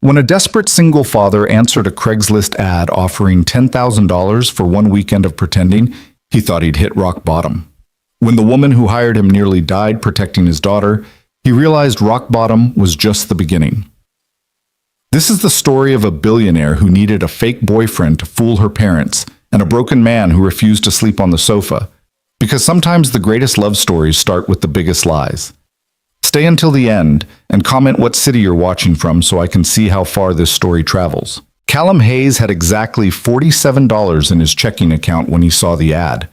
When a desperate single father answered a Craigslist ad offering $10,000 for one weekend of pretending, he thought he'd hit rock bottom. When the woman who hired him nearly died protecting his daughter, he realized rock bottom was just the beginning. This is the story of a billionaire who needed a fake boyfriend to fool her parents and a broken man who refused to sleep on the sofa. Because sometimes the greatest love stories start with the biggest lies. Stay until the end and comment what city you're watching from so I can see how far this story travels. Callum Hayes had exactly $47 in his checking account when he saw the ad.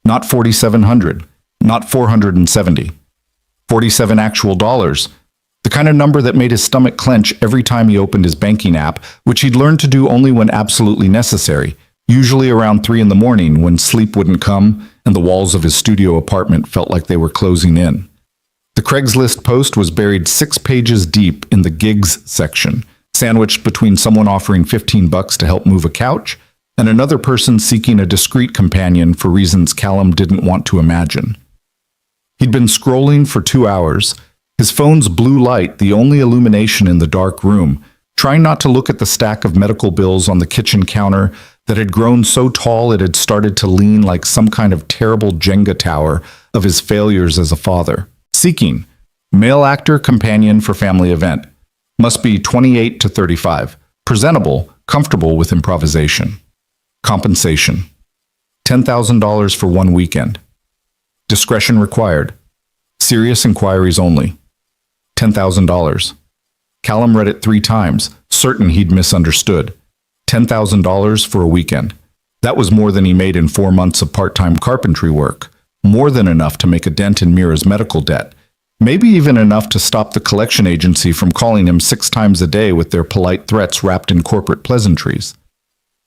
Not $4,700, not $470. 47 actual dollars. The kind of number that made his stomach clench every time he opened his banking app, which he'd learned to do only when absolutely necessary, usually around 3 in the morning when sleep wouldn't come and the walls of his studio apartment felt like they were closing in. The Craigslist post was buried 6 pages deep in the gigs section, sandwiched between someone offering $15 to help move a couch and another person seeking a discreet companion for reasons Callum didn't want to imagine. He'd been scrolling for 2 hours, his phone's blue light the only illumination in the dark room, trying not to look at the stack of medical bills on the kitchen counter that had grown so tall it had started to lean like some kind of terrible Jenga tower of his failures as a father. Seeking, male actor companion for family event. Must be 28 to 35. Presentable, comfortable with improvisation. Compensation. $10,000 for one weekend. Discretion required. Serious inquiries only. $10,000. Callum read it 3 times, certain he'd misunderstood. $10,000 for a weekend. That was more than he made in 4 months of part-time carpentry work. More than enough to make a dent in Mira's medical debt. Maybe even enough to stop the collection agency from calling him 6 times a day with their polite threats wrapped in corporate pleasantries.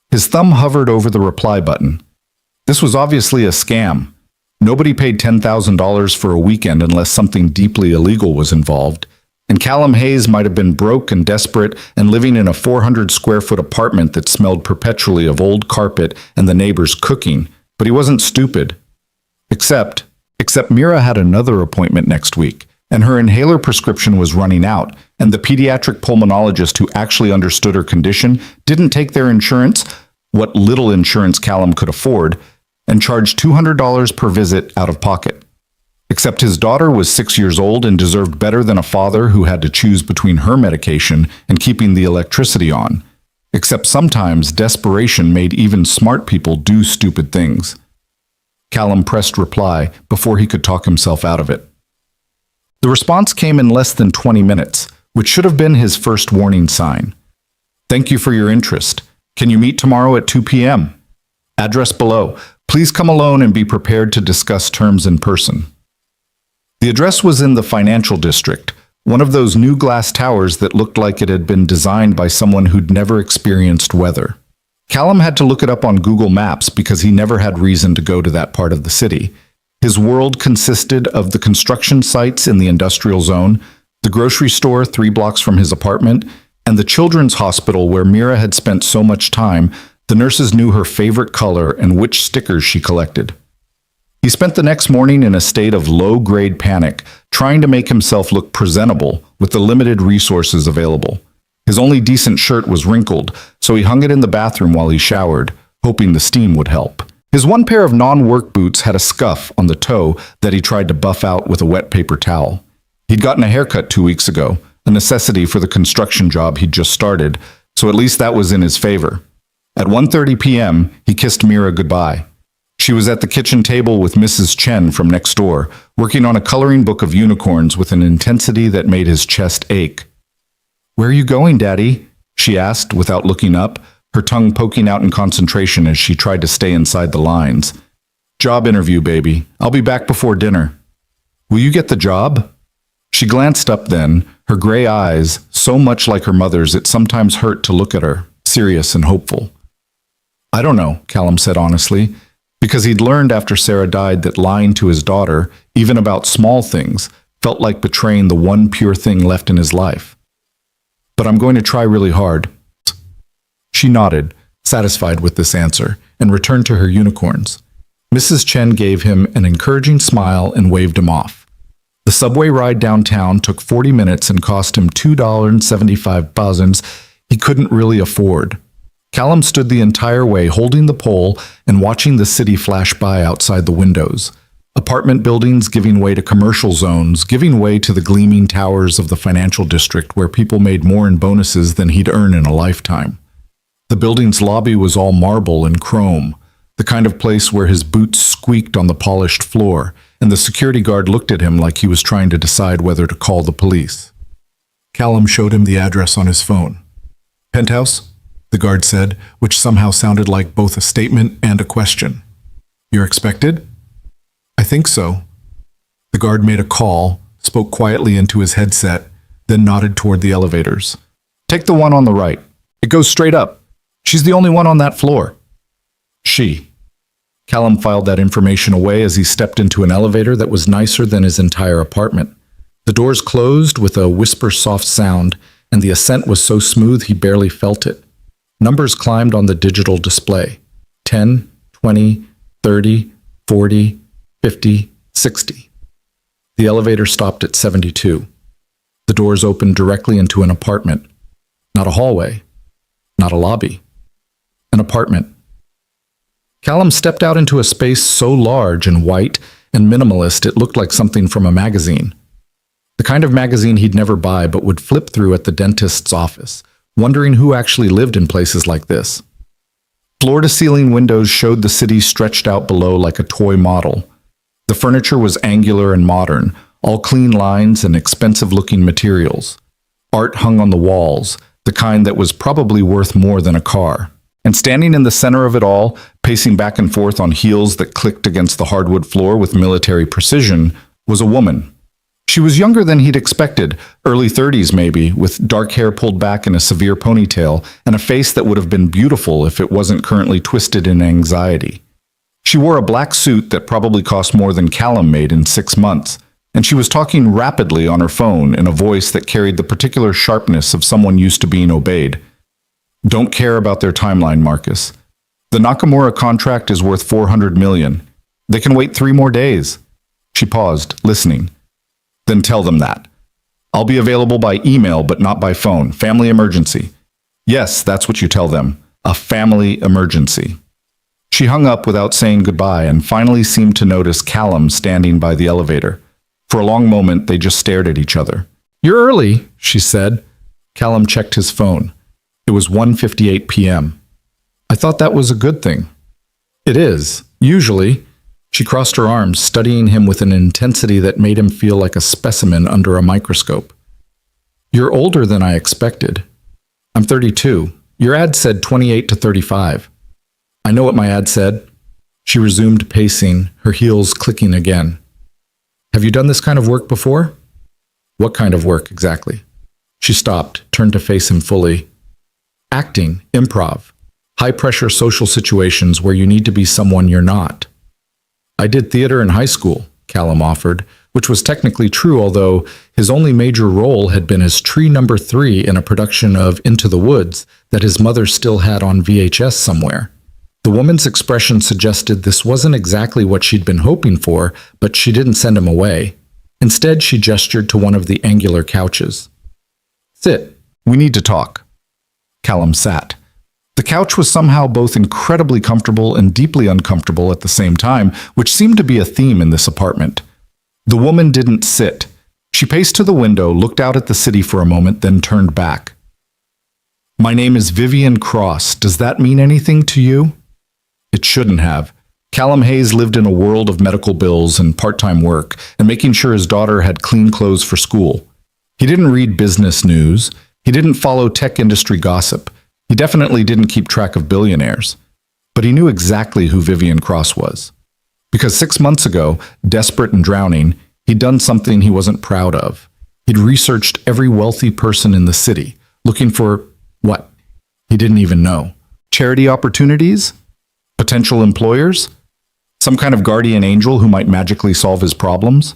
His thumb hovered over the reply button. This was obviously a scam. Nobody paid $10,000 for a weekend unless something deeply illegal was involved. And Callum Hayes might have been broke and desperate and living in a 400-square-foot apartment that smelled perpetually of old carpet and the neighbors cooking, but he wasn't stupid. Except Mira had another appointment next week, and her inhaler prescription was running out, and the pediatric pulmonologist who actually understood her condition didn't take their insurance, what little insurance Callum could afford, and charged $200 per visit out of pocket. Except his daughter was 6 years old and deserved better than a father who had to choose between her medication and keeping the electricity on. Except sometimes desperation made even smart people do stupid things. Callum pressed reply before he could talk himself out of it. The response came in less than 20 minutes, which should have been his first warning sign. Thank you for your interest. Can you meet tomorrow at 2 p.m.? Address below. Please come alone and be prepared to discuss terms in person. The address was in the financial district, one of those new glass towers that looked like it had been designed by someone who'd never experienced weather. Callum had to look it up on Google Maps because he never had reason to go to that part of the city. His world consisted of the construction sites in the industrial zone, the grocery store 3 blocks from his apartment, and the children's hospital where Mira had spent so much time. The nurses knew her favorite color and which stickers she collected. He spent the next morning in a state of low-grade panic, trying to make himself look presentable with the limited resources available. His only decent shirt was wrinkled, so he hung it in the bathroom while he showered, hoping the steam would help. His one pair of non-work boots had a scuff on the toe that he tried to buff out with a wet paper towel. He'd gotten a haircut 2 weeks ago, a necessity for the construction job he'd just started, so at least that was in his favor. At 1:30 p.m., he kissed Mira goodbye. She was at the kitchen table with Mrs. Chen from next door, working on a coloring book of unicorns with an intensity that made his chest ache. "Where are you going, Daddy?" she asked without looking up, her tongue poking out in concentration as she tried to stay inside the lines. "Job interview, baby. I'll be back before dinner." "Will you get the job?" She glanced up then, her gray eyes, so much like her mother's it sometimes hurt to look at her, serious and hopeful. "I don't know," Callum said honestly, because he'd learned after Sarah died that lying to his daughter, even about small things, felt like betraying the one pure thing left in his life. "But I'm going to try really hard." She nodded, satisfied with this answer, and returned to her unicorns. Mrs. Chen gave him an encouraging smile and waved him off. The subway ride downtown took 40 minutes and cost him $2.75. he couldn't really afford. Callum stood the entire way holding the pole and watching the city flash by outside the windows. Apartment buildings giving way to commercial zones, giving way to the gleaming towers of the financial district where people made more in bonuses than he'd earn in a lifetime. The building's lobby was all marble and chrome, the kind of place where his boots squeaked on the polished floor, and the security guard looked at him like he was trying to decide whether to call the police. Callum showed him the address on his phone. "Penthouse?" the guard said, which somehow sounded like both a statement and a question. "You're expected?" "I think so." The guard made a call, spoke quietly into his headset, then nodded toward the elevators. "Take the one on the right. It goes straight up. She's the only one on that floor." She. Callum filed that information away as he stepped into an elevator that was nicer than his entire apartment. The doors closed with a whisper-soft sound, and the ascent was so smooth he barely felt it. Numbers climbed on the digital display. 10, 20, 30, 40, 50, 60. The elevator stopped at 72. The doors opened directly into an apartment. Not a hallway. Not a lobby. An apartment. Callum stepped out into a space so large and white and minimalist it looked like something from a magazine. The kind of magazine he'd never buy but would flip through at the dentist's office, wondering who actually lived in places like this. Floor-to-ceiling windows showed the city stretched out below like a toy model. The furniture was angular and modern, all clean lines and expensive-looking materials. Art hung on the walls, the kind that was probably worth more than a car. And standing in the center of it all, pacing back and forth on heels that clicked against the hardwood floor with military precision, was a woman. She was younger than he'd expected, early 30s maybe, with dark hair pulled back in a severe ponytail and a face that would have been beautiful if it wasn't currently twisted in anxiety. She wore a black suit that probably cost more than Callum made in 6 months, and she was talking rapidly on her phone in a voice that carried the particular sharpness of someone used to being obeyed. "Don't care about their timeline, Marcus. The Nakamura contract is worth $400 million. They can wait 3 more days." She paused, listening. "Then tell them that. I'll be available by email, but not by phone. Family emergency." "Yes, that's what you tell them. A family emergency." She hung up without saying goodbye and finally seemed to notice Callum standing by the elevator. For a long moment, they just stared at each other. "You're early," she said. Callum checked his phone. It was 1:58 p.m. "I thought that was a good thing." "It is, usually." She crossed her arms, studying him with an intensity that made him feel like a specimen under a microscope. "You're older than I expected." "I'm 32. Your ad said 28 to 35. "I know what my ad said." She resumed pacing, her heels clicking again. "Have you done this kind of work before?" "What kind of work, exactly?" She stopped, turned to face him fully. "Acting, improv, high-pressure social situations where you need to be someone you're not." "I did theater in high school," Callum offered, which was technically true, although his only major role had been as tree number 3 in a production of Into the Woods that his mother still had on VHS somewhere. The woman's expression suggested this wasn't exactly what she'd been hoping for, but she didn't send him away. Instead, she gestured to one of the angular couches. "Sit. We need to talk." Callum sat. The couch was somehow both incredibly comfortable and deeply uncomfortable at the same time, which seemed to be a theme in this apartment. The woman didn't sit. She paced to the window, looked out at the city for a moment, then turned back. "My name is Vivian Cross. Does that mean anything to you?" It shouldn't have. Callum Hayes lived in a world of medical bills and part-time work, and making sure his daughter had clean clothes for school. He didn't read business news. He didn't follow tech industry gossip. He definitely didn't keep track of billionaires. But he knew exactly who Vivian Cross was. Because 6 months ago, desperate and drowning, he'd done something he wasn't proud of. He'd researched every wealthy person in the city, looking for what? He didn't even know. Charity opportunities? Potential employers? Some kind of guardian angel who might magically solve his problems?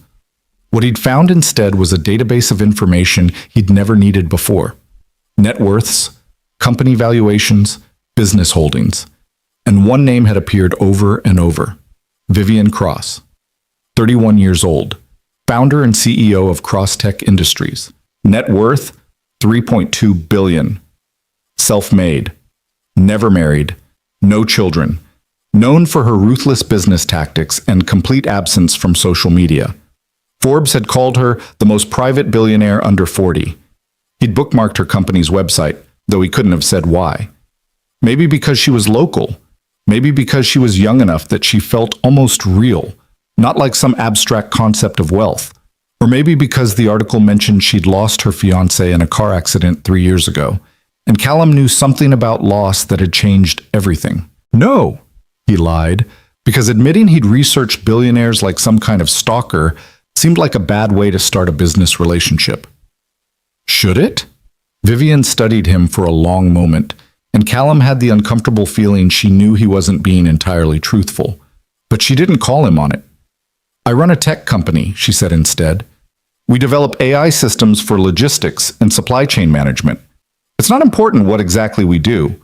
What he'd found instead was a database of information he'd never needed before. Net worths, company valuations, business holdings. And one name had appeared over and over. Vivian Cross. 31 years old. Founder and CEO of Cross Tech Industries. Net worth, $3.2 billion. self-made, never married, no children, known for her ruthless business tactics and complete absence from social media. Forbes had called her the most private billionaire under 40. He'd bookmarked her company's website, though he couldn't have said why. Maybe because she was local. Maybe because she was young enough that she felt almost real, not like some abstract concept of wealth. Or maybe because the article mentioned she'd lost her fiancé in a car accident 3 years ago, and Callum knew something about loss that had changed everything. No, he lied, because admitting he'd researched billionaires like some kind of stalker seemed like a bad way to start a business relationship. Should it? Vivian studied him for a long moment, and Callum had the uncomfortable feeling she knew he wasn't being entirely truthful. But she didn't call him on it. I run a tech company, she said instead. We develop AI systems for logistics and supply chain management. It's not important what exactly we do.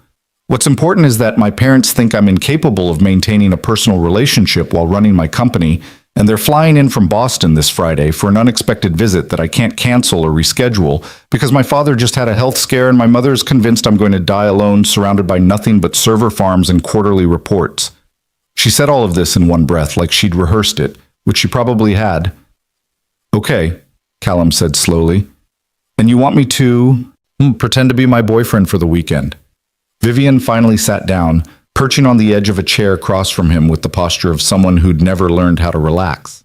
What's important is that my parents think I'm incapable of maintaining a personal relationship while running my company, and they're flying in from Boston this Friday for an unexpected visit that I can't cancel or reschedule because my father just had a health scare and my mother is convinced I'm going to die alone, surrounded by nothing but server farms and quarterly reports. She said all of this in one breath, like she'd rehearsed it, which she probably had. Okay, Callum said slowly. And you want me to pretend to be my boyfriend for the weekend? Vivian finally sat down, perching on the edge of a chair across from him with the posture of someone who'd never learned how to relax.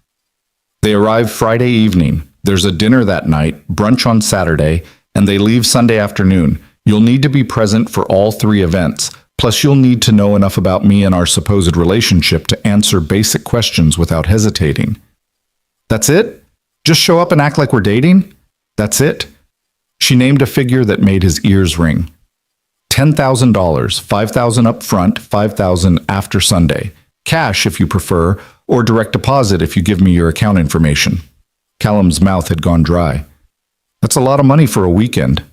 They arrive Friday evening. There's a dinner that night, brunch on Saturday, and they leave Sunday afternoon. You'll need to be present for all 3 events. Plus, you'll need to know enough about me and our supposed relationship to answer basic questions without hesitating. That's it? Just show up and act like we're dating? That's it? She named a figure that made his ears ring. $10,000, $5,000 up front, $5,000 after Sunday. Cash if you prefer, or direct deposit if you give me your account information. Callum's mouth had gone dry. That's a lot of money for a weekend.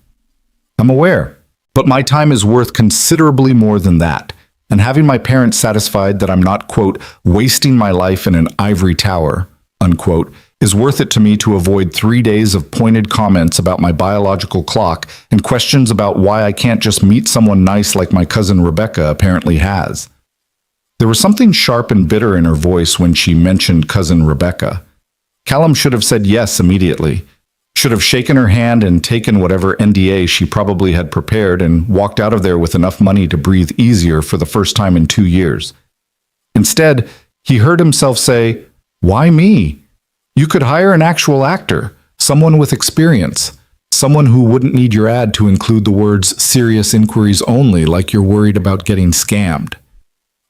I'm aware, but my time is worth considerably more than that, and having my parents satisfied that I'm not, quote, wasting my life in an ivory tower, unquote, is worth it to me to avoid 3 days of pointed comments about my biological clock and questions about why I can't just meet someone nice like my cousin Rebecca apparently has. There was something sharp and bitter in her voice when she mentioned cousin Rebecca. Callum should have said yes immediately, should have shaken her hand and taken whatever NDA she probably had prepared and walked out of there with enough money to breathe easier for the first time in 2 years. Instead, he heard himself say, "Why me? You could hire an actual actor, someone with experience, someone who wouldn't need your ad to include the words serious inquiries only, like you're worried about getting scammed."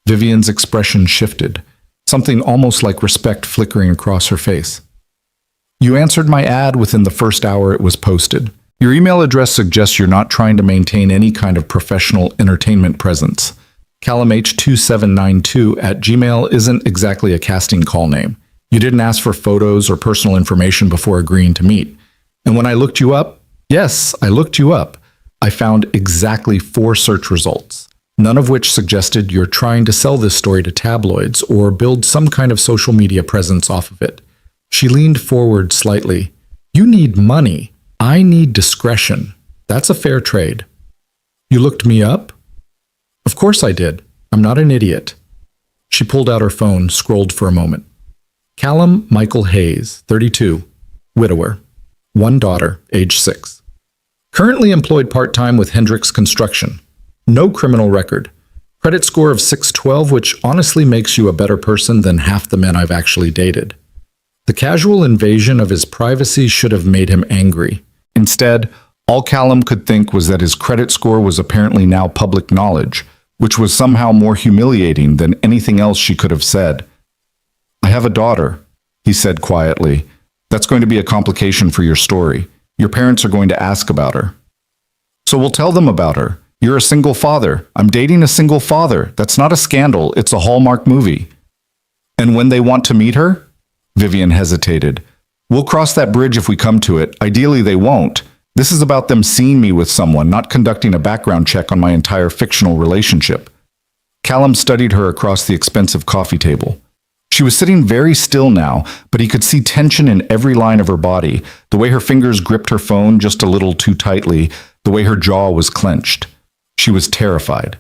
Vivian's expression shifted, something almost like respect flickering across her face. You answered my ad within the first hour it was posted. Your email address suggests you're not trying to maintain any kind of professional entertainment presence. CallumH2792@gmail isn't exactly a casting call name. You didn't ask for photos or personal information before agreeing to meet. And when I looked you up, yes, I looked you up, I found exactly 4 search results, none of which suggested you're trying to sell this story to tabloids or build some kind of social media presence off of it. She leaned forward slightly. You need money. I need discretion. That's a fair trade. You looked me up? Of course I did. I'm not an idiot. She pulled out her phone, scrolled for a moment. Callum Michael Hayes, 32, widower, 1 daughter, age 6. Currently employed part-time with Hendricks Construction. No criminal record. Credit score of 612, which honestly makes you a better person than half the men I've actually dated. The casual invasion of his privacy should have made him angry. Instead, all Callum could think was that his credit score was apparently now public knowledge, which was somehow more humiliating than anything else she could have said. I have a daughter, he said quietly. That's going to be a complication for your story. Your parents are going to ask about her. So we'll tell them about her. You're a single father. I'm dating a single father. That's not a scandal. It's a Hallmark movie. And when they want to meet her? Vivian hesitated. We'll cross that bridge if we come to it. Ideally, they won't. This is about them seeing me with someone, not conducting a background check on my entire fictional relationship. Callum studied her across the expensive coffee table. She was sitting very still now, but he could see tension in every line of her body, the way her fingers gripped her phone just a little too tightly, the way her jaw was clenched. She was terrified.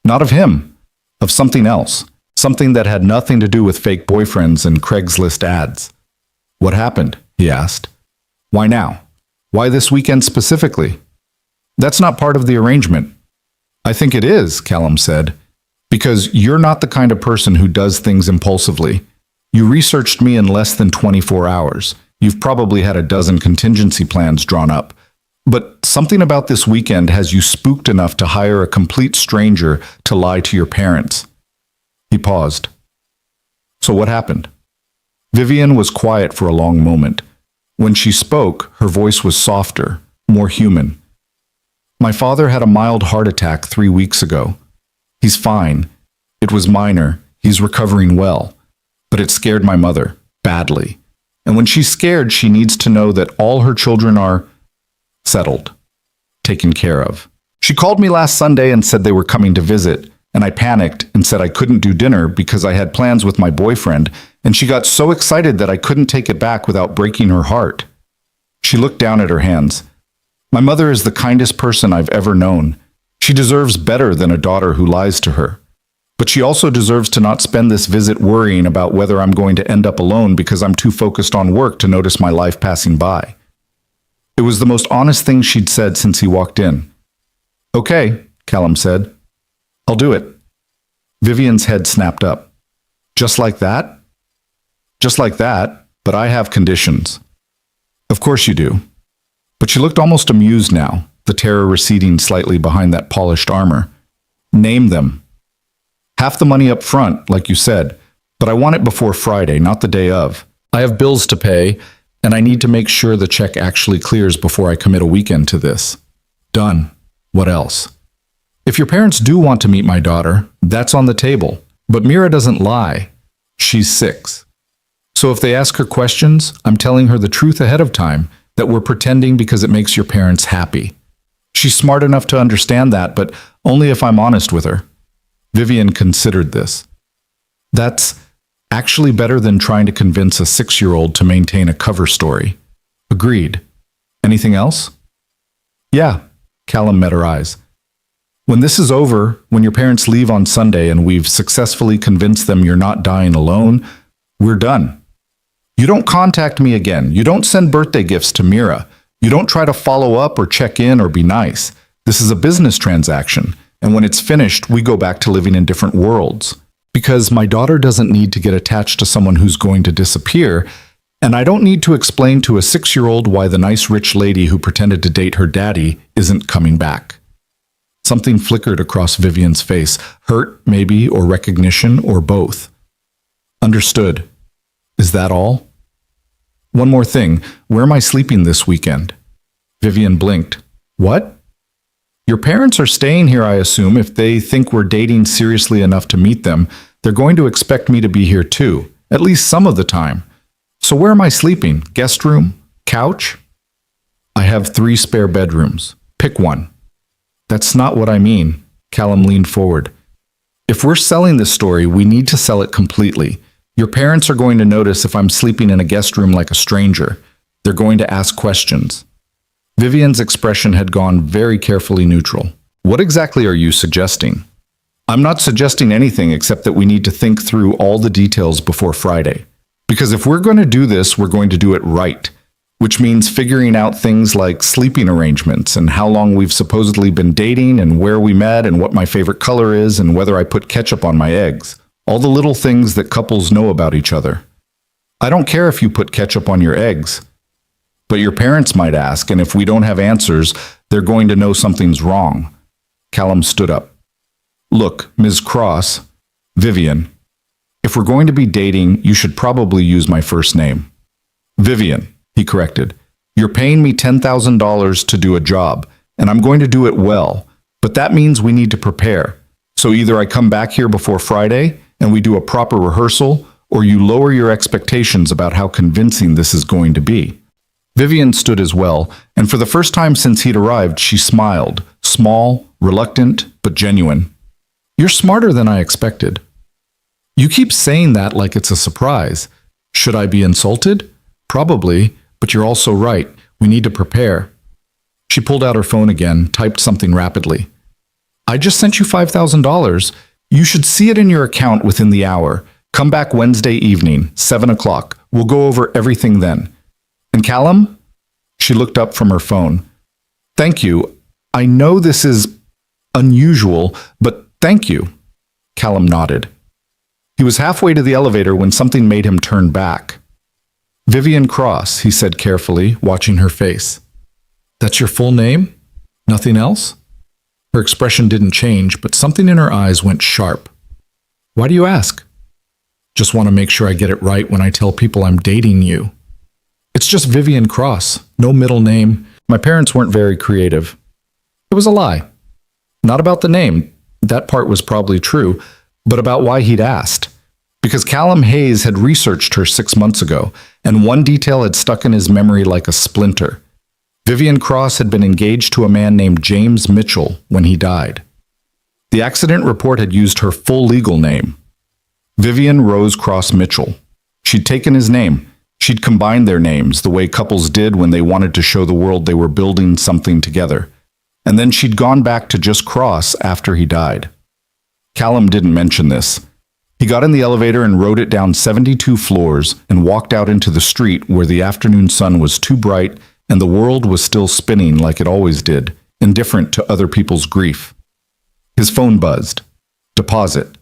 Not of him, of something else. Something that had nothing to do with fake boyfriends and Craigslist ads. What happened? He asked. Why now? Why this weekend specifically? That's not part of the arrangement. I think it is, Callum said, because you're not the kind of person who does things impulsively. You researched me in less than 24 hours. You've probably had a dozen contingency plans drawn up. But something about this weekend has you spooked enough to hire a complete stranger to lie to your parents. He paused. So what happened? Vivian was quiet for a long moment. When she spoke, her voice was softer, more human. My father had a mild heart attack 3 weeks ago. He's fine. It was minor. He's recovering well. But it scared my mother, badly. And when she's scared, she needs to know that all her children are settled, taken care of. She called me last Sunday and said they were coming to visit. And I panicked and said I couldn't do dinner because I had plans with my boyfriend, and she got so excited that I couldn't take it back without breaking her heart. She looked down at her hands. My mother is the kindest person I've ever known. She deserves better than a daughter who lies to her. But she also deserves to not spend this visit worrying about whether I'm going to end up alone because I'm too focused on work to notice my life passing by. It was the most honest thing she'd said since he walked in. Okay, Callum said. I'll do it. Vivian's head snapped up. Just like that? Just like that, but I have conditions. Of course you do. But she looked almost amused now, the terror receding slightly behind that polished armor. Name them. Half the money up front, like you said, but I want it before Friday, not the day of. I have bills to pay, and I need to make sure the check actually clears before I commit a weekend to this. Done. What else? If your parents do want to meet my daughter, that's on the table. But Mira doesn't lie. She's 6. So if they ask her questions, I'm telling her the truth ahead of time, that we're pretending because it makes your parents happy. She's smart enough to understand that, but only if I'm honest with her. Vivian considered this. That's actually better than trying to convince a 6-year-old to maintain a cover story. Agreed. Anything else? Yeah, Callum met her eyes. When this is over, when your parents leave on Sunday and we've successfully convinced them you're not dying alone, we're done. You don't contact me again. You don't send birthday gifts to Mira. You don't try to follow up or check in or be nice. This is a business transaction, and when it's finished, we go back to living in different worlds. Because my daughter doesn't need to get attached to someone who's going to disappear, and I don't need to explain to a 6-year-old why the nice rich lady who pretended to date her daddy isn't coming back. Something flickered across Vivian's face, hurt, maybe, or recognition, or both. Understood. Is that all? One more thing. Where am I sleeping this weekend? Vivian blinked. What? Your parents are staying here, I assume. If they think we're dating seriously enough to meet them, they're going to expect me to be here too, at least some of the time. So where am I sleeping? Guest room? Couch? I have 3 spare bedrooms. Pick one. That's not what I mean. Callum leaned forward. If we're selling this story, we need to sell it completely. Your parents are going to notice if I'm sleeping in a guest room like a stranger. They're going to ask questions. Vivian's expression had gone very carefully neutral. What exactly are you suggesting? I'm not suggesting anything except that we need to think through all the details before Friday. Because if we're going to do this, we're going to do it right. Which means figuring out things like sleeping arrangements and how long we've supposedly been dating and where we met and what my favorite color is and whether I put ketchup on my eggs. All the little things that couples know about each other. I don't care if you put ketchup on your eggs. But your parents might ask, and if we don't have answers, they're going to know something's wrong. Callum stood up. Look, Ms. Cross, Vivian, if we're going to be dating, you should probably use my first name. Vivian, he corrected. You're paying me $10,000 to do a job, and I'm going to do it well, but that means we need to prepare. So either I come back here before Friday, and we do a proper rehearsal, or you lower your expectations about how convincing this is going to be. Vivian stood as well, and for the first time since he'd arrived, she smiled, small, reluctant, but genuine. You're smarter than I expected. You keep saying that like it's a surprise. Should I be insulted? Probably, but you're also right. We need to prepare. She pulled out her phone again, typed something rapidly. I just sent you $5,000. You should see it in your account within the hour. Come back Wednesday evening, 7 o'clock. We'll go over everything then. And Callum? She looked up from her phone. Thank you. I know this is unusual, but thank you. Callum nodded. He was halfway to the elevator when something made him turn back. Vivian Cross, he said carefully, watching her face. That's your full name? Nothing else? Her expression didn't change, but something in her eyes went sharp. Why do you ask? Just want to make sure I get it right when I tell people I'm dating you. It's just Vivian Cross, no middle name. My parents weren't very creative. It was a lie. Not about the name, that part was probably true, but about why he'd asked. Because Callum Hayes had researched her 6 months ago, and one detail had stuck in his memory like a splinter. Vivian Cross had been engaged to a man named James Mitchell when he died. The accident report had used her full legal name, Vivian Rose Cross Mitchell. She'd taken his name. She'd combined their names the way couples did when they wanted to show the world they were building something together. And then she'd gone back to just Cross after he died. Callum didn't mention this. He got in the elevator and rode it down 72 floors and walked out into the street where the afternoon sun was too bright and the world was still spinning like it always did, indifferent to other people's grief. His phone buzzed. Deposit.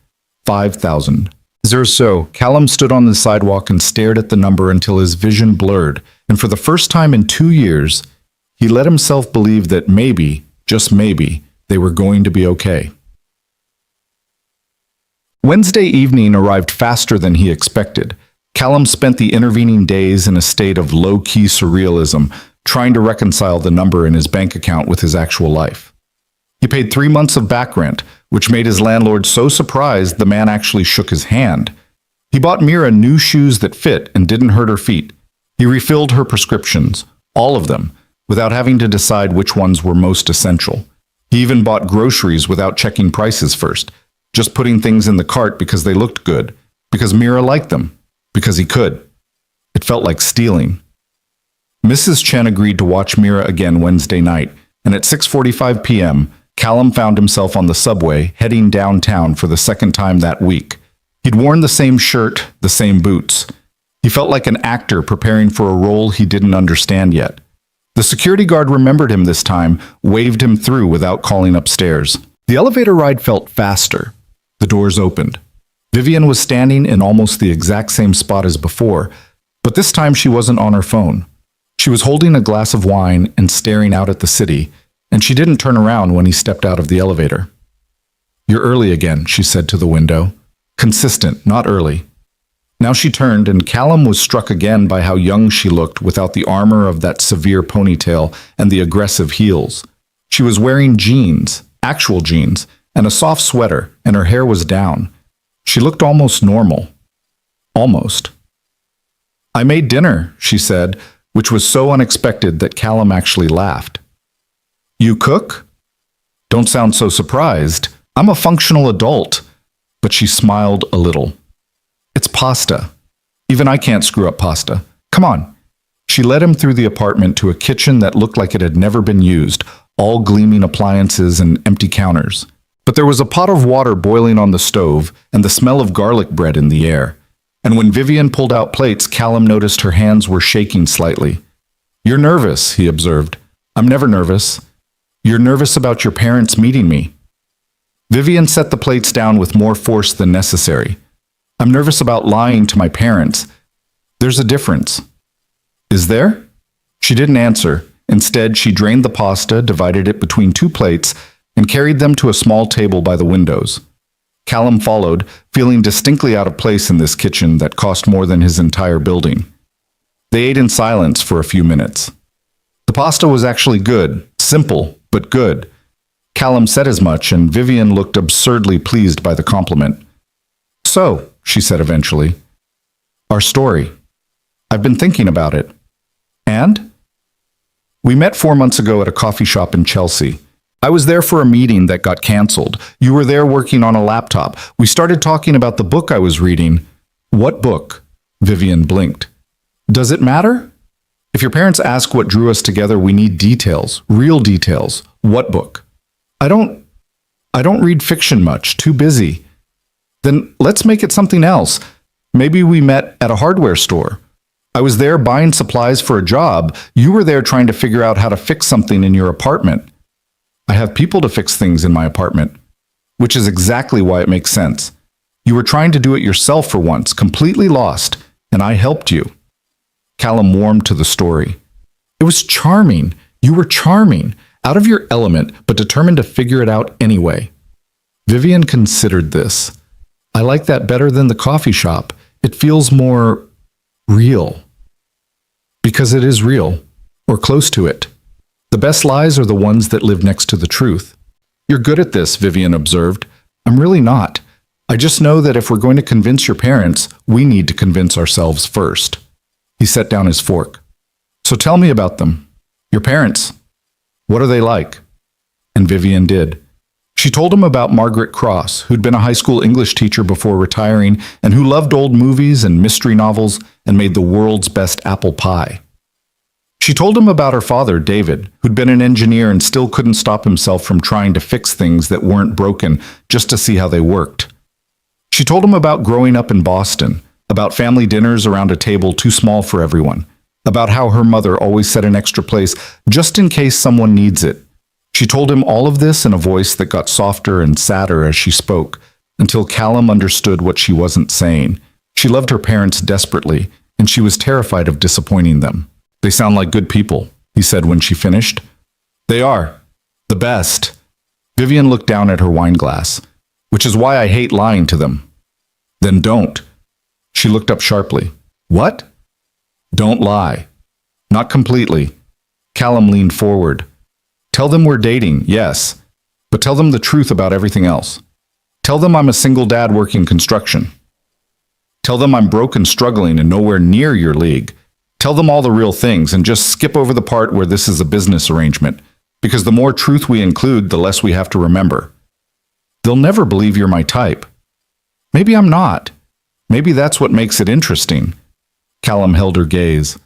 5,000. So, Callum stood on the sidewalk and stared at the number until his vision blurred, and for the first time in 2 years, he let himself believe that maybe, just maybe, they were going to be okay. Wednesday evening arrived faster than he expected. Callum spent the intervening days in a state of low-key surrealism, trying to reconcile the number in his bank account with his actual life. He paid 3 months of back rent, which made his landlord so surprised the man actually shook his hand. He bought Mira new shoes that fit and didn't hurt her feet. He refilled her prescriptions, all of them, without having to decide which ones were most essential. He even bought groceries without checking prices first, just putting things in the cart because they looked good, because Mira liked them, because he could. It felt like stealing. Mrs. Chen agreed to watch Mira again Wednesday night, and at 6:45 p.m., Callum found himself on the subway, heading downtown for the second time that week. He'd worn the same shirt, the same boots. He felt like an actor preparing for a role he didn't understand yet. The security guard remembered him this time, waved him through without calling upstairs. The elevator ride felt faster. The doors opened. Vivian was standing in almost the exact same spot as before, but this time she wasn't on her phone. She was holding a glass of wine and staring out at the city, and she didn't turn around when he stepped out of the elevator. You're early again, she said to the window. Consistent, not early. Now she turned, and Callum was struck again by how young she looked without the armor of that severe ponytail and the aggressive heels. She was wearing jeans, actual jeans, and a soft sweater, and her hair was down. She looked almost normal. Almost. I made dinner, she said, which was so unexpected that Callum actually laughed. You cook? Don't sound so surprised. I'm a functional adult. But she smiled a little. It's pasta. Even I can't screw up pasta. Come on. She led him through the apartment to a kitchen that looked like it had never been used, all gleaming appliances and empty counters. But there was a pot of water boiling on the stove and the smell of garlic bread in the air. And when Vivian pulled out plates, Callum noticed her hands were shaking slightly. You're nervous, he observed. I'm never nervous. You're nervous about your parents meeting me. Vivian set the plates down with more force than necessary. I'm nervous about lying to my parents. There's a difference. Is there? She didn't answer. Instead, she drained the pasta, divided it between 2 plates, and carried them to a small table by the windows. Callum followed, feeling distinctly out of place in this kitchen that cost more than his entire building. They ate in silence for a few minutes. The pasta was actually good, simple, but good. Callum said as much, and Vivian looked absurdly pleased by the compliment. So, she said eventually, our story. I've been thinking about it. And? We met 4 months ago at a coffee shop in Chelsea. I was there for a meeting that got canceled. You were there working on a laptop. We started talking about the book I was reading. What book? Vivian blinked. Does it matter? If your parents ask what drew us together, we need details, real details. What book? I don't... I don't read fiction much, too busy. Then let's make it something else. Maybe we met at a hardware store. I was there buying supplies for a job. You were there trying to figure out how to fix something in your apartment. I have people to fix things in my apartment, which is exactly why it makes sense. You were trying to do it yourself for once, completely lost, and I helped you. Callum warmed to the story. It was charming. You were charming, out of your element, but determined to figure it out anyway. Vivian considered this. I like that better than the coffee shop. It feels more real. Because it is real, or close to it. The best lies are the ones that live next to the truth. You're good at this, Vivian observed. I'm really not. I just know that if we're going to convince your parents, we need to convince ourselves first. He set down his fork. So tell me about them. Your parents. What are they like? And Vivian did. She told him about Margaret Cross, who'd been a high school English teacher before retiring and who loved old movies and mystery novels and made the world's best apple pie. She told him about her father, David, who'd been an engineer and still couldn't stop himself from trying to fix things that weren't broken just to see how they worked. She told him about growing up in Boston, about family dinners around a table too small for everyone, about how her mother always set an extra place just in case someone needs it. She told him all of this in a voice that got softer and sadder as she spoke, until Callum understood what she wasn't saying. She loved her parents desperately, and she was terrified of disappointing them. They sound like good people, he said when she finished. They are. The best. Vivian looked down at her wine glass. Which is why I hate lying to them. Then don't. She looked up sharply. What? Don't lie. Not completely. Callum leaned forward. Tell them we're dating, yes. But tell them the truth about everything else. Tell them I'm a single dad working construction. Tell them I'm broke and struggling and nowhere near your league. Tell them all the real things and just skip over the part where this is a business arrangement. Because the more truth we include, the less we have to remember. They'll never believe you're my type. Maybe I'm not. Maybe that's what makes it interesting. Callum held her gaze.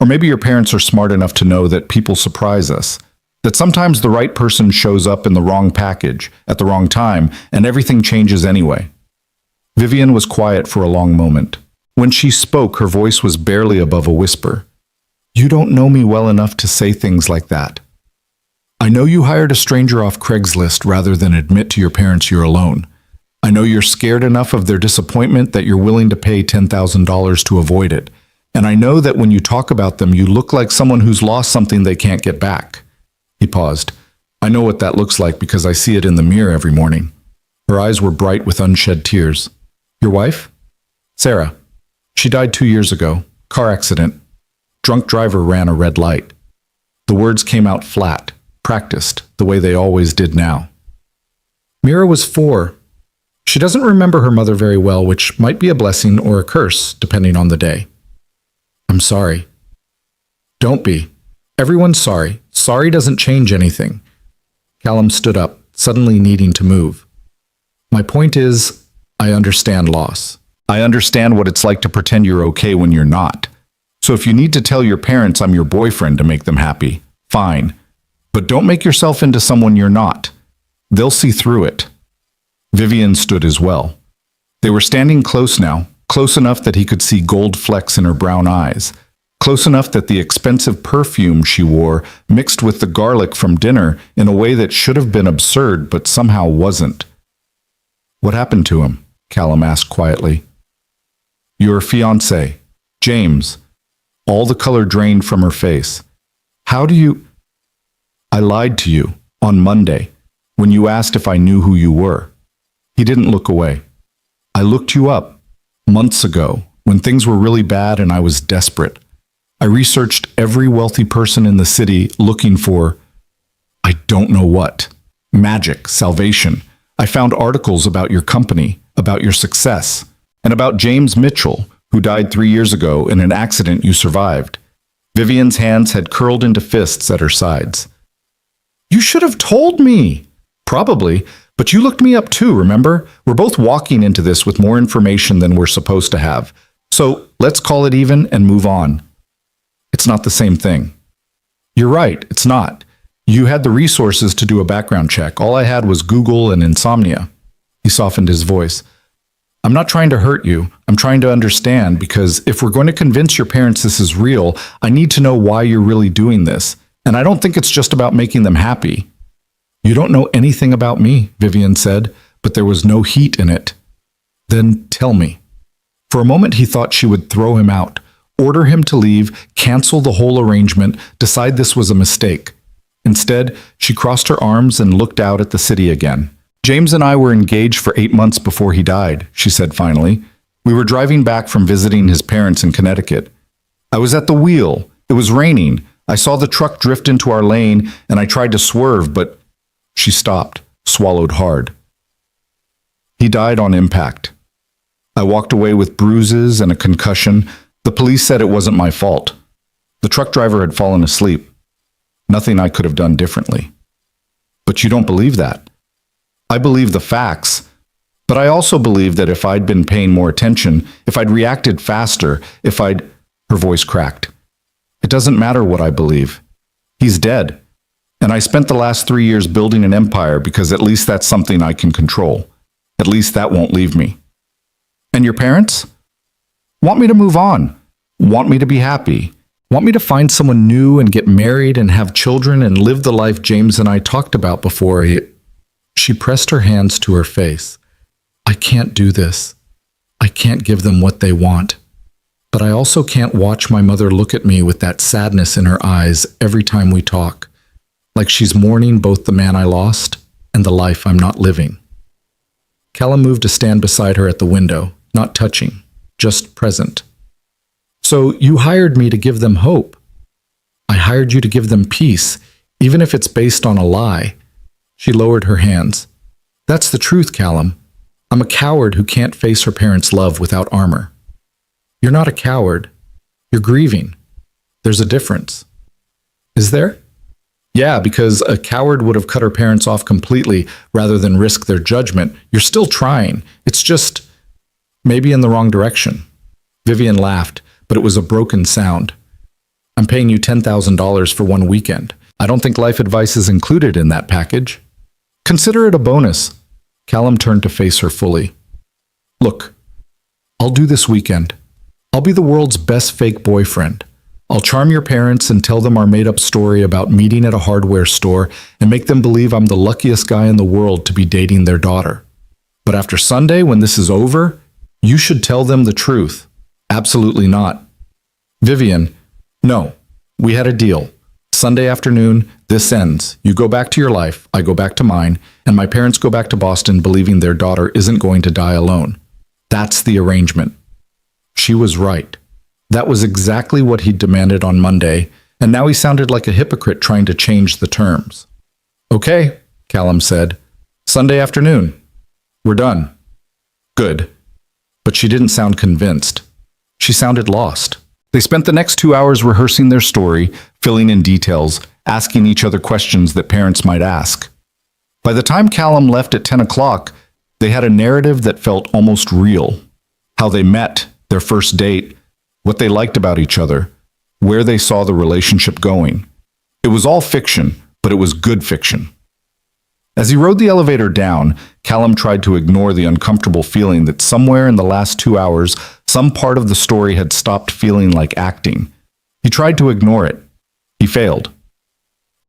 Or maybe your parents are smart enough to know that people surprise us. That sometimes the right person shows up in the wrong package, at the wrong time, and everything changes anyway. Vivian was quiet for a long moment. When she spoke, her voice was barely above a whisper. You don't know me well enough to say things like that. I know you hired a stranger off Craigslist rather than admit to your parents you're alone. I know you're scared enough of their disappointment that you're willing to pay $10,000 to avoid it. And I know that when you talk about them, you look like someone who's lost something they can't get back. He paused. I know what that looks like because I see it in the mirror every morning. Her eyes were bright with unshed tears. Your wife? Sarah. She died 2 years ago. Car accident. Drunk driver ran a red light. The words came out flat, practiced, the way they always did now. Mira was 4. She doesn't remember her mother very well, which might be a blessing or a curse, depending on the day. I'm sorry. Don't be. Everyone's sorry. Sorry doesn't change anything. Callum stood up, suddenly needing to move. My point is, I understand loss. I understand what it's like to pretend you're okay when you're not. So if you need to tell your parents I'm your boyfriend to make them happy, fine. But don't make yourself into someone you're not. They'll see through it. Vivian stood as well. They were standing close now, close enough that he could see gold flecks in her brown eyes, close enough that the expensive perfume she wore mixed with the garlic from dinner in a way that should have been absurd but somehow wasn't. What happened to him? Callum asked quietly. Your fiancé, James. All the color drained from her face. How do you... I lied to you on Monday when you asked if I knew who you were. He didn't look away. I looked you up months ago when things were really bad and I was desperate. I researched every wealthy person in the city looking for, I don't know what, magic, salvation. I found articles about your company, about your success, and about James Mitchell, who died 3 years ago in an accident you survived. Vivian's hands had curled into fists at her sides. You should have told me. Probably, but you looked me up too, remember? We're both walking into this with more information than we're supposed to have. So let's call it even and move on. It's not the same thing. You're right, it's not. You had the resources to do a background check. All I had was Google and insomnia. He softened his voice. I'm not trying to hurt you. I'm trying to understand, because if we're going to convince your parents this is real, I need to know why you're really doing this. And I don't think it's just about making them happy. You don't know anything about me, Vivian said, but there was no heat in it. Then tell me. For a moment he thought she would throw him out, order him to leave, cancel the whole arrangement, decide this was a mistake. Instead, she crossed her arms and looked out at the city again. James and I were engaged for 8 months before he died, she said finally. We were driving back from visiting his parents in Connecticut. I was at the wheel. It was raining. I saw the truck drift into our lane, and I tried to swerve, but she stopped, swallowed hard. He died on impact. I walked away with bruises and a concussion. The police said it wasn't my fault. The truck driver had fallen asleep. Nothing I could have done differently. But you don't believe that. I believe the facts, but I also believe that if I'd been paying more attention, if I'd reacted faster, Her voice cracked. It doesn't matter what I believe. He's dead. And I spent the last 3 years building an empire because at least that's something I can control. At least that won't leave me. And your parents? Want me to move on. Want me to be happy. Want me to find someone new and get married and have children and live the life James and I talked about before. She pressed her hands to her face. I can't do this. I can't give them what they want. But I also can't watch my mother look at me with that sadness in her eyes every time we talk, like she's mourning both the man I lost and the life I'm not living. Callum moved to stand beside her at the window, not touching, just present. So you hired me to give them hope. I hired you to give them peace, even if it's based on a lie. She lowered her hands. That's the truth, Callum. I'm a coward who can't face her parents' love without armor. You're not a coward. You're grieving. There's a difference. Is there? Yeah, because a coward would have cut her parents off completely rather than risk their judgment. You're still trying. It's just maybe in the wrong direction. Vivian laughed, but it was a broken sound. I'm paying you $10,000 for 1 weekend. I don't think life advice is included in that package. Consider it a bonus. Callum turned to face her fully. Look, I'll do this weekend. I'll be the world's best fake boyfriend. I'll charm your parents and tell them our made-up story about meeting at a hardware store and make them believe I'm the luckiest guy in the world to be dating their daughter. But after Sunday, when this is over, you should tell them the truth. Absolutely not. Vivian, no. We had a deal. Sunday afternoon, this ends. You go back to your life, I go back to mine, and my parents go back to Boston believing their daughter isn't going to die alone. That's the arrangement. She was right. That was exactly what he demanded on Monday, and now he sounded like a hypocrite trying to change the terms. Okay, Callum said. Sunday afternoon. We're done. Good. But she didn't sound convinced. She sounded lost. They spent the next 2 hours rehearsing their story, filling in details, asking each other questions that parents might ask. By the time Callum left at 10 o'clock, they had a narrative that felt almost real. How they met, their first date, what they liked about each other, where they saw the relationship going. It was all fiction, but it was good fiction. As he rode the elevator down, Callum tried to ignore the uncomfortable feeling that somewhere in the last 2 hours, some part of the story had stopped feeling like acting. He tried to ignore it. He failed.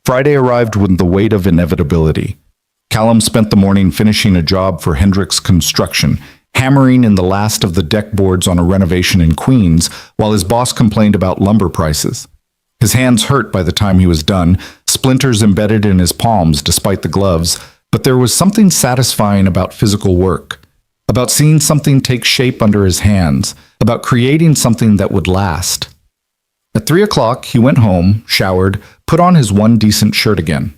Friday arrived with the weight of inevitability. Callum spent the morning finishing a job for Hendricks Construction, hammering in the last of the deck boards on a renovation in Queens, while his boss complained about lumber prices. His hands hurt by the time he was done, splinters embedded in his palms despite the gloves, but there was something satisfying about physical work, about seeing something take shape under his hands, about creating something that would last. At 3 o'clock, he went home, showered, put on his one decent shirt again.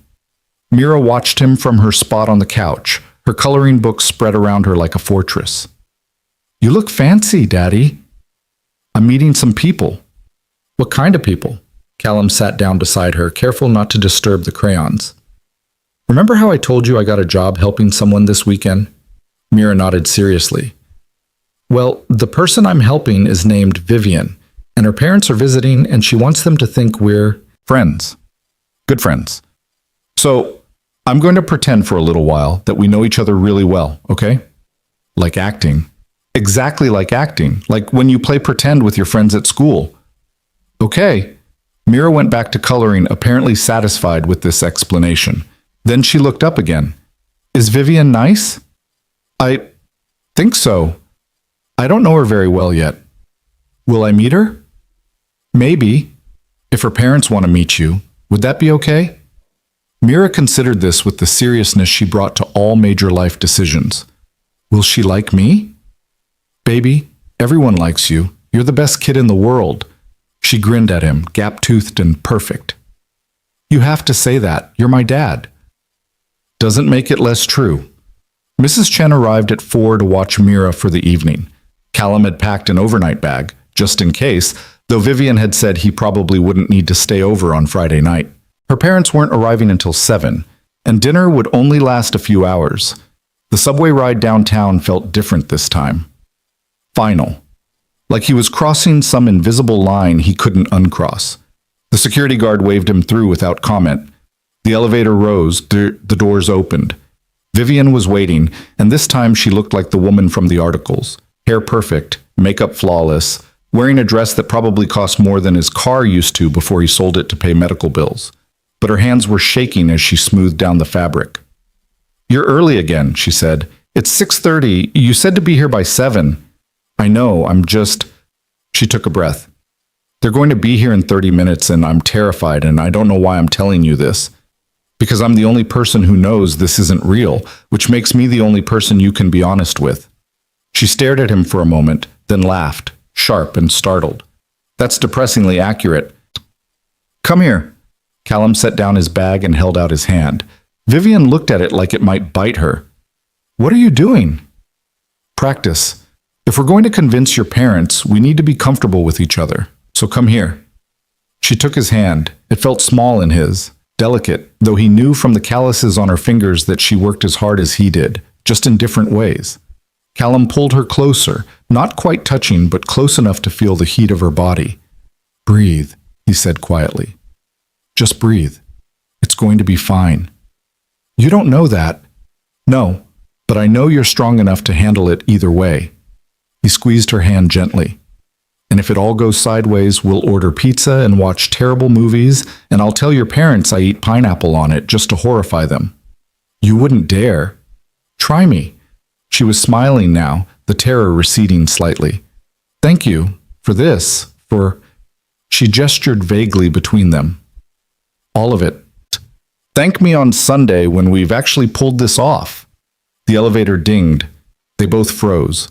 Mira watched him from her spot on the couch, her coloring book spread around her like a fortress. You look fancy, Daddy. I'm meeting some people. What kind of people? Callum sat down beside her, careful not to disturb the crayons. Remember how I told you I got a job helping someone this weekend? Mira nodded seriously. Well, the person I'm helping is named Vivian, and her parents are visiting, and she wants them to think we're friends. Good friends. So, I'm going to pretend for a little while that we know each other really well, okay? Like acting. Exactly like acting, like when you play pretend with your friends at school. Okay. Mira went back to coloring, apparently satisfied with this explanation. Then she looked up again. Is Vivian nice? I think so. I don't know her very well yet. Will I meet her? Maybe. If her parents want to meet you, would that be okay? Mira considered this with the seriousness she brought to all major life decisions. Will she like me? Baby, everyone likes you. You're the best kid in the world. She grinned at him, gap-toothed and perfect. You have to say that. You're my dad. Doesn't make it less true. Mrs. Chen arrived at 4 to watch Mira for the evening. Callum had packed an overnight bag, just in case, though Vivian had said he probably wouldn't need to stay over on Friday night. Her parents weren't arriving until 7, and dinner would only last a few hours. The subway ride downtown felt different this time. Final. Like he was crossing some invisible line he couldn't uncross. The security guard waved him through without comment. The elevator rose, the doors opened. Vivian was waiting, and this time she looked like the woman from the articles. Hair perfect, makeup flawless, wearing a dress that probably cost more than his car used to before he sold it to pay medical bills. But her hands were shaking as she smoothed down the fabric. You're early again, she said. It's 6:30. You said to be here by 7. I know, She took a breath. They're going to be here in 30 minutes and I'm terrified and I don't know why I'm telling you this. Because I'm the only person who knows this isn't real, which makes me the only person you can be honest with. She stared at him for a moment, then laughed, sharp and startled. That's depressingly accurate. Come here. Callum set down his bag and held out his hand. Vivian looked at it like it might bite her. What are you doing? Practice. If we're going to convince your parents, we need to be comfortable with each other. So come here. She took his hand. It felt small in his, delicate, though he knew from the calluses on her fingers that she worked as hard as he did, just in different ways. Callum pulled her closer, not quite touching, but close enough to feel the heat of her body. Breathe, he said quietly. Just breathe. It's going to be fine. You don't know that. No, but I know you're strong enough to handle it either way. He squeezed her hand gently. And if it all goes sideways, we'll order pizza and watch terrible movies, and I'll tell your parents I eat pineapple on it just to horrify them. You wouldn't dare. Try me. She was smiling now, the terror receding slightly. Thank you for this, for... She gestured vaguely between them. All of it. Thank me on Sunday when we've actually pulled this off. The elevator dinged. They both froze.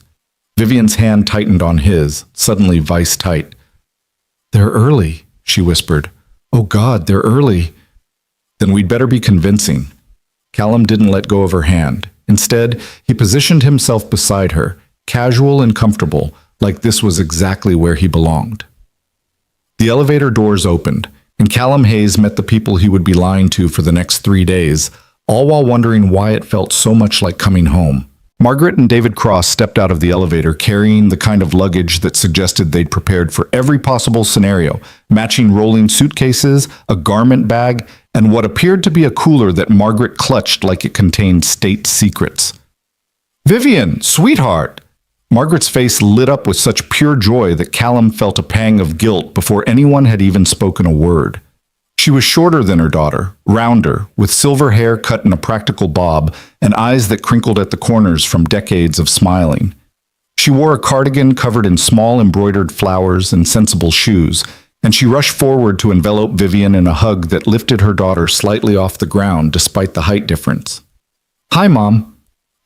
Vivian's hand tightened on his, suddenly vice-tight. They're early, she whispered. Oh God, they're early. Then we'd better be convincing. Callum didn't let go of her hand. Instead, he positioned himself beside her, casual and comfortable, like this was exactly where he belonged. The elevator doors opened, and Callum Hayes met the people he would be lying to for the next 3 days, all while wondering why it felt so much like coming home. Margaret and David Cross stepped out of the elevator carrying the kind of luggage that suggested they'd prepared for every possible scenario, matching rolling suitcases, a garment bag, and what appeared to be a cooler that Margaret clutched like it contained state secrets. Vivian, sweetheart! Margaret's face lit up with such pure joy that Callum felt a pang of guilt before anyone had even spoken a word. She was shorter than her daughter, rounder, with silver hair cut in a practical bob and eyes that crinkled at the corners from decades of smiling. She wore a cardigan covered in small embroidered flowers and sensible shoes, and she rushed forward to envelop Vivian in a hug that lifted her daughter slightly off the ground despite the height difference. Hi, Mom.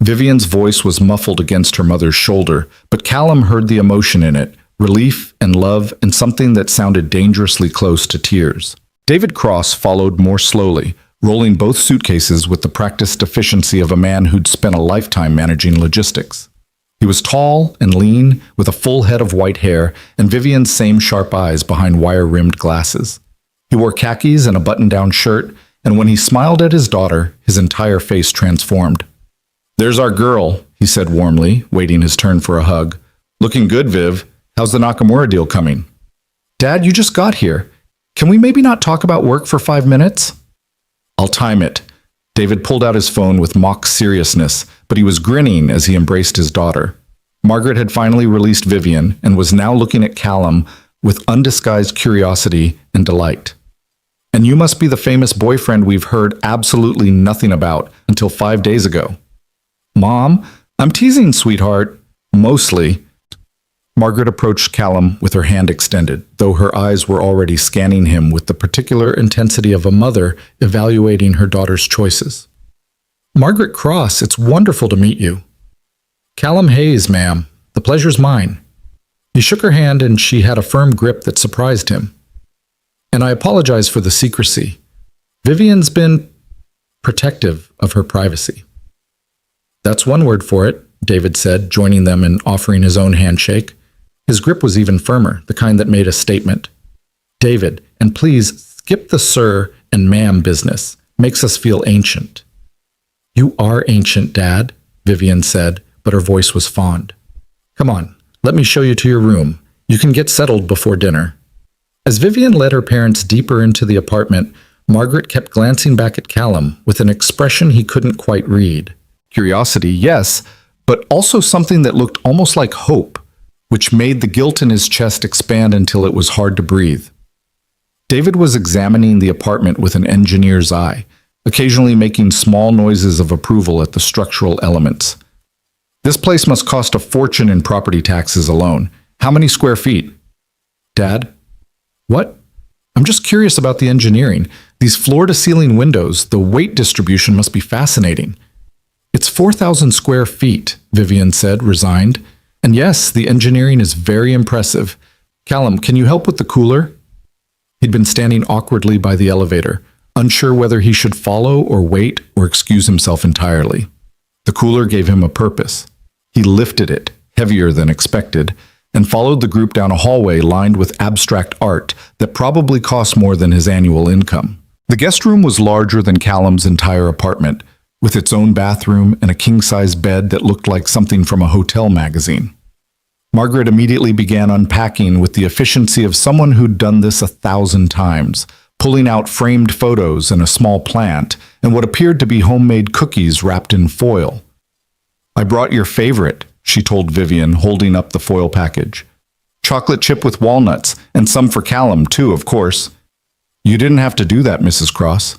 Vivian's voice was muffled against her mother's shoulder, but Callum heard the emotion in it, relief and love and something that sounded dangerously close to tears. David Cross followed more slowly, rolling both suitcases with the practiced efficiency of a man who'd spent a lifetime managing logistics. He was tall and lean, with a full head of white hair and Vivian's same sharp eyes behind wire-rimmed glasses. He wore khakis and a button-down shirt, and when he smiled at his daughter, his entire face transformed. There's our girl, he said warmly, waiting his turn for a hug. Looking good, Viv. How's the Nakamura deal coming? Dad, you just got here. Can we maybe not talk about work for 5 minutes? I'll time it. David pulled out his phone with mock seriousness, but he was grinning as he embraced his daughter. Margaret had finally released Vivian and was now looking at Callum with undisguised curiosity and delight. And you must be the famous boyfriend we've heard absolutely nothing about until 5 days ago. Mom, I'm teasing, sweetheart. Mostly. Margaret approached Callum with her hand extended, though her eyes were already scanning him with the particular intensity of a mother evaluating her daughter's choices. Margaret Cross, it's wonderful to meet you. Callum Hayes, ma'am. The pleasure's mine. He shook her hand and she had a firm grip that surprised him. And I apologize for the secrecy. Vivian's been protective of her privacy. That's one word for it, David said, joining them and offering his own handshake. His grip was even firmer, the kind that made a statement. David, and please skip the sir and ma'am business. Makes us feel ancient. You are ancient, Dad, Vivian said, but her voice was fond. Come on, let me show you to your room. You can get settled before dinner. As Vivian led her parents deeper into the apartment, Margaret kept glancing back at Callum with an expression he couldn't quite read. Curiosity, yes, but also something that looked almost like hope, which made the guilt in his chest expand until it was hard to breathe. David was examining the apartment with an engineer's eye, occasionally making small noises of approval at the structural elements. This place must cost a fortune in property taxes alone. How many square feet? Dad? What? I'm just curious about the engineering. These floor-to-ceiling windows, the weight distribution must be fascinating. It's 4,000 square feet, Vivian said, resigned. And yes, the engineering is very impressive. Callum, can you help with the cooler? He'd been standing awkwardly by the elevator, unsure whether he should follow or wait or excuse himself entirely. The cooler gave him a purpose. He lifted it, heavier than expected, and followed the group down a hallway lined with abstract art that probably cost more than his annual income. The guest room was larger than Callum's entire apartment, with its own bathroom and a king-size bed that looked like something from a hotel magazine. Margaret immediately began unpacking with the efficiency of someone who'd done this 1,000 times, pulling out framed photos and a small plant and what appeared to be homemade cookies wrapped in foil. I brought your favorite, she told Vivian, holding up the foil package. Chocolate chip with walnuts, and some for Callum, too, of course. You didn't have to do that, Mrs. Cross.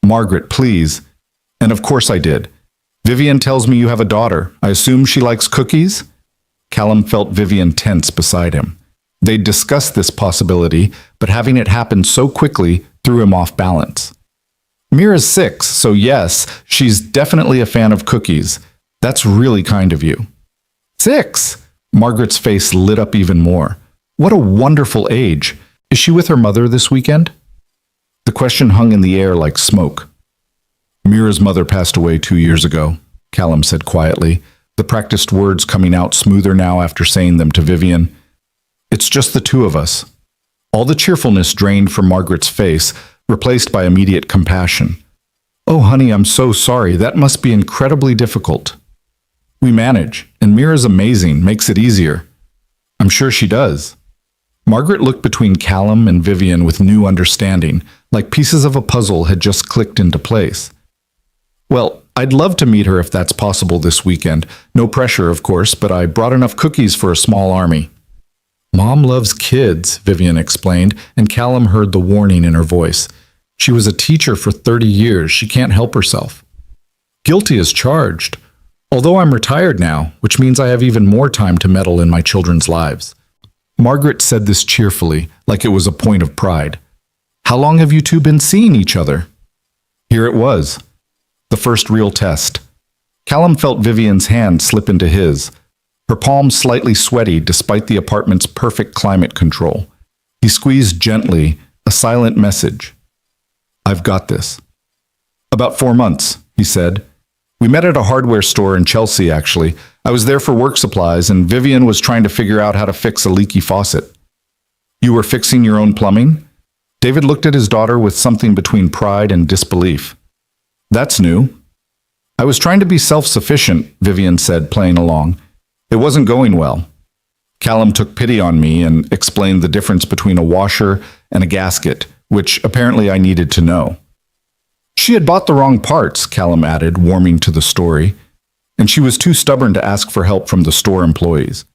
Margaret, please. And of course I did. Vivian tells me you have a daughter. I assume she likes cookies? Callum felt Vivian tense beside him. They'd discussed this possibility, but having it happen so quickly threw him off balance. Mira's 6, so yes, she's definitely a fan of cookies. That's really kind of you. 6? Margaret's face lit up even more. What a wonderful age. Is she with her mother this weekend? The question hung in the air like smoke. Mira's mother passed away 2 years ago, Callum said quietly, the practiced words coming out smoother now after saying them to Vivian. It's just the two of us. All the cheerfulness drained from Margaret's face, replaced by immediate compassion. Oh, honey, I'm so sorry. That must be incredibly difficult. We manage, and Mira's amazing, makes it easier. I'm sure she does. Margaret looked between Callum and Vivian with new understanding, like pieces of a puzzle had just clicked into place. Well, I'd love to meet her if that's possible this weekend. No pressure, of course, but I brought enough cookies for a small army. Mom loves kids, Vivian explained, and Callum heard the warning in her voice. She was a teacher for 30 years. She can't help herself. Guilty as charged. Although I'm retired now, which means I have even more time to meddle in my children's lives. Margaret said this cheerfully, like it was a point of pride. How long have you two been seeing each other? Here it was. The first real test. Callum felt Vivian's hand slip into his, her palm slightly sweaty despite the apartment's perfect climate control. He squeezed gently, a silent message. I've got this. About 4 months, he said. We met at a hardware store in Chelsea, actually. I was there for work supplies, and Vivian was trying to figure out how to fix a leaky faucet. You were fixing your own plumbing? David looked at his daughter with something between pride and disbelief. That's new. I was trying to be self-sufficient, Vivian said, playing along. It wasn't going well. Callum took pity on me and explained the difference between a washer and a gasket, which apparently I needed to know. She had bought the wrong parts, Callum added, warming to the story, and she was too stubborn to ask for help from the store employees.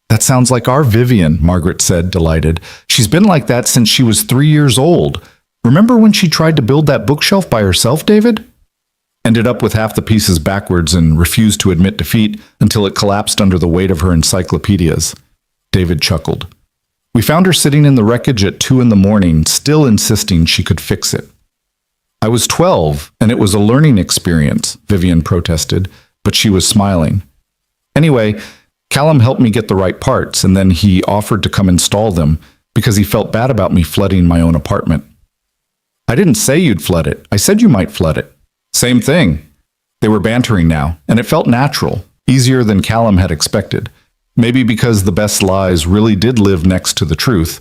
That sounds like our Vivian, Margaret said, delighted. She's been like that since she was 3 years old. Remember when she tried to build that bookshelf by herself, David? Ended up with half the pieces backwards and refused to admit defeat until it collapsed under the weight of her encyclopedias. David chuckled. We found her sitting in the wreckage at 2 in the morning, still insisting she could fix it. I was 12, and it was a learning experience, Vivian protested, but she was smiling. Anyway, Callum helped me get the right parts, and then he offered to come install them because he felt bad about me flooding my own apartment. I didn't say you'd flood it. I said you might flood it. Same thing. They were bantering now, and it felt natural, easier than Callum had expected. Maybe because the best lies really did live next to the truth,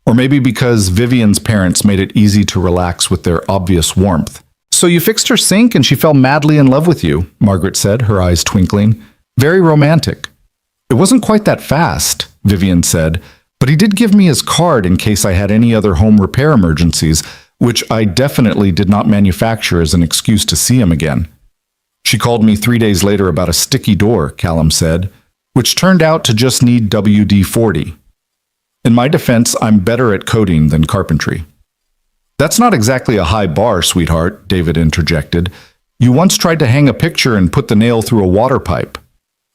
or maybe because Vivian's parents made it easy to relax with their obvious warmth. So you fixed her sink and she fell madly in love with you, Margaret said, her eyes twinkling. Very romantic. It wasn't quite that fast, Vivian said, but he did give me his card in case I had any other home repair emergencies, which I definitely did not manufacture as an excuse to see him again. She called me 3 days later about a sticky door, Callum said, which turned out to just need WD-40. In my defense, I'm better at coding than carpentry. That's not exactly a high bar, sweetheart, David interjected. You once tried to hang a picture and put the nail through a water pipe.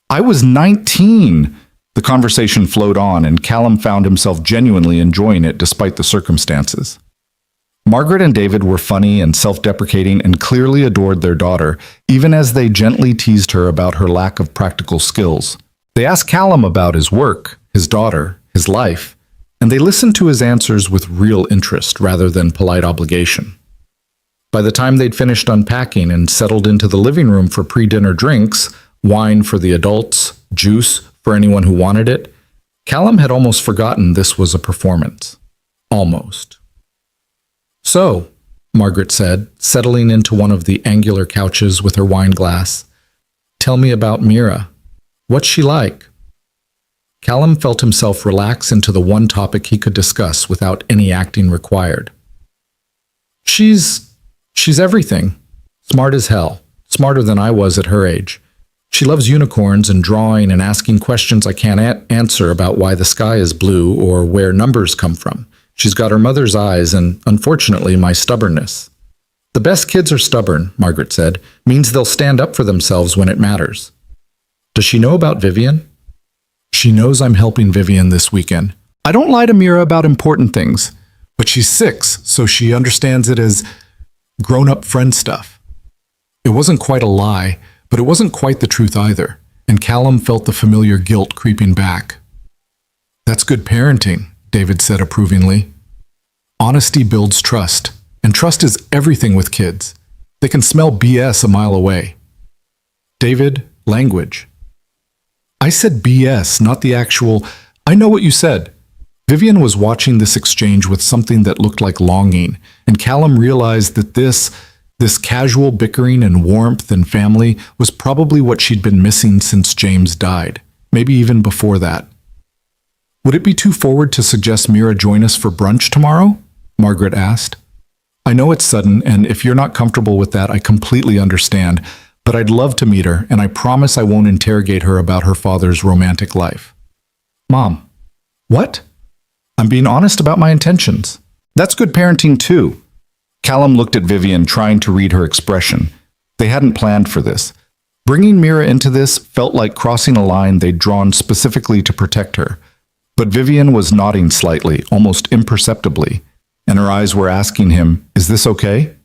I was 19. The conversation flowed on, and Callum found himself genuinely enjoying it despite the circumstances. Margaret and David were funny and self-deprecating and clearly adored their daughter, even as they gently teased her about her lack of practical skills. They asked Callum about his work, his daughter, his life, and they listened to his answers with real interest rather than polite obligation. By the time they'd finished unpacking and settled into the living room for pre-dinner drinks, wine for the adults, juice for anyone who wanted it, Callum had almost forgotten this was a performance. Almost. So, Margaret said, settling into one of the angular couches with her wine glass, tell me about Mira. What's she like? Callum felt himself relax into the one topic he could discuss without any acting required. She's everything. Smart as hell. Smarter than I was at her age. She loves unicorns and drawing and asking questions I can't answer about why the sky is blue or where numbers come from. She's got her mother's eyes and, unfortunately, my stubbornness. The best kids are stubborn, Margaret said. Means they'll stand up for themselves when it matters. Does she know about Vivian? She knows I'm helping Vivian this weekend. I don't lie to Mira about important things, but she's 6, so she understands it as grown-up friend stuff. It wasn't quite a lie, but it wasn't quite the truth either, and Callum felt the familiar guilt creeping back. That's good parenting, David said approvingly. Honesty builds trust, and trust is everything with kids. They can smell BS a mile away. David, language. I said BS, not the actual... I know what you said. Vivian was watching this exchange with something that looked like longing, and Callum realized that this casual bickering and warmth and family was probably what she'd been missing since James died, maybe even before that. Would it be too forward to suggest Mira join us for brunch tomorrow? Margaret asked. I know it's sudden, and if you're not comfortable with that, I completely understand, but I'd love to meet her, and I promise I won't interrogate her about her father's romantic life. Mom. What? I'm being honest about my intentions. That's good parenting too. Callum looked at Vivian, trying to read her expression. They hadn't planned for this. Bringing Mira into this felt like crossing a line they'd drawn specifically to protect her. But Vivian was nodding slightly, almost imperceptibly, and her eyes were asking him, is this okay?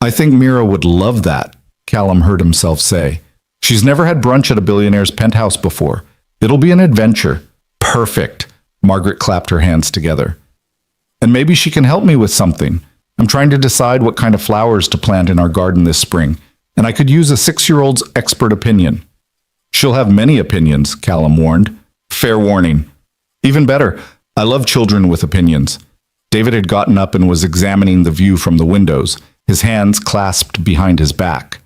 I think Mira would love that, Callum heard himself say. She's never had brunch at a billionaire's penthouse before. It'll be an adventure. Perfect. Margaret clapped her hands together. And maybe she can help me with something. I'm trying to decide what kind of flowers to plant in our garden this spring, and I could use a 6-year-old's expert opinion. She'll have many opinions, Callum warned. Fair warning. Even better, I love children with opinions. David had gotten up and was examining the view from the windows, his hands clasped behind his back.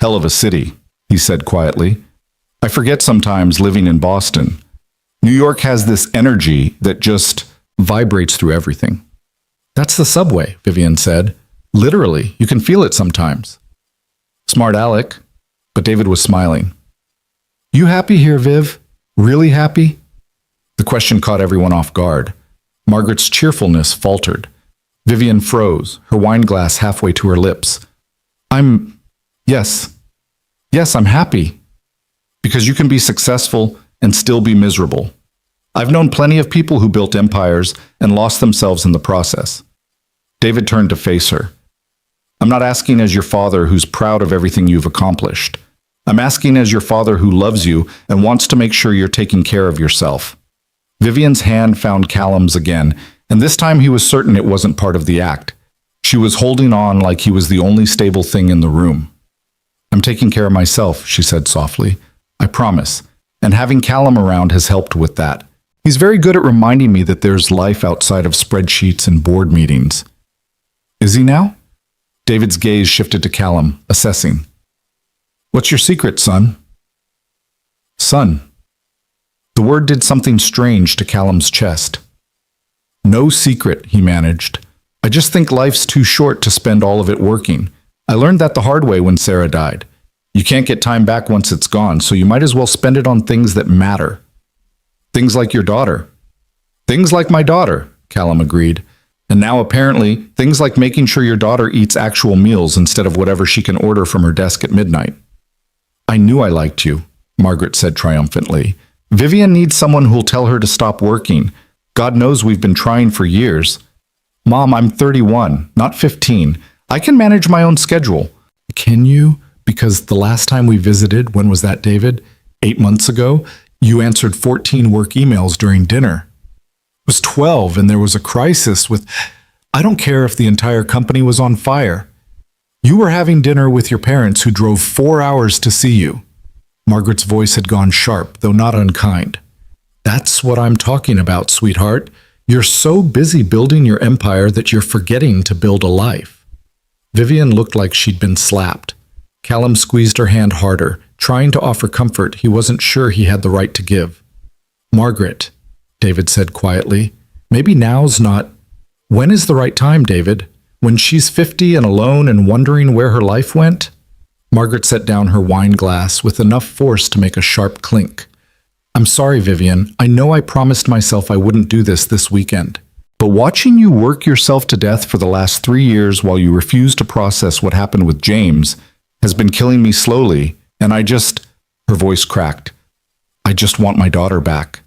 Hell of a city, he said quietly. I forget sometimes living in Boston. New York has this energy that just vibrates through everything. That's the subway, Vivian said. Literally, you can feel it sometimes. Smart Alec, but David was smiling. You happy here, Viv? Really happy? The question caught everyone off guard. Margaret's cheerfulness faltered. Vivian froze, her wine glass halfway to her lips. Yes, I'm happy. Because you can be successful and still be miserable. I've known plenty of people who built empires and lost themselves in the process. David turned to face her. I'm not asking as your father who's proud of everything you've accomplished. I'm asking as your father who loves you and wants to make sure you're taking care of yourself. Vivian's hand found Callum's again, and this time he was certain it wasn't part of the act. She was holding on like he was the only stable thing in the room. I'm taking care of myself, she said softly. I promise. And having Callum around has helped with that. He's very good at reminding me that there's life outside of spreadsheets and board meetings. Is he now? David's gaze shifted to Callum, assessing. What's your secret, son? Son. The word did something strange to Callum's chest. No secret, he managed. I just think life's too short to spend all of it working. I learned that the hard way when Sarah died. You can't get time back once it's gone, so you might as well spend it on things that matter. Things like your daughter. Things like my daughter, Callum agreed. And now apparently, things like making sure your daughter eats actual meals instead of whatever she can order from her desk at midnight. I knew I liked you, Margaret said triumphantly. Vivian needs someone who'll tell her to stop working. God knows we've been trying for years. Mom, I'm 31, not 15. I can manage my own schedule. Can you? Because the last time we visited, when was that, David? 8 months ago, you answered 14 work emails during dinner. It was 12 and there was a crisis with... I don't care if the entire company was on fire. You were having dinner with your parents who drove 4 hours to see you. Margaret's voice had gone sharp, though not unkind. That's what I'm talking about, sweetheart. You're so busy building your empire that you're forgetting to build a life. Vivian looked like she'd been slapped. Callum squeezed her hand harder, trying to offer comfort he wasn't sure he had the right to give. Margaret, David said quietly, maybe now's not... When is the right time, David? When she's 50 and alone and wondering where her life went? Margaret set down her wine glass with enough force to make a sharp clink. I'm sorry, Vivian. I know I promised myself I wouldn't do this weekend. But watching you work yourself to death for the last 3 years while you refuse to process what happened with James has been killing me slowly, and her voice cracked. I just want my daughter back.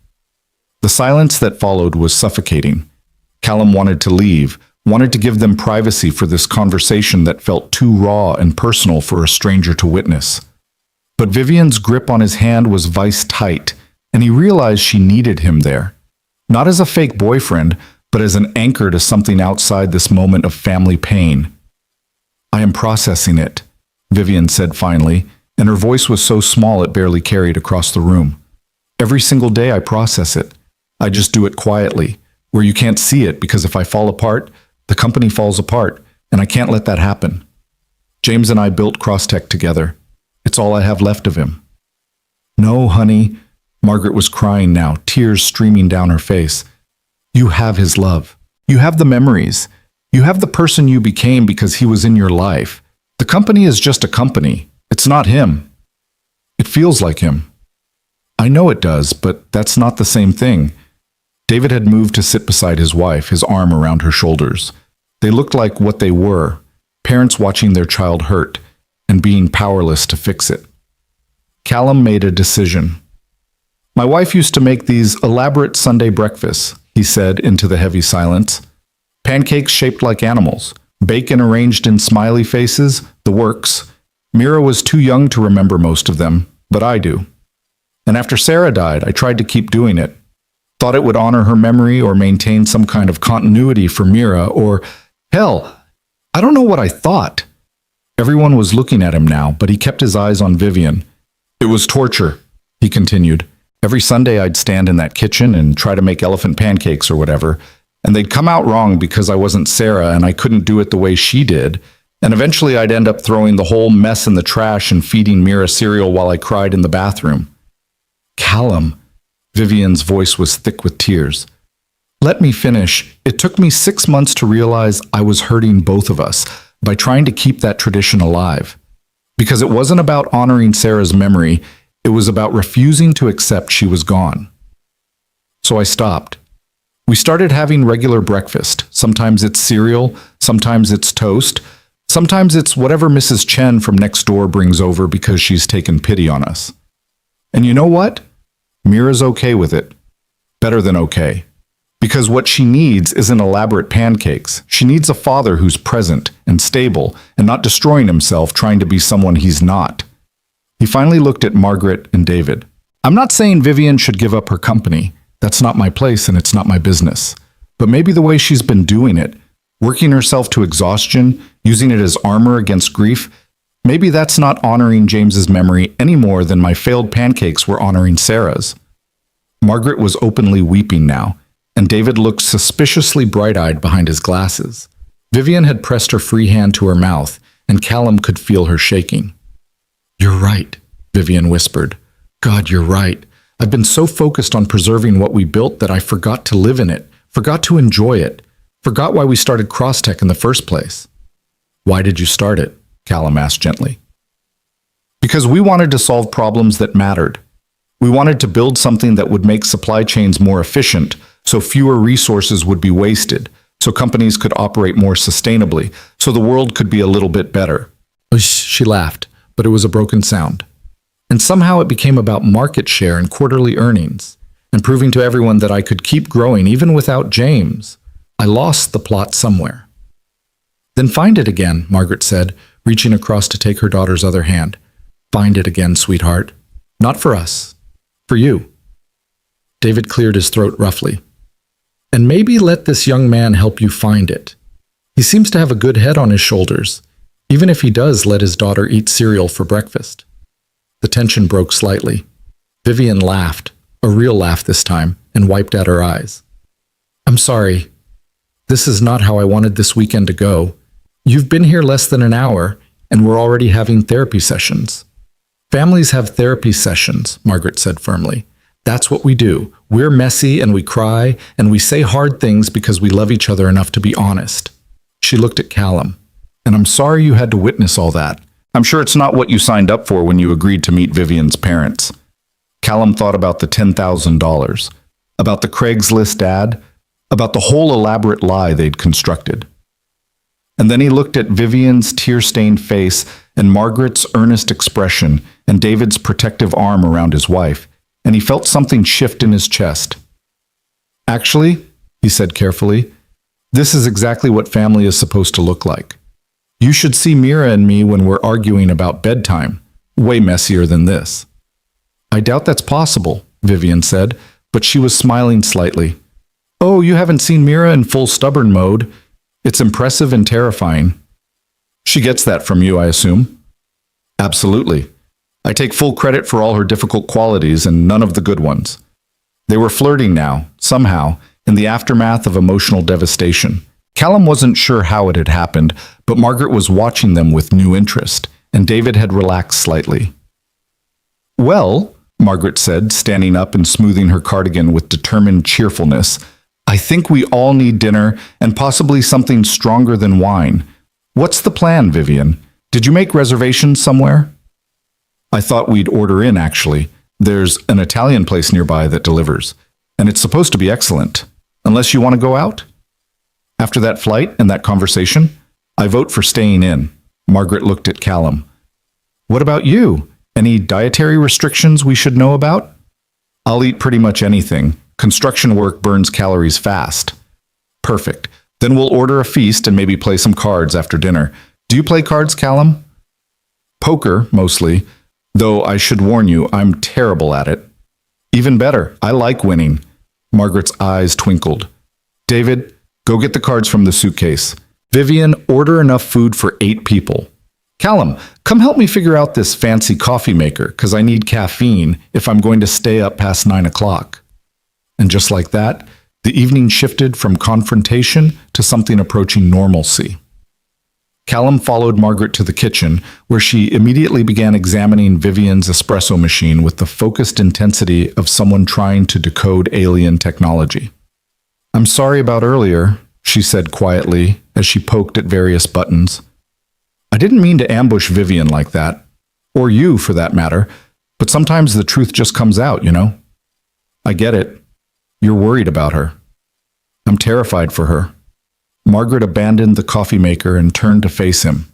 The silence that followed was suffocating. Callum wanted to leave, wanted to give them privacy for this conversation that felt too raw and personal for a stranger to witness. But Vivian's grip on his hand was vice-tight, and he realized she needed him there. Not as a fake boyfriend, but as an anchor to something outside this moment of family pain. I am processing it, Vivian said finally, and her voice was so small it barely carried across the room. Every single day I process it. I just do it quietly, where you can't see it because if I fall apart, the company falls apart, and I can't let that happen. James and I built Crosstech together. It's all I have left of him. No, honey. Margaret was crying now, tears streaming down her face. You have his love. You have the memories. You have the person you became because he was in your life. The company is just a company. It's not him. It feels like him. I know it does, but that's not the same thing. David had moved to sit beside his wife, his arm around her shoulders. They looked like what they were, parents watching their child hurt and being powerless to fix it. Callum made a decision. My wife used to make these elaborate Sunday breakfasts, he said into the heavy silence. Pancakes shaped like animals, bacon arranged in smiley faces, the works. Mira was too young to remember most of them, but I do. And after Sarah died, I tried to keep doing it. Thought it would honor her memory or maintain some kind of continuity for Mira, or, hell, I don't know what I thought. Everyone was looking at him now, but he kept his eyes on Vivian. It was torture, he continued. Every Sunday I'd stand in that kitchen and try to make elephant pancakes or whatever, and they'd come out wrong because I wasn't Sarah and I couldn't do it the way she did, and eventually I'd end up throwing the whole mess in the trash and feeding Mira cereal while I cried in the bathroom. Callum, Vivian's voice was thick with tears. Let me finish. It took me 6 months to realize I was hurting both of us. by trying to keep that tradition alive. Because it wasn't about honoring Sarah's memory, it was about refusing to accept she was gone. So I stopped. We started having regular breakfast. Sometimes it's cereal, sometimes it's toast, sometimes it's whatever Mrs. Chen from next door brings over because she's taken pity on us. And you know what? Mira's okay with it. Better than okay. Because what she needs isn't elaborate pancakes. She needs a father who's present and stable and not destroying himself trying to be someone he's not. He finally looked at Margaret and David. I'm not saying Vivian should give up her company. That's not my place and it's not my business. But maybe the way she's been doing it, working herself to exhaustion, using it as armor against grief, maybe that's not honoring James's memory any more than my failed pancakes were honoring Sarah's. Margaret was openly weeping now, and David looked suspiciously bright-eyed behind his glasses. Vivian had pressed her free hand to her mouth, and Callum could feel her shaking. "You're right," Vivian whispered. "God, you're right. I've been so focused on preserving what we built that I forgot to live in it, forgot to enjoy it, forgot why we started Crosstech in the first place." "Why did you start it?" Callum asked gently. "Because we wanted to solve problems that mattered. We wanted to build something that would make supply chains more efficient, so fewer resources would be wasted, so companies could operate more sustainably, so the world could be a little bit better." She laughed, but it was a broken sound. "And somehow it became about market share and quarterly earnings, and proving to everyone that I could keep growing even without James. I lost the plot somewhere." "Then find it again," Margaret said, reaching across to take her daughter's other hand. "Find it again, sweetheart. Not for us. For you." David cleared his throat roughly. "And maybe let this young man help you find it. He seems to have a good head on his shoulders, even if he does let his daughter eat cereal for breakfast." The tension broke slightly. Vivian laughed, a real laugh this time, and wiped at her eyes. "I'm sorry. This is not how I wanted this weekend to go. You've been here less than an hour, and we're already having therapy sessions." "Families have therapy sessions," Margaret said firmly. "That's what we do. We're messy and we cry and we say hard things because we love each other enough to be honest." She looked at Callum. "And I'm sorry you had to witness all that. I'm sure it's not what you signed up for when you agreed to meet Vivian's parents." Callum thought about the $10,000, about the Craigslist ad, about the whole elaborate lie they'd constructed. And then he looked at Vivian's tear-stained face and Margaret's earnest expression and David's protective arm around his wife, and he felt something shift in his chest. "Actually," he said carefully, "this is exactly what family is supposed to look like. You should see Mira and me when we're arguing about bedtime. Way messier than this." "I doubt that's possible," Vivian said, but she was smiling slightly. "Oh, you haven't seen Mira in full stubborn mode. It's impressive and terrifying." "She gets that from you, I assume?" "Absolutely. I take full credit for all her difficult qualities and none of the good ones." They were flirting now, somehow, in the aftermath of emotional devastation. Callum wasn't sure how it had happened, but Margaret was watching them with new interest, and David had relaxed slightly. "Well," Margaret said, standing up and smoothing her cardigan with determined cheerfulness, "I think we all need dinner and possibly something stronger than wine. What's the plan, Vivian? Did you make reservations somewhere?" "I thought we'd order in, actually. There's an Italian place nearby that delivers, and it's supposed to be excellent. Unless you want to go out?" After that flight and that conversation, I vote for staying in. Margaret looked at Callum. "What about you? Any dietary restrictions we should know about?" "I'll eat pretty much anything. Construction work burns calories fast." "Perfect. Then we'll order a feast and maybe play some cards after dinner. Do you play cards, Callum?" "Poker, mostly. Though I should warn you, I'm terrible at it." "Even better. I like winning." Margaret's eyes twinkled. "David, go get the cards from the suitcase. Vivian, order enough food for 8 people. Callum, come help me figure out this fancy coffee maker, because I need caffeine if I'm going to stay up past 9 o'clock." And just like that, the evening shifted from confrontation to something approaching normalcy. Callum followed Margaret to the kitchen, where she immediately began examining Vivian's espresso machine with the focused intensity of someone trying to decode alien technology. "I'm sorry about earlier," she said quietly as she poked at various buttons. I didn't mean to ambush Vivian like that, or you for that matter, but sometimes the truth just comes out, you know? I get it. You're worried about her. I'm terrified for her. Margaret abandoned the coffee maker and turned to face him.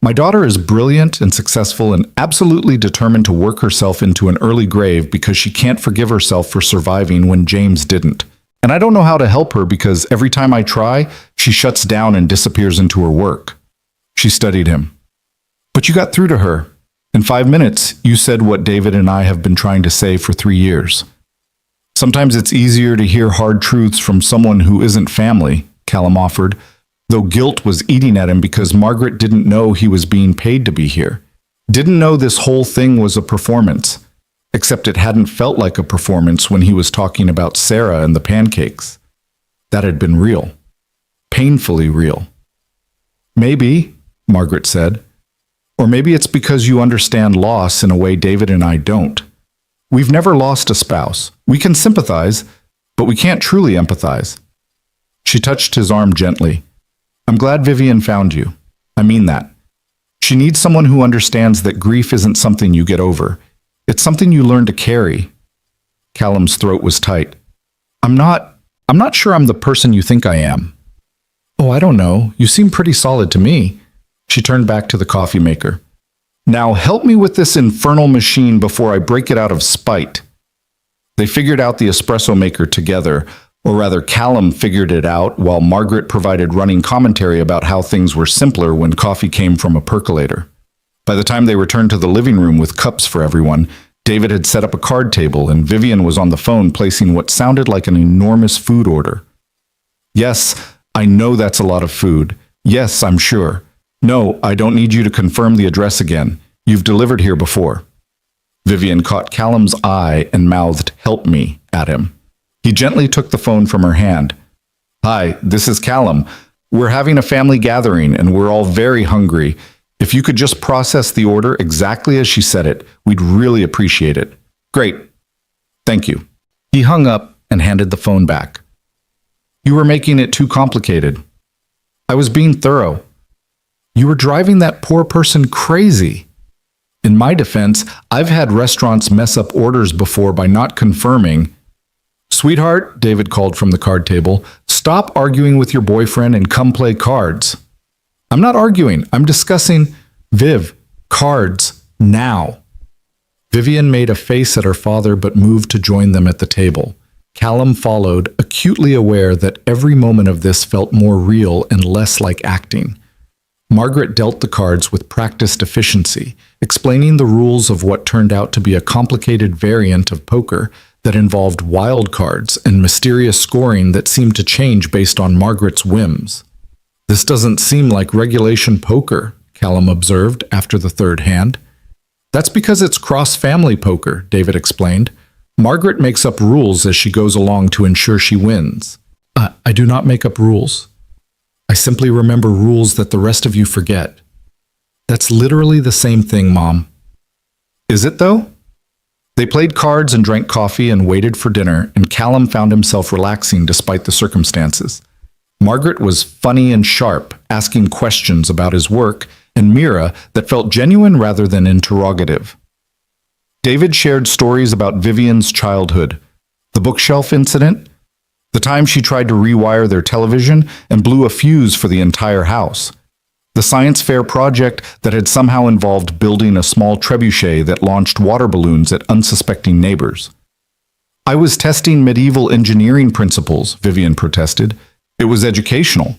My daughter is brilliant and successful and absolutely determined to work herself into an early grave because she can't forgive herself for surviving when James didn't. And I don't know how to help her because every time I try, she shuts down and disappears into her work. She studied him. But you got through to her. In 5 minutes, you said what David and I have been trying to say for 3 years. Sometimes it's easier to hear hard truths from someone who isn't family, Callum offered, though guilt was eating at him because Margaret didn't know he was being paid to be here. Didn't know this whole thing was a performance, except it hadn't felt like a performance when he was talking about Sarah and the pancakes. That had been real. Painfully real. Maybe, Margaret said, or maybe it's because you understand loss in a way David and I don't. We've never lost a spouse. We can sympathize, but we can't truly empathize. She touched his arm gently. I'm glad Vivian found you. I mean that. She needs someone who understands that grief isn't something you get over. It's something you learn to carry. Callum's throat was tight. I'm not sure I'm the person you think I am. Oh, I don't know. You seem pretty solid to me. She turned back to the coffee maker. Now help me with this infernal machine before I break it out of spite. They figured out the espresso maker together, or rather Callum figured it out while Margaret provided running commentary about how things were simpler when coffee came from a percolator. By the time they returned to the living room with cups for everyone, David had set up a card table and Vivian was on the phone placing what sounded like an enormous food order. Yes, I know that's a lot of food. Yes, I'm sure. No, I don't need you to confirm the address again. You've delivered here before. Vivian caught Callum's eye and mouthed, "Help me," at him. He gently took the phone from her hand. Hi, this is Callum. We're having a family gathering and we're all very hungry. If you could just process the order exactly as she said it, we'd really appreciate it. Great. Thank you. He hung up and handed the phone back. You were making it too complicated. I was being thorough. You were driving that poor person crazy. In my defense, I've had restaurants mess up orders before by not confirming. Sweetheart, David called from the card table, stop arguing with your boyfriend and come play cards. I'm not arguing. I'm discussing, Viv, cards, now. Vivian made a face at her father but moved to join them at the table. Callum followed, acutely aware that every moment of this felt more real and less like acting. Margaret dealt the cards with practiced efficiency, explaining the rules of what turned out to be a complicated variant of poker that involved wild cards and mysterious scoring that seemed to change based on Margaret's whims. This doesn't seem like regulation poker, Callum observed after the third hand. That's because it's cross-family poker, David explained. Margaret makes up rules as she goes along to ensure she wins. I do not make up rules. I simply remember rules that the rest of you forget. That's literally the same thing, Mom. Is it, though? They played cards and drank coffee and waited for dinner, and Callum found himself relaxing despite the circumstances. Margaret was funny and sharp, asking questions about his work, and Mira that felt genuine rather than interrogative. David shared stories about Vivian's childhood, the bookshelf incident, the time she tried to rewire their television and blew a fuse for the entire house, the science fair project that had somehow involved building a small trebuchet that launched water balloons at unsuspecting neighbors. I was testing medieval engineering principles, Vivian protested. It was educational.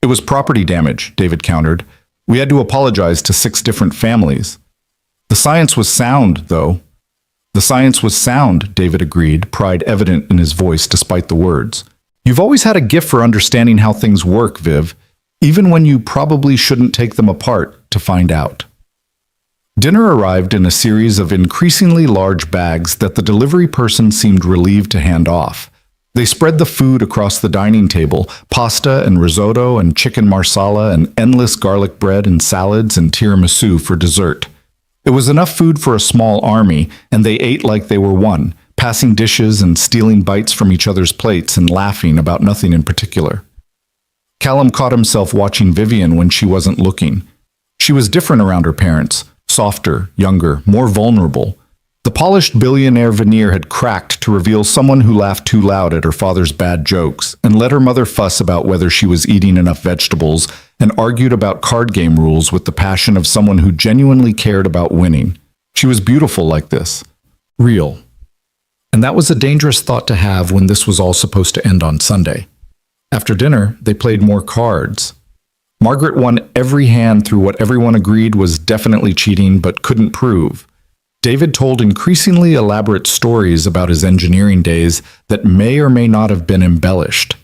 It was property damage, David countered. We had to apologize to 6 different families. The science was sound, though. The science was sound, David agreed, pride evident in his voice despite the words. You've always had a gift for understanding how things work, Viv, even when you probably shouldn't take them apart to find out. Dinner arrived in a series of increasingly large bags that the delivery person seemed relieved to hand off. They spread the food across the dining table, pasta and risotto and chicken marsala and endless garlic bread and salads and tiramisu for dessert. It was enough food for a small army, and they ate like they were one, passing dishes and stealing bites from each other's plates and laughing about nothing in particular. Callum caught himself watching Vivian when she wasn't looking. She was different around her parents, softer, younger, more vulnerable. The polished billionaire veneer had cracked to reveal someone who laughed too loud at her father's bad jokes and let her mother fuss about whether she was eating enough vegetables and argued about card game rules with the passion of someone who genuinely cared about winning. She was beautiful like this. Real. And that was a dangerous thought to have when this was all supposed to end on Sunday. After dinner, they played more cards. Margaret won every hand through what everyone agreed was definitely cheating but couldn't prove. David told increasingly elaborate stories about his engineering days that may or may not have been embellished.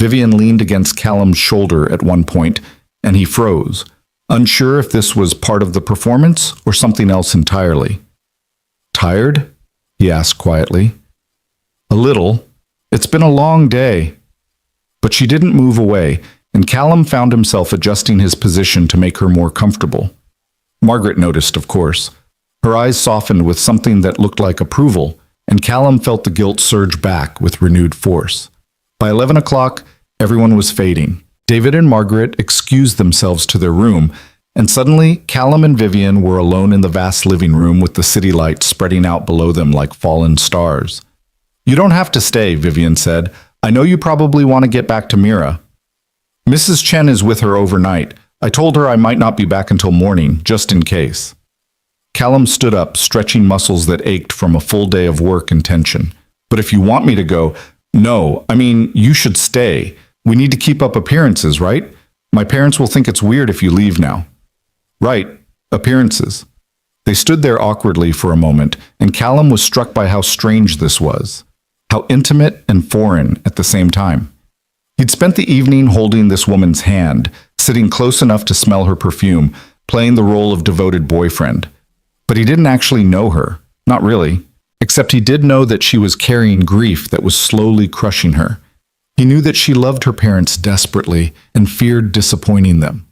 Vivian leaned against Callum's shoulder at one point, and he froze, unsure if this was part of the performance or something else entirely. "Tired?" he asked quietly. "A little. It's been a long day." But she didn't move away, and Callum found himself adjusting his position to make her more comfortable. Margaret noticed, of course. Her eyes softened with something that looked like approval, and Callum felt the guilt surge back with renewed force. By 11 o'clock, everyone was fading. David and Margaret excused themselves to their room, and suddenly Callum and Vivian were alone in the vast living room with the city lights spreading out below them like fallen stars. "You don't have to stay," Vivian said. "I know you probably want to get back to Mira. Mrs. Chen is with her overnight. I told her I might not be back until morning, just in case." Callum stood up, stretching muscles that ached from a full day of work and tension. "But if you want me to go—" "No, I mean, you should stay. We need to keep up appearances, right? My parents will think it's weird if you leave now." "Right, appearances." They stood there awkwardly for a moment, and Callum was struck by how strange this was. How intimate and foreign at the same time. He'd spent the evening holding this woman's hand, sitting close enough to smell her perfume, playing the role of devoted boyfriend. But he didn't actually know her, not really, except he did know that she was carrying grief that was slowly crushing her. He knew that she loved her parents desperately and feared disappointing them.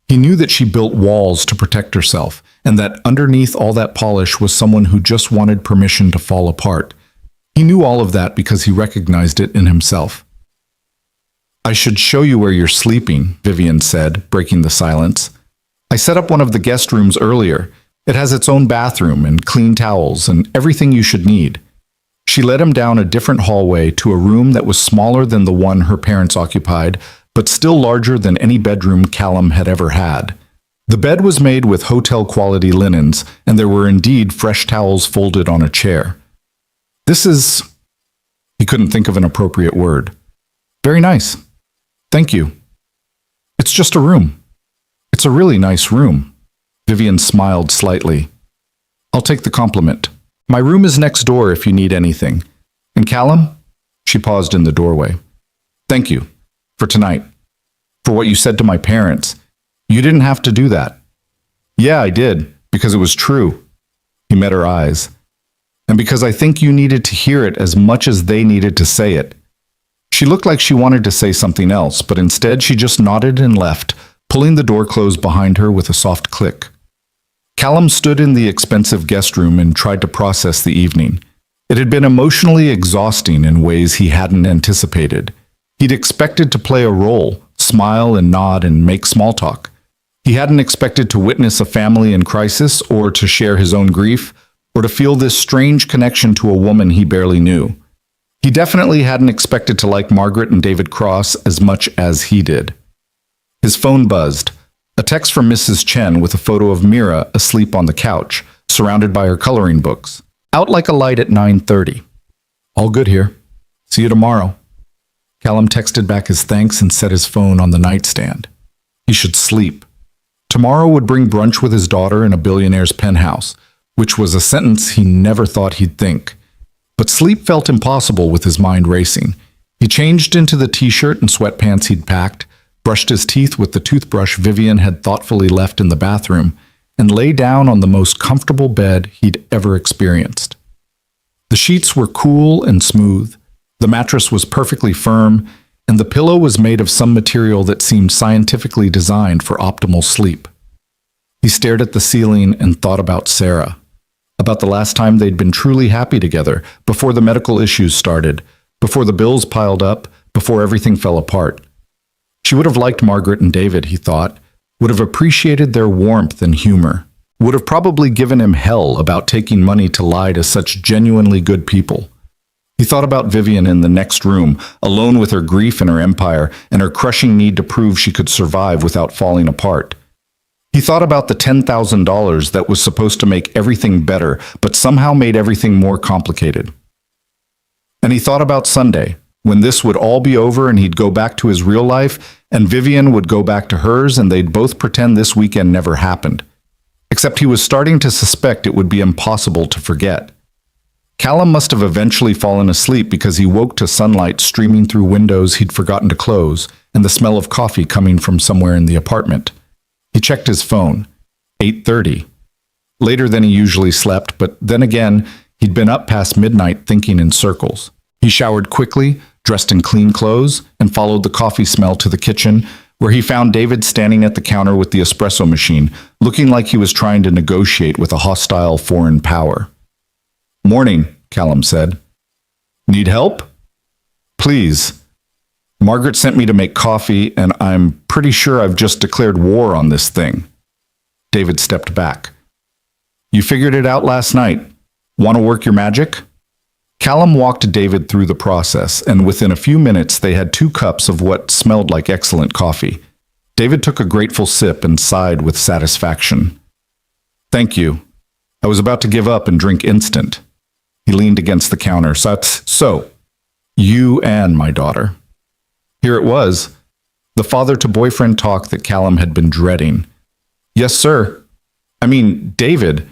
He knew that she built walls to protect herself, and that underneath all that polish was someone who just wanted permission to fall apart. He knew all of that because he recognized it in himself. "I should show you where you're sleeping," Vivian said, breaking the silence. "I set up one of the guest rooms earlier. It has its own bathroom and clean towels and everything you should need." She led him down a different hallway to a room that was smaller than the one her parents occupied, but still larger than any bedroom Callum had ever had. The bed was made with hotel-quality linens, and there were indeed fresh towels folded on a chair. "This is—" He couldn't think of an appropriate word. "Very nice. Thank you. It's just a room. It's a really nice room." Vivian smiled slightly. "I'll take the compliment. My room is next door if you need anything. And Callum?" She paused in the doorway. "Thank you. For tonight. For what you said to my parents. You didn't have to do that." "Yeah, I did, because it was true." He met her eyes. "And because I think you needed to hear it as much as they needed to say it." She looked like she wanted to say something else, but instead she just nodded and left, pulling the door closed behind her with a soft click. Callum stood in the expensive guest room and tried to process the evening. It had been emotionally exhausting in ways he hadn't anticipated. He'd expected to play a role, smile and nod and make small talk. He hadn't expected to witness a family in crisis or to share his own grief or to feel this strange connection to a woman he barely knew. He definitely hadn't expected to like Margaret and David Cross as much as he did. His phone buzzed. A text from Mrs. Chen with a photo of Mira asleep on the couch, surrounded by her coloring books. "Out like a light at 9:30. "All good here. See you tomorrow." Callum texted back his thanks and set his phone on the nightstand. He should sleep. Tomorrow would bring brunch with his daughter in a billionaire's penthouse, which was a sentence he never thought he'd think. But sleep felt impossible with his mind racing. He changed into the t-shirt and sweatpants he'd packed, brushed his teeth with the toothbrush Vivian had thoughtfully left in the bathroom, and lay down on the most comfortable bed he'd ever experienced. The sheets were cool and smooth, the mattress was perfectly firm, and the pillow was made of some material that seemed scientifically designed for optimal sleep. He stared at the ceiling and thought about Sarah, about the last time they'd been truly happy together, before the medical issues started, before the bills piled up, before everything fell apart. She would have liked Margaret and David, he thought, would have appreciated their warmth and humor, would have probably given him hell about taking money to lie to such genuinely good people. He thought about Vivian in the next room, alone with her grief and her empire, and her crushing need to prove she could survive without falling apart. He thought about the $10,000 that was supposed to make everything better, but somehow made everything more complicated. And he thought about Sunday, when this would all be over and he'd go back to his real life, and Vivian would go back to hers, and they'd both pretend this weekend never happened. Except he was starting to suspect it would be impossible to forget. Callum must have eventually fallen asleep because he woke to sunlight streaming through windows he'd forgotten to close and the smell of coffee coming from somewhere in the apartment. He checked his phone. 8:30. Later than he usually slept, but then again, he'd been up past midnight thinking in circles. He showered quickly, dressed in clean clothes, and followed the coffee smell to the kitchen, where he found David standing at the counter with the espresso machine, looking like he was trying to negotiate with a hostile foreign power. "Morning," Callum said. "Need help?" "Please. Margaret sent me to make coffee, and I'm pretty sure I've just declared war on this thing." David stepped back. "You figured it out last night. Want to work your magic?" Callum walked David through the process, and within a few minutes they had 2 cups of what smelled like excellent coffee. David took a grateful sip and sighed with satisfaction. "Thank you. I was about to give up and drink instant." He leaned against the counter. So, you and my daughter." Here it was, the father-to-boyfriend talk that Callum had been dreading. "Yes, sir. I mean, David,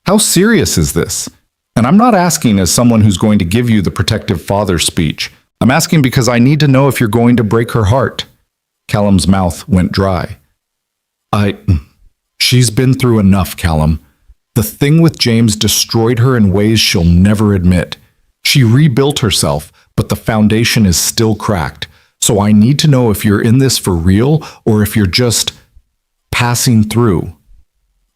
how serious is this? And I'm not asking as someone who's going to give you the protective father speech. I'm asking because I need to know if you're going to break her heart." Callum's mouth went dry. She's been through enough, Callum. The thing with James destroyed her in ways she'll never admit. She rebuilt herself, but the foundation is still cracked. So I need to know if you're in this for real or if you're just passing through."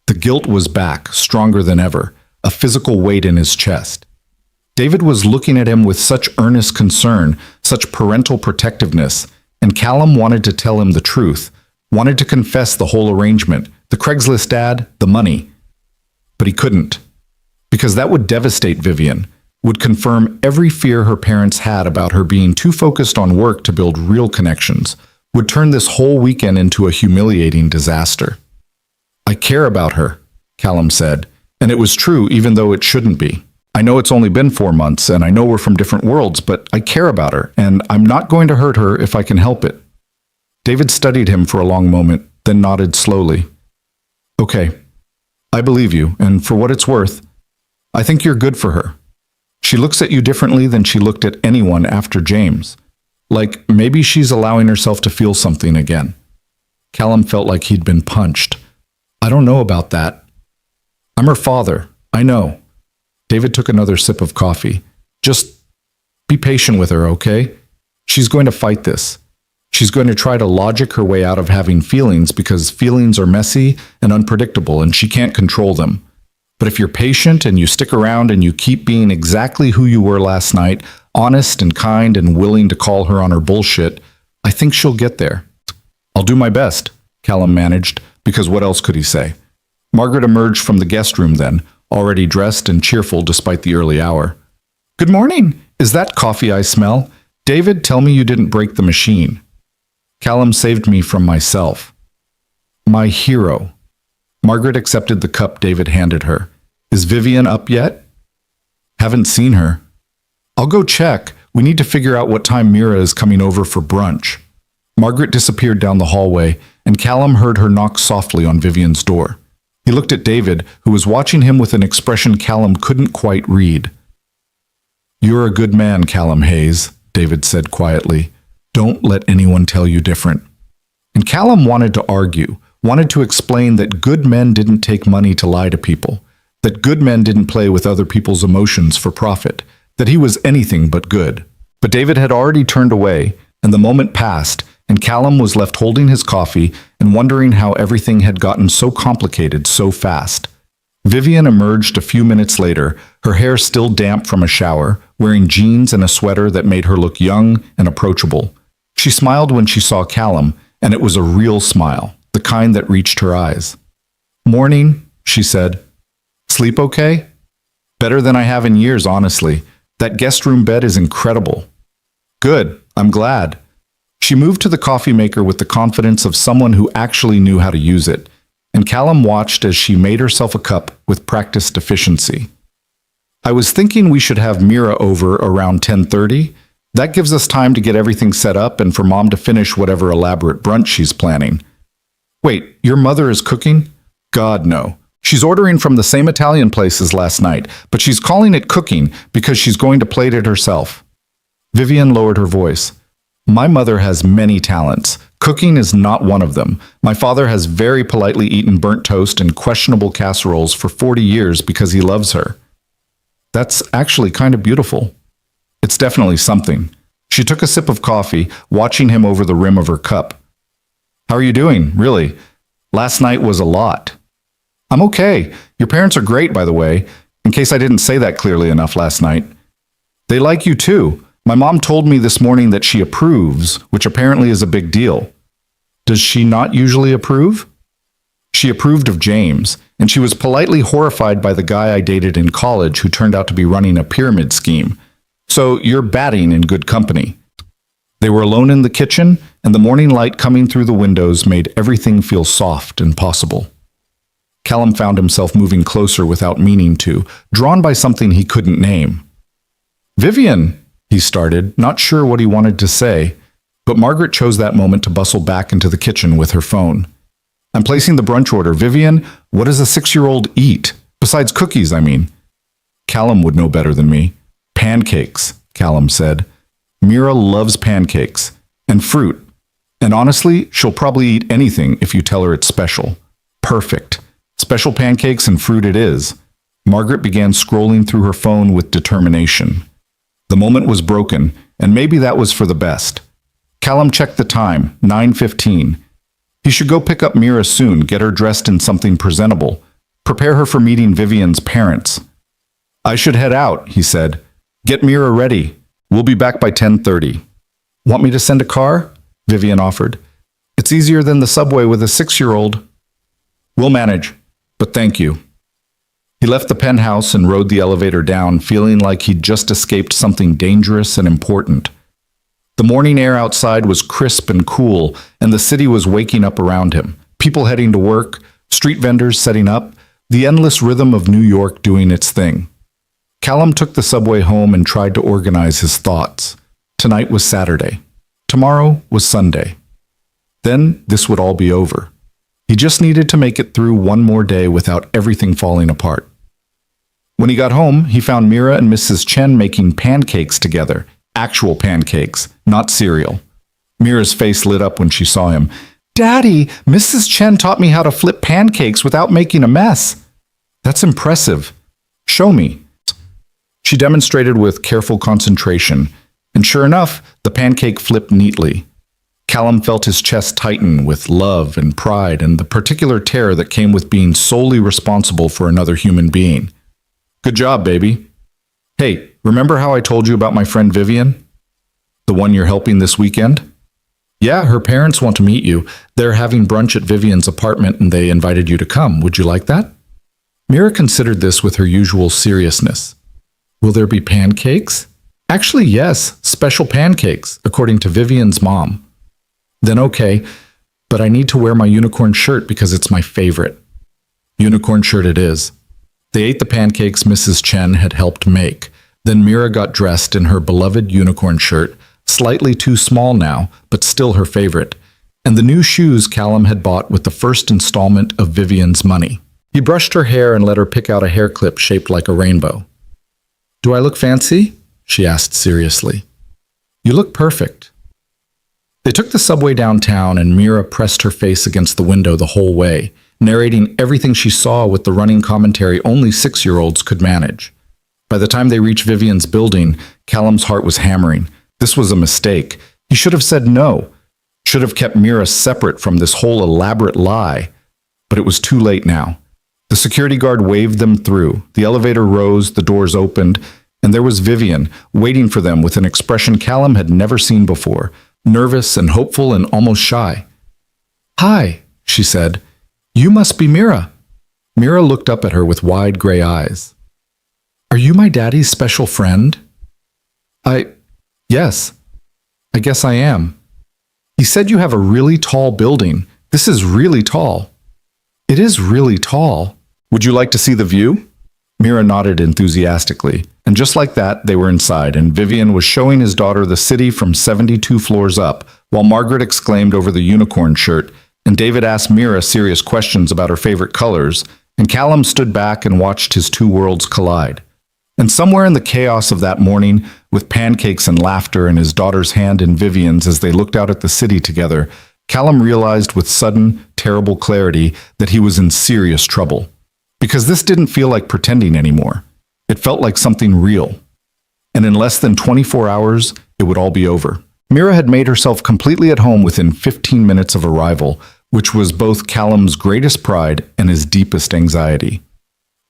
The guilt was back, stronger than ever, a physical weight in his chest. David was looking at him with such earnest concern, such parental protectiveness, and Callum wanted to tell him the truth, wanted to confess the whole arrangement, the Craigslist ad, the money. But he couldn't, because that would devastate Vivian, would confirm every fear her parents had about her being too focused on work to build real connections, would turn this whole weekend into a humiliating disaster. "I care about her," Callum said, and it was true even though it shouldn't be. "I know it's only been 4 months, and I know we're from different worlds, but I care about her, and I'm not going to hurt her if I can help it." David studied him for a long moment, then nodded slowly. "Okay. I believe you, and for what it's worth, I think you're good for her. She looks at you differently than she looked at anyone after James. Like maybe she's allowing herself to feel something again." Callum felt like he'd been punched. "I don't know about that. I'm her father. I know." David took another sip of coffee. "Just be patient with her, okay? She's going to fight this. She's going to try to logic her way out of having feelings because feelings are messy and unpredictable and she can't control them. But if you're patient and you stick around and you keep being exactly who you were last night, honest and kind and willing to call her on her bullshit, I think she'll get there." "I'll do my best," Callum managed, because what else could he say? Margaret emerged from the guest room then, already dressed and cheerful despite the early hour. "Good morning. Is that coffee I smell? David, tell me you didn't break the machine." Callum saved me from myself. "My hero." Margaret accepted the cup David handed her. "Is Vivian up yet?" "Haven't seen her." "I'll go check. We need to figure out what time Mira is coming over for brunch." Margaret disappeared down the hallway, and Callum heard her knock softly on Vivian's door. He looked at David, who was watching him with an expression Callum couldn't quite read. "You're a good man, Callum Hayes," David said quietly. "Don't let anyone tell you different." And Callum wanted to argue, wanted to explain that good men didn't take money to lie to people, that good men didn't play with other people's emotions for profit, that he was anything but good. But David had already turned away, and the moment passed, and Callum was left holding his coffee and wondering how everything had gotten so complicated so fast. Vivian emerged a few minutes later, her hair still damp from a shower, wearing jeans and a sweater that made her look young and approachable. She smiled when she saw Callum, and it was a real smile, the the kind that reached her eyes. "Morning," she said. "Sleep okay?" "Better than I have in years, honestly. That guest room bed is incredible." "Good, I'm glad." She moved to the coffee maker with the confidence of someone who actually knew how to use it, and Callum watched as she made herself a cup with practiced efficiency. "I was thinking we should have Mira over around 10:30. That gives us time to get everything set up and for Mom to finish whatever elaborate brunch she's planning." "Wait, your mother is cooking?" "God, no. She's ordering from the same Italian place as last night, but she's calling it cooking because she's going to plate it herself." Vivian lowered her voice. "My mother has many talents. Cooking is not one of them. My father has very politely eaten burnt toast and questionable casseroles for 40 years because he loves her." "That's actually kind of beautiful." "It's definitely something." She took a sip of coffee, watching him over the rim of her cup. "How are you doing, really? Last night was a lot." "I'm okay. Your parents are great, by the way, in case I didn't say that clearly enough last night." "They like you too. My mom told me this morning that she approves, which apparently is a big deal." "Does she not usually approve?" "She approved of James, and she was politely horrified by the guy I dated in college who turned out to be running a pyramid scheme. So you're batting in good company." They were alone in the kitchen, and the morning light coming through the windows made everything feel soft and possible. Callum found himself moving closer without meaning to, drawn by something he couldn't name. "Vivian," he started, not sure what he wanted to say, but Margaret chose that moment to bustle back into the kitchen with her phone. "I'm placing the brunch order. Vivian, what does a 6-year-old eat? Besides cookies, I mean." "Callum would know better than me." "Pancakes," Callum said. "Mira loves pancakes. And fruit. And honestly, she'll probably eat anything if you tell her it's special." "Perfect. Special pancakes and fruit it is." Margaret began scrolling through her phone with determination. The moment was broken, and maybe that was for the best. Callum checked the time, 9:15. He should go pick up Mira soon, get her dressed in something presentable, prepare her for meeting Vivian's parents. "I should head out," he said. "Get Mira ready. We'll be back by 10:30. "Want me to send a car?" Vivian offered. "It's easier than the subway with a 6-year-old." "We'll manage, but thank you." He left the penthouse and rode the elevator down, feeling like he'd just escaped something dangerous and important. The morning air outside was crisp and cool, and the city was waking up around him. People heading to work, street vendors setting up, the endless rhythm of New York doing its thing. Callum took the subway home and tried to organize his thoughts. Tonight was Saturday. Tomorrow was Sunday. Then this would all be over. He just needed to make it through one more day without everything falling apart. When he got home, he found Mira and Mrs. Chen making pancakes together. Actual pancakes, not cereal. Mira's face lit up when she saw him. "Daddy, Mrs. Chen taught me how to flip pancakes without making a mess." "That's impressive. Show me." She demonstrated with careful concentration, and sure enough, the pancake flipped neatly. Callum felt his chest tighten with love and pride and the particular terror that came with being solely responsible for another human being. "Good job, baby. Hey, remember how I told you about my friend Vivian? The one you're helping this weekend?" "Yeah, her parents want to meet you. They're having brunch at Vivian's apartment and they invited you to come. Would you like that?" Mira considered this with her usual seriousness. "Will there be pancakes?" "Actually, yes, special pancakes, according to Vivian's mom." "Then okay, but I need to wear my unicorn shirt because it's my favorite." Unicorn shirt it is. They ate the pancakes Mrs. Chen had helped make. Then Mira got dressed in her beloved unicorn shirt, slightly too small now, but still her favorite, and the new shoes Callum had bought with the first installment of Vivian's money. He brushed her hair and let her pick out a hair clip shaped like a rainbow. "Do I look fancy?" she asked seriously. "You look perfect." They took the subway downtown and Mira pressed her face against the window the whole way, narrating everything she saw with the running commentary only 6-year-olds could manage. By the time they reached Vivian's building, Callum's heart was hammering. This was a mistake. He should have said no. Should have kept Mira separate from this whole elaborate lie. But it was too late now. The security guard waved them through. The elevator rose, the doors opened, and there was Vivian, waiting for them with an expression Callum had never seen before, nervous and hopeful and almost shy. "Hi," she said. "You must be Mira." Mira looked up at her with wide gray eyes. "Are you my daddy's special friend?" Yes, I guess I am." "He said you have a really tall building. This is really tall." "It is really tall." "Would you like to see the view?" Mira nodded enthusiastically, and just like that, they were inside, and Vivian was showing his daughter the city from 72 floors up, while Margaret exclaimed over the unicorn shirt, and David asked Mira serious questions about her favorite colors, and Callum stood back and watched his two worlds collide. And somewhere in the chaos of that morning, with pancakes and laughter and his daughter's hand in Vivian's as they looked out at the city together, Callum realized with sudden, terrible clarity that he was in serious trouble. Because this didn't feel like pretending anymore. It felt like something real. And in less than 24 hours, it would all be over. Mira had made herself completely at home within 15 minutes of arrival, which was both Callum's greatest pride and his deepest anxiety.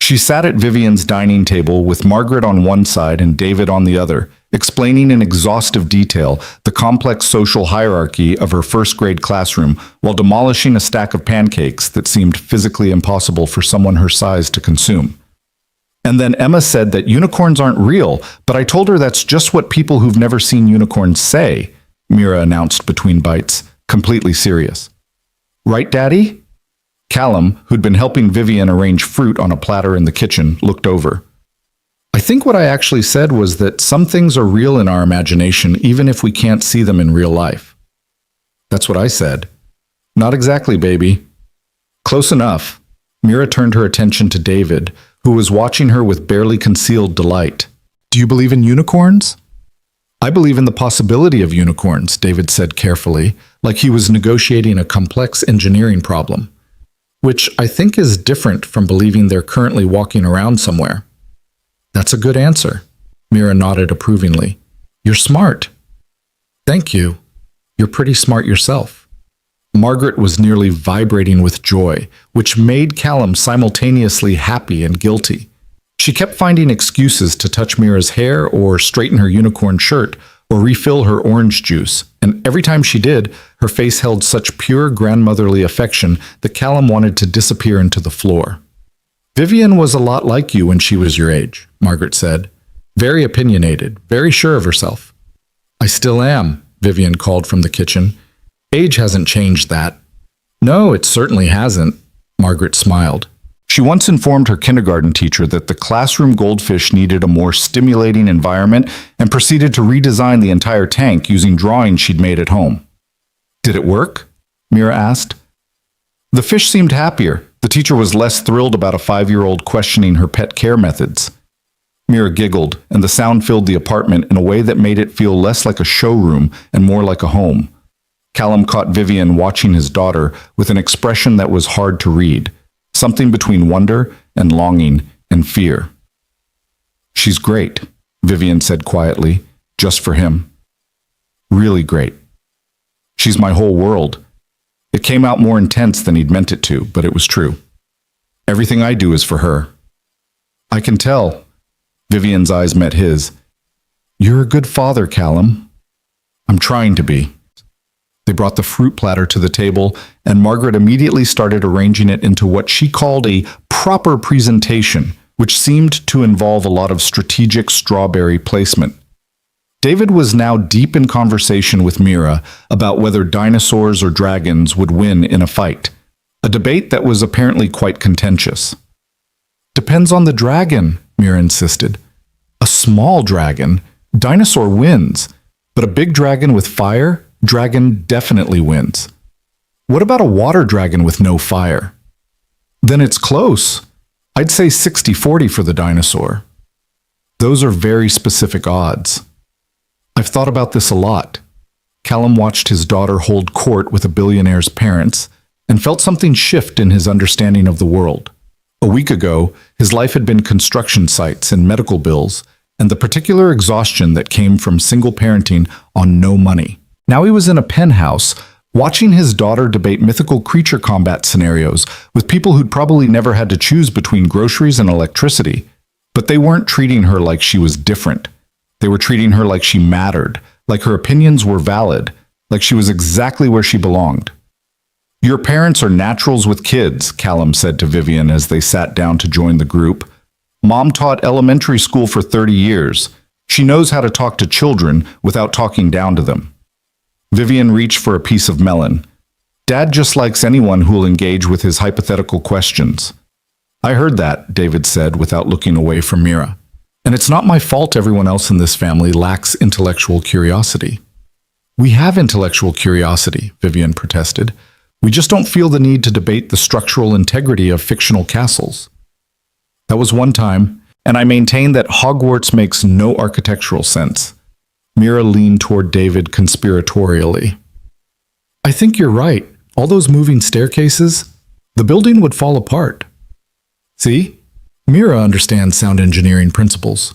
She sat at Vivian's dining table with Margaret on one side and David on the other, explaining in exhaustive detail the complex social hierarchy of her first-grade classroom while demolishing a stack of pancakes that seemed physically impossible for someone her size to consume. And then Emma said that unicorns aren't real, but I told her that's just what people who've never seen unicorns say, Mira announced between bites, completely serious. "Right, Daddy?" Callum, who'd been helping Vivian arrange fruit on a platter in the kitchen, looked over. "I think what I actually said was that some things are real in our imagination even if we can't see them in real life." "That's what I said." "Not exactly, baby." "Close enough." Mira turned her attention to David, who was watching her with barely concealed delight. "Do you believe in unicorns?" "I believe in the possibility of unicorns," David said carefully, like he was negotiating a complex engineering problem. "Which I think is different from believing they're currently walking around somewhere." "That's a good answer." Mira nodded approvingly. "You're smart." "Thank you. You're pretty smart yourself." Margaret was nearly vibrating with joy, which made Callum simultaneously happy and guilty. She kept finding excuses to touch Mira's hair or straighten her unicorn shirt or refill her orange juice, and every time she did, her face held such pure grandmotherly affection that Callum wanted to disappear into the floor. "Vivian was a lot like you when she was your age," Margaret said. "Very opinionated, very sure of herself." "I still am," Vivian called from the kitchen. "Age hasn't changed that." "No, it certainly hasn't," Margaret smiled. She once informed her kindergarten teacher that the classroom goldfish needed a more stimulating environment and proceeded to redesign the entire tank using drawings she'd made at home. "Did it work?" Mira asked. The fish seemed happier. The teacher was less thrilled about a 5-year-old questioning her pet care methods. Mira giggled, and the sound filled the apartment in a way that made it feel less like a showroom and more like a home. Callum caught Vivian watching his daughter with an expression that was hard to read. Something between wonder and longing and fear. "She's great," Vivian said quietly, just for him. "Really great. She's my whole world." It came out more intense than he'd meant it to, but it was true. "Everything I do is for her." "I can tell." Vivian's eyes met his. "You're a good father, Callum." "I'm trying to be." They brought the fruit platter to the table, and Margaret immediately started arranging it into what she called a proper presentation, which seemed to involve a lot of strategic strawberry placement. David was now deep in conversation with Mira about whether dinosaurs or dragons would win in a fight, a debate that was apparently quite contentious. "Depends on the dragon," Mira insisted. "A small dragon, dinosaur wins, but a big dragon with fire, dragon definitely wins." "What about a water dragon with no fire?" "Then it's close. I'd say 60-40 for the dinosaur." "Those are very specific odds." "I've thought about this a lot." Callum watched his daughter hold court with a billionaire's parents and felt something shift in his understanding of the world. A week ago, his life had been construction sites and medical bills, and the particular exhaustion that came from single parenting on no money. Now he was in a penthouse, watching his daughter debate mythical creature combat scenarios with people who'd probably never had to choose between groceries and electricity. But they weren't treating her like she was different. They were treating her like she mattered, like her opinions were valid, like she was exactly where she belonged. Your parents are naturals with kids, Callum said to Vivian as they sat down to join the group. Mom taught elementary school for 30 years. She knows how to talk to children without talking down to them. Vivian reached for a piece of melon. Dad just likes anyone who'll engage with his hypothetical questions. I heard that, David said without looking away from Mira. And it's not my fault everyone else in this family lacks intellectual curiosity. We have intellectual curiosity, Vivian protested. We just don't feel the need to debate the structural integrity of fictional castles. That was one time, and I maintain that Hogwarts makes no architectural sense. Mira leaned toward David conspiratorially. I think you're right. All those moving staircases, the building would fall apart. See? Mira understands sound engineering principles.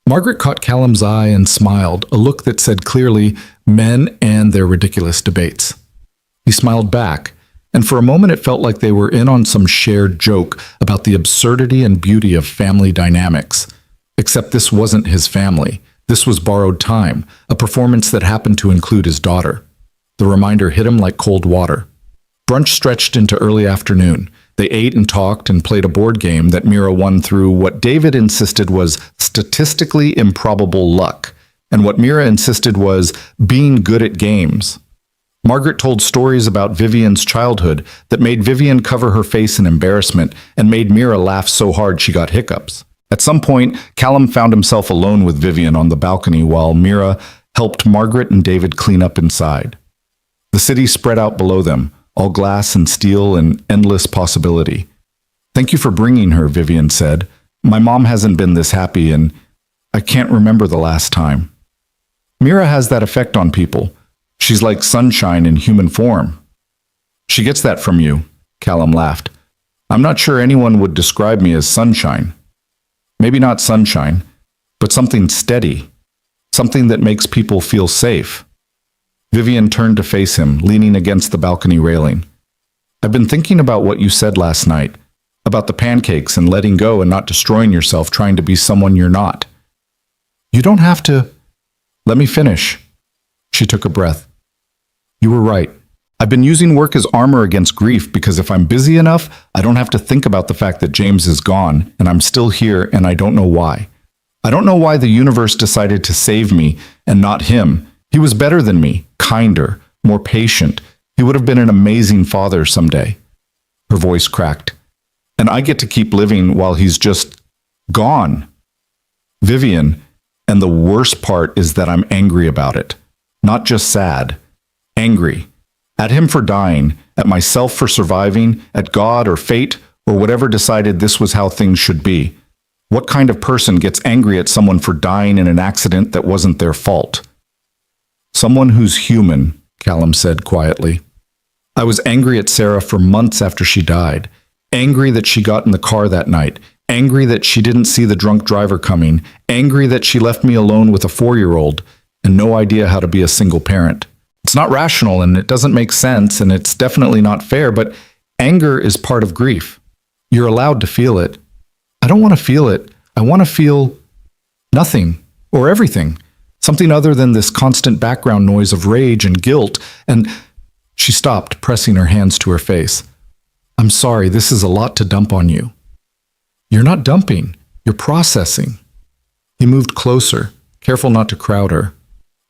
Margaret caught Callum's eye and smiled, a look that said clearly, men and their ridiculous debates. He smiled back, and for a moment it felt like they were in on some shared joke about the absurdity and beauty of family dynamics. Except this wasn't his family. This was borrowed time, a performance that happened to include his daughter. The reminder hit him like cold water. Brunch stretched into early afternoon. They ate and talked and played a board game that Mira won through what David insisted was statistically improbable luck, and what Mira insisted was being good at games. Margaret told stories about Vivian's childhood that made Vivian cover her face in embarrassment and made Mira laugh so hard she got hiccups. At some point, Callum found himself alone with Vivian on the balcony while Mira helped Margaret and David clean up inside. The city spread out below them, all glass and steel and endless possibility. Thank you for bringing her, Vivian said. My mom hasn't been this happy and I can't remember the last time. Mira has that effect on people. She's like sunshine in human form. She gets that from you, Callum laughed. I'm not sure anyone would describe me as sunshine. Maybe not sunshine, but something steady, something that makes people feel safe. Vivian turned to face him, leaning against the balcony railing. I've been thinking about what you said last night, about the pancakes and letting go and not destroying yourself trying to be someone you're not. You don't have to. Let me finish. She took a breath. You were right. I've been using work as armor against grief because if I'm busy enough, I don't have to think about the fact that James is gone and I'm still here and I don't know why. I don't know why the universe decided to save me and not him. He was better than me, kinder, more patient. He would have been an amazing father someday. Her voice cracked. And I get to keep living while he's just gone. Vivian, and the worst part is that I'm angry about it. Not just sad. Angry. At him for dying, at myself for surviving, at God or fate, or whatever decided this was how things should be. What kind of person gets angry at someone for dying in an accident that wasn't their fault? Someone who's human, Callum said quietly. I was angry at Sarah for months after she died. Angry that she got in the car that night. Angry that she didn't see the drunk driver coming. Angry that she left me alone with a 4-year-old and no idea how to be a single parent. It's not rational and it doesn't make sense and it's definitely not fair, but anger is part of grief. You're allowed to feel it. I don't want to feel it. I want to feel nothing or everything. Something other than this constant background noise of rage and guilt. And she stopped, pressing her hands to her face. I'm sorry, this is a lot to dump on you. You're not dumping. You're processing. He moved closer, careful not to crowd her.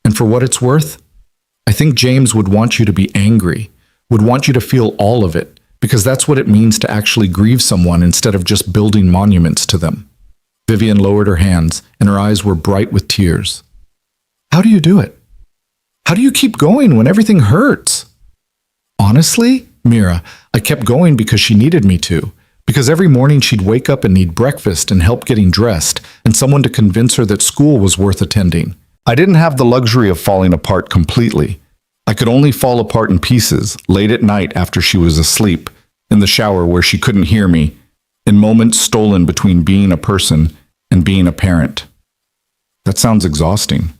And for what it's worth, I think James would want you to be angry, would want you to feel all of it, because that's what it means to actually grieve someone instead of just building monuments to them. Vivian lowered her hands, and her eyes were bright with tears. How do you do it? How do you keep going when everything hurts? Honestly, Mira, I kept going because she needed me to. Because every morning she'd wake up and need breakfast and help getting dressed, and someone to convince her that school was worth attending. I didn't have the luxury of falling apart completely. I could only fall apart in pieces, late at night after she was asleep, in the shower where she couldn't hear me, in moments stolen between being a person and being a parent. That sounds exhausting.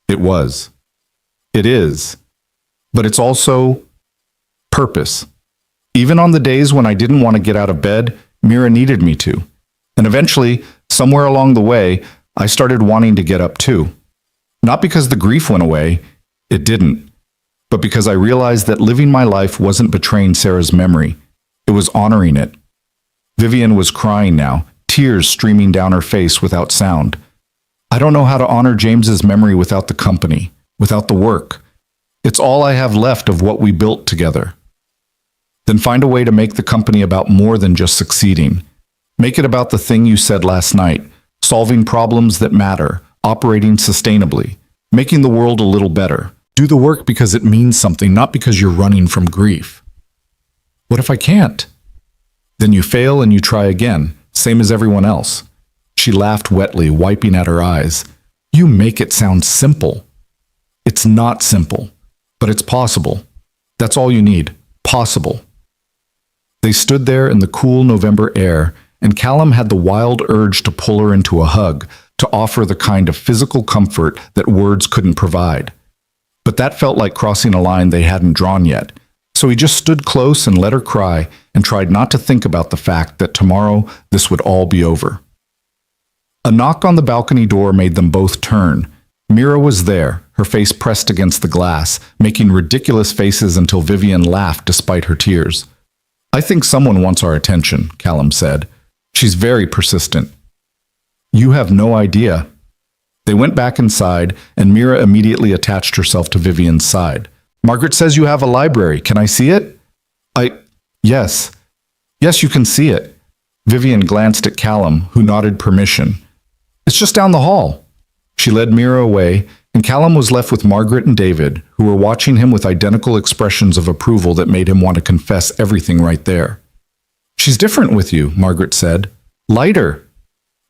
It was. It is. But it's also purpose. Even on the days when I didn't want to get out of bed, Mira needed me to. And eventually, somewhere along the way, I started wanting to get up too. Not because the grief went away, it didn't, but because I realized that living my life wasn't betraying Sarah's memory. It was honoring it. Vivian was crying now, tears streaming down her face without sound. I don't know how to honor James's memory without the company, without the work. It's all I have left of what we built together. Then find a way to make the company about more than just succeeding. Make it about the thing you said last night, solving problems that matter, operating sustainably, making the world a little better. Do the work because it means something, not because you're running from grief. What if I can't? Then you fail and you try again, same as everyone else. She laughed wetly, wiping at her eyes. You make it sound simple. It's not simple, but it's possible. That's all you need. Possible. They stood there in the cool November air, and Callum had the wild urge to pull her into a hug, to offer the kind of physical comfort that words couldn't provide. But that felt like crossing a line they hadn't drawn yet, so he just stood close and let her cry and tried not to think about the fact that tomorrow this would all be over. A knock on the balcony door made them both turn. Mira was there, her face pressed against the glass, making ridiculous faces until Vivian laughed despite her tears. I think someone wants our attention, Callum said. She's very persistent. You have no idea. They went back inside, and Mira immediately attached herself to Vivian's side. Margaret says you have a library. Can I see it? Yes. Yes, you can see it. Vivian glanced at Callum, who nodded permission. It's just down the hall. She led Mira away, and Callum was left with Margaret and David, who were watching him with identical expressions of approval that made him want to confess everything right there. She's different with you, Margaret said. Lighter.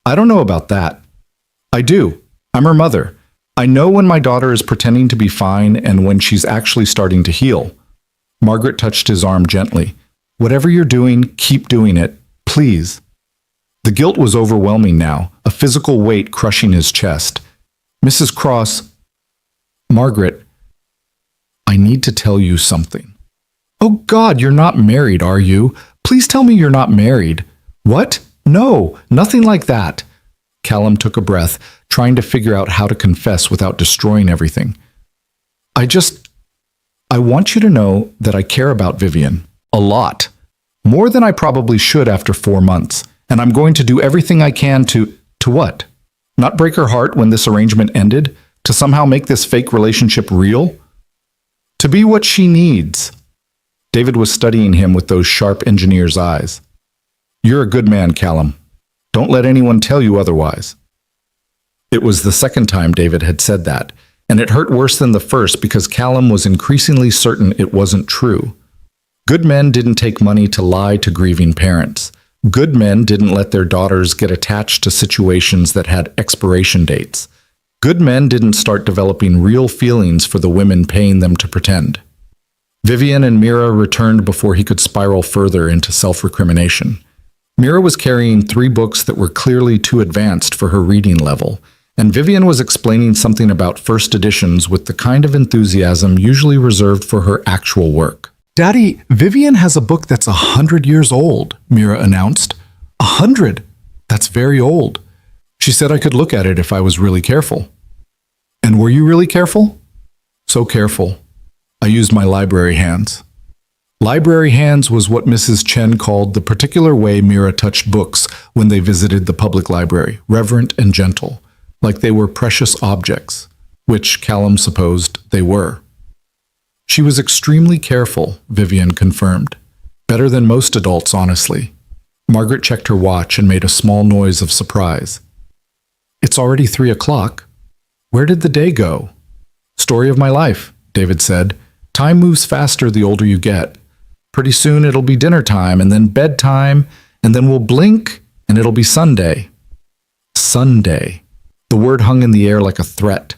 I don't know about that. I do. I'm her mother. I know when my daughter is pretending to be fine and when she's actually starting to heal. Margaret touched his arm gently. Whatever you're doing, keep doing it, please. The guilt was overwhelming now, a physical weight crushing his chest. Mrs. Cross, Margaret, I need to tell you something. Oh God, you're not married, are you? Please tell me you're not married. What? No, nothing like that. Callum took a breath, trying to figure out how to confess without destroying everything. I want you to know that I care about Vivian. A lot. More than I probably should after 4 months. And I'm going to do everything I can to what? Not break her heart when this arrangement ended? To somehow make this fake relationship real? To be what she needs. David was studying him with those sharp engineer's eyes. You're a good man, Callum. Don't let anyone tell you otherwise. It was the second time David had said that, and it hurt worse than the first because Callum was increasingly certain it wasn't true. Good men didn't take money to lie to grieving parents. Good men didn't let their daughters get attached to situations that had expiration dates. Good men didn't start developing real feelings for the women paying them to pretend. Vivian and Mira returned before he could spiral further into self-recrimination. Mira was carrying 3 books that were clearly too advanced for her reading level, and Vivian was explaining something about first editions with the kind of enthusiasm usually reserved for her actual work. Daddy, Vivian has a book that's 100 years old, Mira announced. 100? That's very old. She said I could look at it if I was really careful. And were you really careful? So careful. I used my library hands. Library hands was what Mrs. Chen called the particular way Mira touched books when they visited the public library, reverent and gentle, like they were precious objects, which Callum supposed they were. She was extremely careful, Vivian confirmed. Better than most adults, honestly. Margaret checked her watch and made a small noise of surprise. It's already 3 o'clock. Where did the day go? Story of my life, David said. Time moves faster the older you get. Pretty soon it'll be dinner time, and then bedtime, and then we'll blink, and it'll be Sunday. Sunday. The word hung in the air like a threat.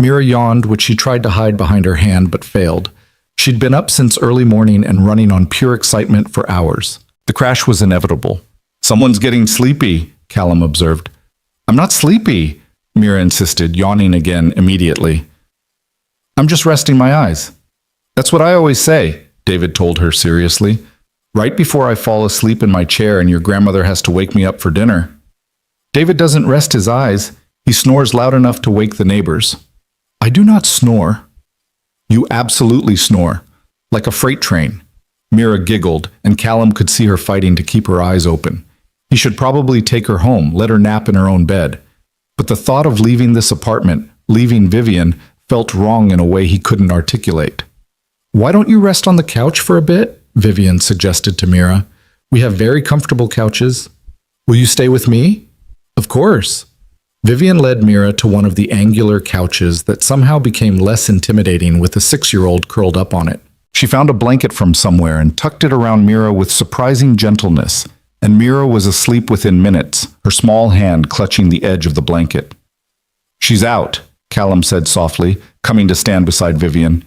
Mira yawned, which she tried to hide behind her hand, but failed. She'd been up since early morning and running on pure excitement for hours. The crash was inevitable. Someone's getting sleepy, Callum observed. I'm not sleepy, Mira insisted, yawning again immediately. I'm just resting my eyes. That's what I always say, David told her seriously. Right before I fall asleep in my chair and your grandmother has to wake me up for dinner. David doesn't rest his eyes. He snores loud enough to wake the neighbors. I do not snore. You absolutely snore. Like a freight train. Mira giggled, and Callum could see her fighting to keep her eyes open. He should probably take her home, let her nap in her own bed. But the thought of leaving this apartment, leaving Vivian, felt wrong in a way he couldn't articulate. "Why don't you rest on the couch for a bit?" Vivian suggested to Mira. "We have very comfortable couches. Will you stay with me?" "Of course." Vivian led Mira to one of the angular couches that somehow became less intimidating with a 6-year-old curled up on it. She found a blanket from somewhere and tucked it around Mira with surprising gentleness, and Mira was asleep within minutes, her small hand clutching the edge of the blanket. "She's out," Callum said softly, coming to stand beside Vivian.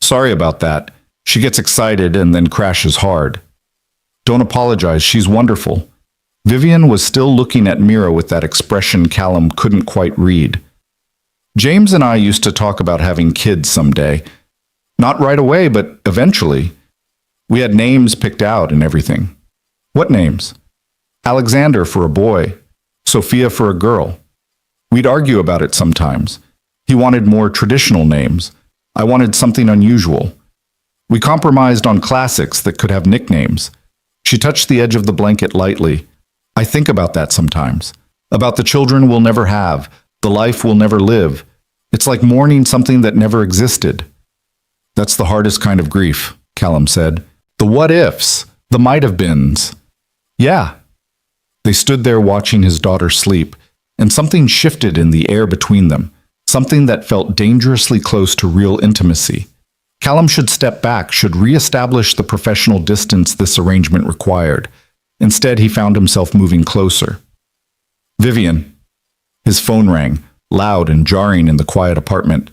"Sorry about that. She gets excited and then crashes hard." "Don't apologize, she's wonderful." Vivian was still looking at Mira with that expression Callum couldn't quite read. "James and I used to talk about having kids someday. Not right away, but eventually. We had names picked out and everything." "What names?" "Alexander for a boy, Sophia for a girl. We'd argue about it sometimes. He wanted more traditional names. I wanted something unusual. We compromised on classics that could have nicknames." She touched the edge of the blanket lightly. "I think about that sometimes. About the children we'll never have, the life we'll never live. It's like mourning something that never existed." "That's the hardest kind of grief," Callum said. "The what-ifs, the might-have-beens." "Yeah." They stood there watching his daughter sleep, and something shifted in the air between them, something that felt dangerously close to real intimacy. Callum should step back, should re-establish the professional distance this arrangement required. Instead, he found himself moving closer. "Vivian." His phone rang, loud and jarring in the quiet apartment.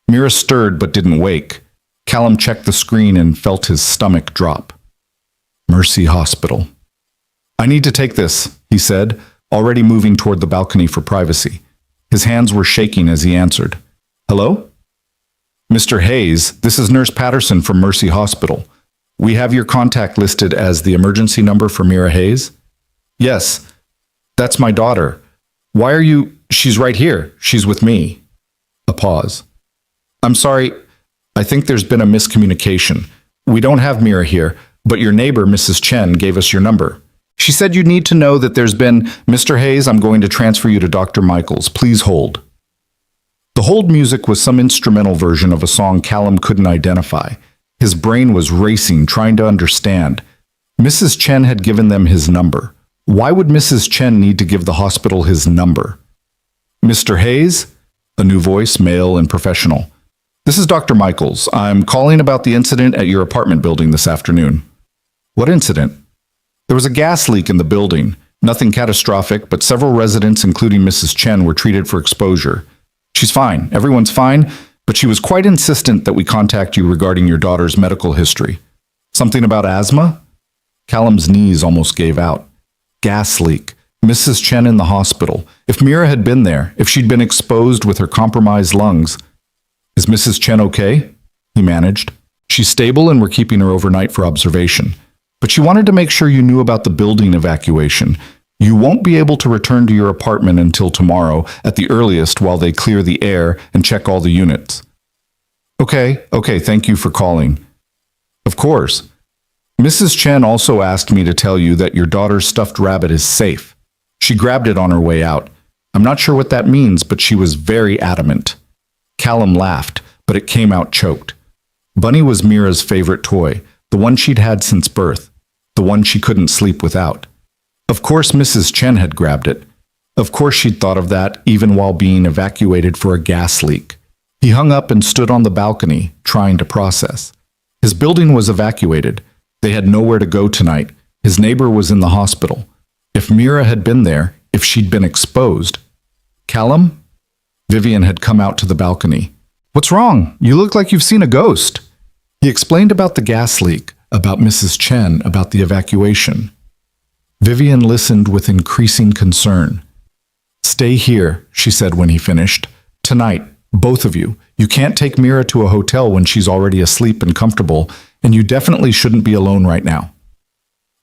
Mira stirred but didn't wake. Callum checked the screen and felt his stomach drop. Mercy Hospital. "I need to take this," he said, already moving toward the balcony for privacy. His hands were shaking as he answered. "Hello?" "Mr. Hayes, this is Nurse Patterson from Mercy Hospital. We have your contact listed as the emergency number for Mira Hayes?" "Yes, that's my daughter. Why are you—" "She's right here. She's with me." A pause. "I'm sorry. I think there's been a miscommunication. We don't have Mira here, but your neighbor, Mrs. Chen, gave us your number. She said you need to know that there's been— Mr. Hayes, I'm going to transfer you to Dr. Michaels. Please hold." The hold music was some instrumental version of a song Callum couldn't identify. His brain was racing, trying to understand. Mrs. Chen had given them his number. Why would Mrs. Chen need to give the hospital his number? "Mr. Hayes?" A new voice, male and professional. "This is Dr. Michaels. I'm calling about the incident at your apartment building this afternoon." "What incident?" "There was a gas leak in the building. Nothing catastrophic, but several residents, including Mrs. Chen, were treated for exposure. She's fine. Everyone's fine, but she was quite insistent that we contact you regarding your daughter's medical history." "Something about asthma?" Callum's knees almost gave out. Gas leak. Mrs. Chen in the hospital. If Mira had been there, if she'd been exposed with her compromised lungs. "Is Mrs. Chen okay?" he managed. "She's stable and we're keeping her overnight for observation. But she wanted to make sure you knew about the building evacuation. You won't be able to return to your apartment until tomorrow, at the earliest, while they clear the air and check all the units." Okay, thank you for calling." "Of course. Mrs. Chen also asked me to tell you that your daughter's stuffed rabbit is safe. She grabbed it on her way out. I'm not sure what that means, but she was very adamant." Callum laughed, but it came out choked. Bunny was Mira's favorite toy, the one she'd had since birth, the one she couldn't sleep without. Of course Mrs. Chen had grabbed it. Of course she'd thought of that even while being evacuated for a gas leak. He hung up and stood on the balcony, trying to process. His building was evacuated. They had nowhere to go tonight. His neighbor was in the hospital. If Mira had been there, if she'd been exposed. "Callum?" Vivian had come out to the balcony. "What's wrong? You look like you've seen a ghost." He explained about the gas leak, about Mrs. Chen, about the evacuation. Vivian listened with increasing concern. "Stay here," she said when he finished. "Tonight, both of you. You can't take Mira to a hotel when she's already asleep and comfortable, and you definitely shouldn't be alone right now."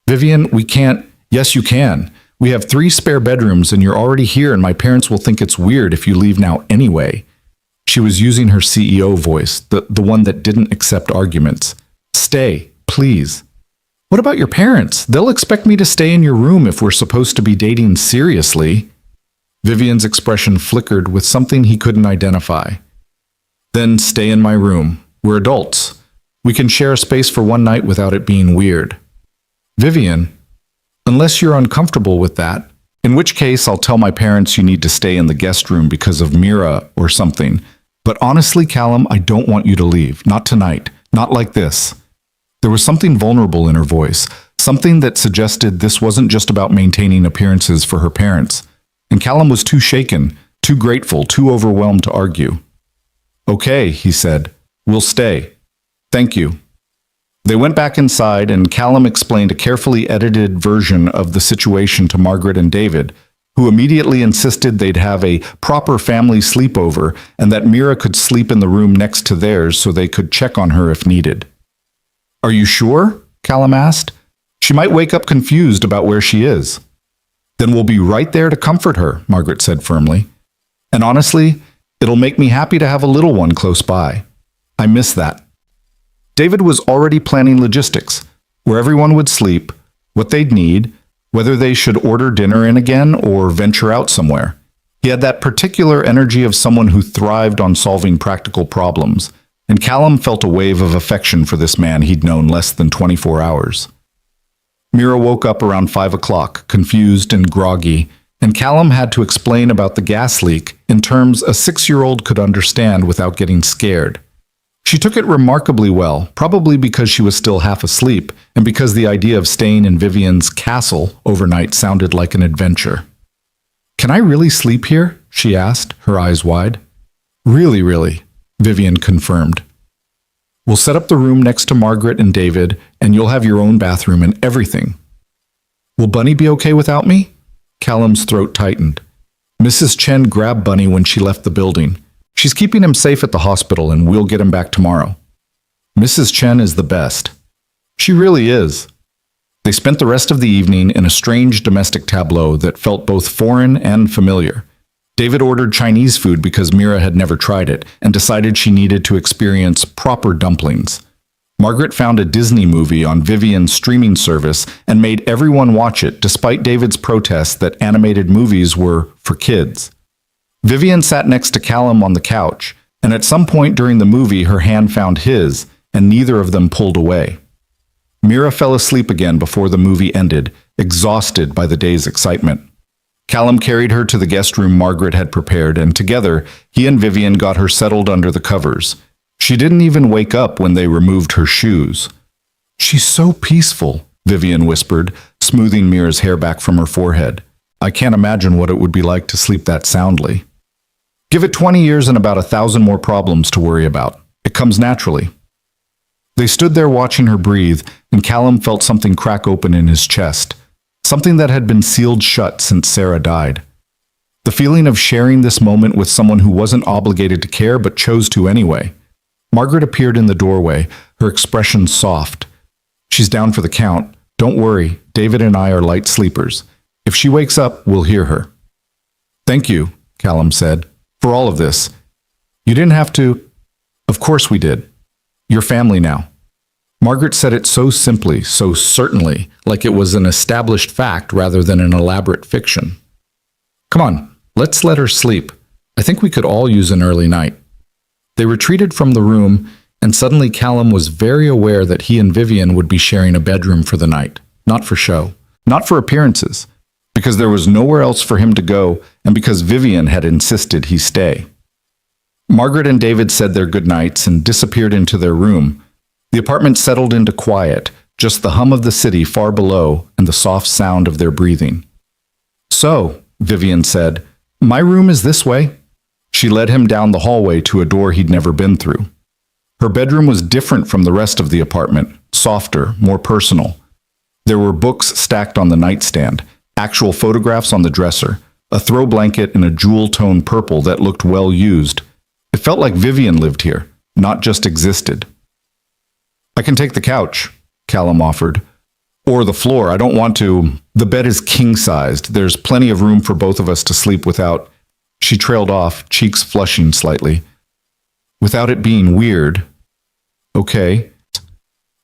"Vivian, we can't—" "Yes, you can. We have 3 spare bedrooms and you're already here and my parents will think it's weird if you leave now anyway." She was using her CEO voice, the one that didn't accept arguments. Stay, please. What about your parents? They'll expect me to stay in your room if we're supposed to be dating seriously. Vivian's expression flickered with something he couldn't identify. Then stay in my room. We're adults. We can share a space for one night without it being weird. Vivian, unless you're uncomfortable with that, in which case I'll tell my parents you need to stay in the guest room because of Mira or something. But honestly, Callum, I don't want you to leave. Not tonight. Not like this. There was something vulnerable in her voice, something that suggested this wasn't just about maintaining appearances for her parents. And Callum was too shaken, too grateful, too overwhelmed to argue. Okay, he said. We'll stay. Thank you. They went back inside, and Callum explained a carefully edited version of the situation to Margaret and David, who immediately insisted they'd have a proper family sleepover and that Mira could sleep in the room next to theirs so they could check on her if needed. Are you sure? Callum asked. She might wake up confused about where she is. Then we'll be right there to comfort her, Margaret said firmly. And honestly, it'll make me happy to have a little one close by. I miss that. David was already planning logistics, where everyone would sleep, what they'd need, whether they should order dinner in again or venture out somewhere. He had that particular energy of someone who thrived on solving practical problems, and Callum felt a wave of affection for this man he'd known less than 24 hours. Mira woke up around 5 o'clock, confused and groggy, and Callum had to explain about the gas leak in terms a 6-year-old could understand without getting scared. She took it remarkably well, probably because she was still half asleep, and because the idea of staying in Vivian's castle overnight sounded like an adventure. Can I really sleep here? She asked, her eyes wide. Really, Vivian confirmed. We'll set up the room next to Margaret and David, and you'll have your own bathroom and everything. Will Bunny be okay without me? Callum's throat tightened. Mrs. Chen grabbed Bunny when she left the building. She's keeping him safe at the hospital, and we'll get him back tomorrow. Mrs. Chen is the best. She really is. They spent the rest of the evening in a strange domestic tableau that felt both foreign and familiar. David ordered Chinese food because Mira had never tried it and decided she needed to experience proper dumplings. Margaret found a Disney movie on Vivian's streaming service and made everyone watch it despite David's protest that animated movies were for kids. Vivian sat next to Callum on the couch, and at some point during the movie her hand found his, and neither of them pulled away. Mira fell asleep again before the movie ended, exhausted by the day's excitement. Callum carried her to the guest room Margaret had prepared, and together he and Vivian got her settled under the covers. She didn't even wake up when they removed her shoes. She's so peaceful, Vivian whispered, smoothing Mira's hair back from her forehead. I can't imagine what it would be like to sleep that soundly. Give it 20 years and about 1,000 more problems to worry about. It comes naturally. They stood there watching her breathe, and Callum felt something crack open in his chest, something that had been sealed shut since Sarah died. The feeling of sharing this moment with someone who wasn't obligated to care but chose to anyway. Margaret appeared in the doorway, her expression soft. She's down for the count. Don't worry, David and I are light sleepers. If she wakes up, we'll hear her. Thank you, Callum said, for all of this. You didn't have to. Of course we did. You're family now. Margaret said it so simply, so certainly, like it was an established fact rather than an elaborate fiction. Come on, let's let her sleep. I think we could all use an early night. They retreated from the room, and suddenly Callum was very aware that he and Vivian would be sharing a bedroom for the night. Not for show, not for appearances, because there was nowhere else for him to go, and because Vivian had insisted he stay. Margaret and David said their goodnights and disappeared into their room. The apartment settled into quiet, just the hum of the city far below and the soft sound of their breathing. So, Vivian said, my room is this way. She led him down the hallway to a door he'd never been through. Her bedroom was different from the rest of the apartment, softer, more personal. There were books stacked on the nightstand, actual photographs on the dresser, a throw blanket in a jewel-toned purple that looked well used. It felt like Vivian lived here, not just existed. I can take the couch, Callum offered. Or the floor, I don't want to. The bed is king-sized. There's plenty of room for both of us to sleep without. She trailed off, cheeks flushing slightly. without it being weird. Okay.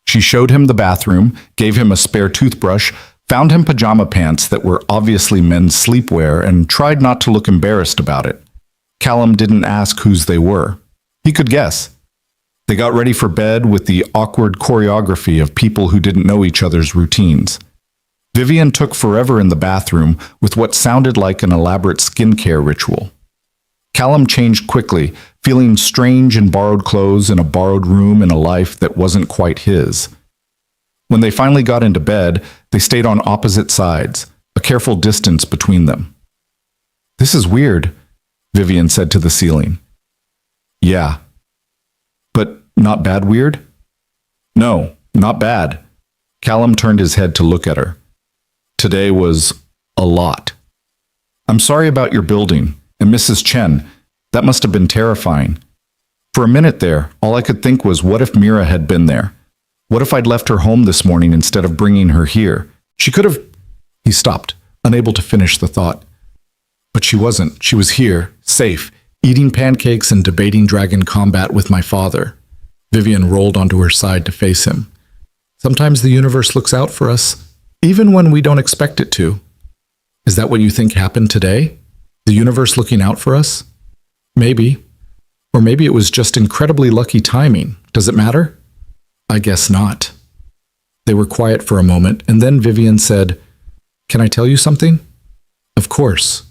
She showed him the bathroom, gave him a spare toothbrush, found him pajama pants that were obviously men's sleepwear, and tried not to look embarrassed about it. Callum didn't ask whose they were. He could guess. They got ready for bed with the awkward choreography of people who didn't know each other's routines. Vivian took forever in the bathroom with what sounded like an elaborate skincare ritual. Callum changed quickly, feeling strange in borrowed clothes in a borrowed room in a life that wasn't quite his. When they finally got into bed, they stayed on opposite sides, a careful distance between them. "This is weird," Vivian said to the ceiling. "Yeah. But not bad weird?" "No, not bad." Callum turned his head to look at her. Today was a lot. "I'm sorry about your building, and Mrs. Chen. That must have been terrifying. For a minute there, all I could think was, what if Mira had been there? What if I'd left her home this morning instead of bringing her here? She could have—" He stopped, unable to finish the thought. "But she wasn't. She was here, safe, eating pancakes and debating Dragon Combat with my father." Vivian rolled onto her side to face him. "Sometimes the universe looks out for us, even when we don't expect it to." "Is that what you think happened today? The universe looking out for us?" "Maybe. Or maybe it was just incredibly lucky timing. Does it matter?" "I guess not." They were quiet for a moment, and then Vivian said, "Can I tell you something?" "Of course.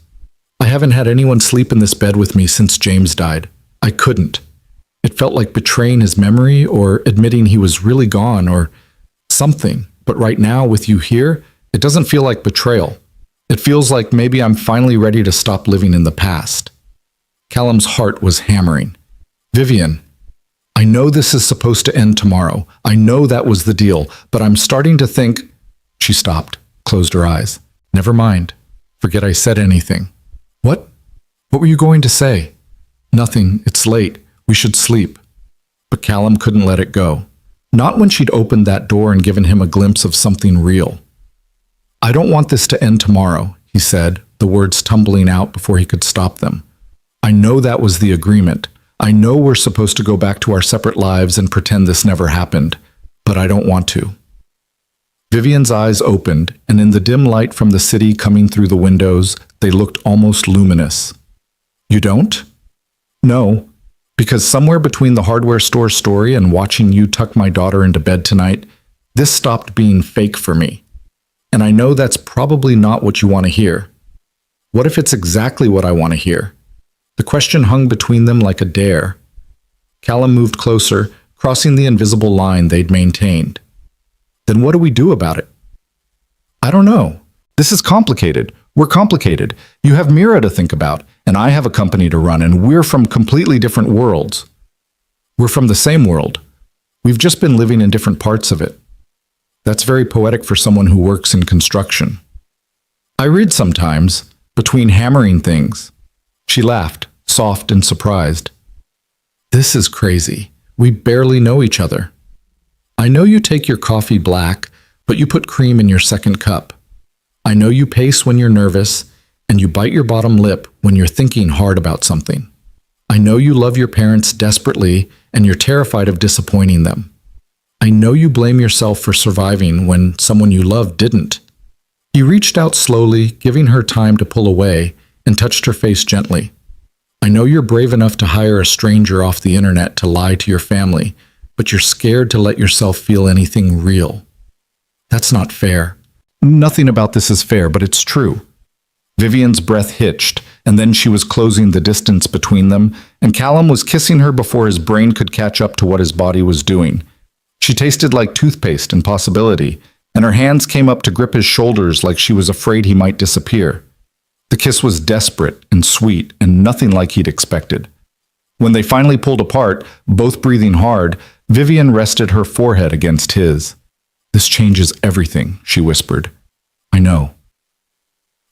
I haven't had anyone sleep in this bed with me since James died. I couldn't. It felt like betraying his memory or admitting he was really gone or something. But right now, with you here, it doesn't feel like betrayal. It feels like maybe I'm finally ready to stop living in the past." Callum's heart was hammering. "Vivian, I know this is supposed to end tomorrow. I know that was the deal, but I'm starting to think—" She stopped, closed her eyes. "Never mind. Forget I said anything." "What? What were you going to say?" "Nothing. It's late. We should sleep." But Callum couldn't let it go. Not when she'd opened that door and given him a glimpse of something real. "I don't want this to end tomorrow," he said, the words tumbling out before he could stop them. "I know that was the agreement. I know we're supposed to go back to our separate lives and pretend this never happened, but I don't want to." Vivian's eyes opened, and in the dim light from the city coming through the windows, they looked almost luminous. "You don't?" "No, because somewhere between the hardware store story and watching you tuck my daughter into bed tonight, this stopped being fake for me. And I know that's probably not what you want to hear. What if it's exactly what I want to hear?" The question hung between them like a dare. Callum moved closer, crossing the invisible line they'd maintained. "Then what do we do about it?" "I don't know. This is complicated. We're complicated. You have Mira to think about, and I have a company to run, and we're from completely different worlds. We're from the same world. We've just been living in different parts of it." That's very poetic for someone who works in construction. "I read sometimes, between hammering things." She laughed, soft and surprised. "This is crazy. We barely know each other. I know you take your coffee black, but you put cream in your second cup. I know you pace when you're nervous, and you bite your bottom lip when you're thinking hard about something. I know you love your parents desperately, and you're terrified of disappointing them. I know you blame yourself for surviving when someone you love didn't." He reached out slowly, giving her time to pull away, and touched her face gently. "I know you're brave enough to hire a stranger off the internet to lie to your family, but you're scared to let yourself feel anything real. That's not fair." "Nothing about this is fair, but it's true." Vivian's breath hitched, and then she was closing the distance between them, and Callum was kissing her before his brain could catch up to what his body was doing. She tasted like toothpaste and possibility, and her hands came up to grip his shoulders like she was afraid he might disappear. The kiss was desperate and sweet and nothing like he'd expected. When they finally pulled apart, both breathing hard, Vivian rested her forehead against his. "This changes everything," she whispered. "I know.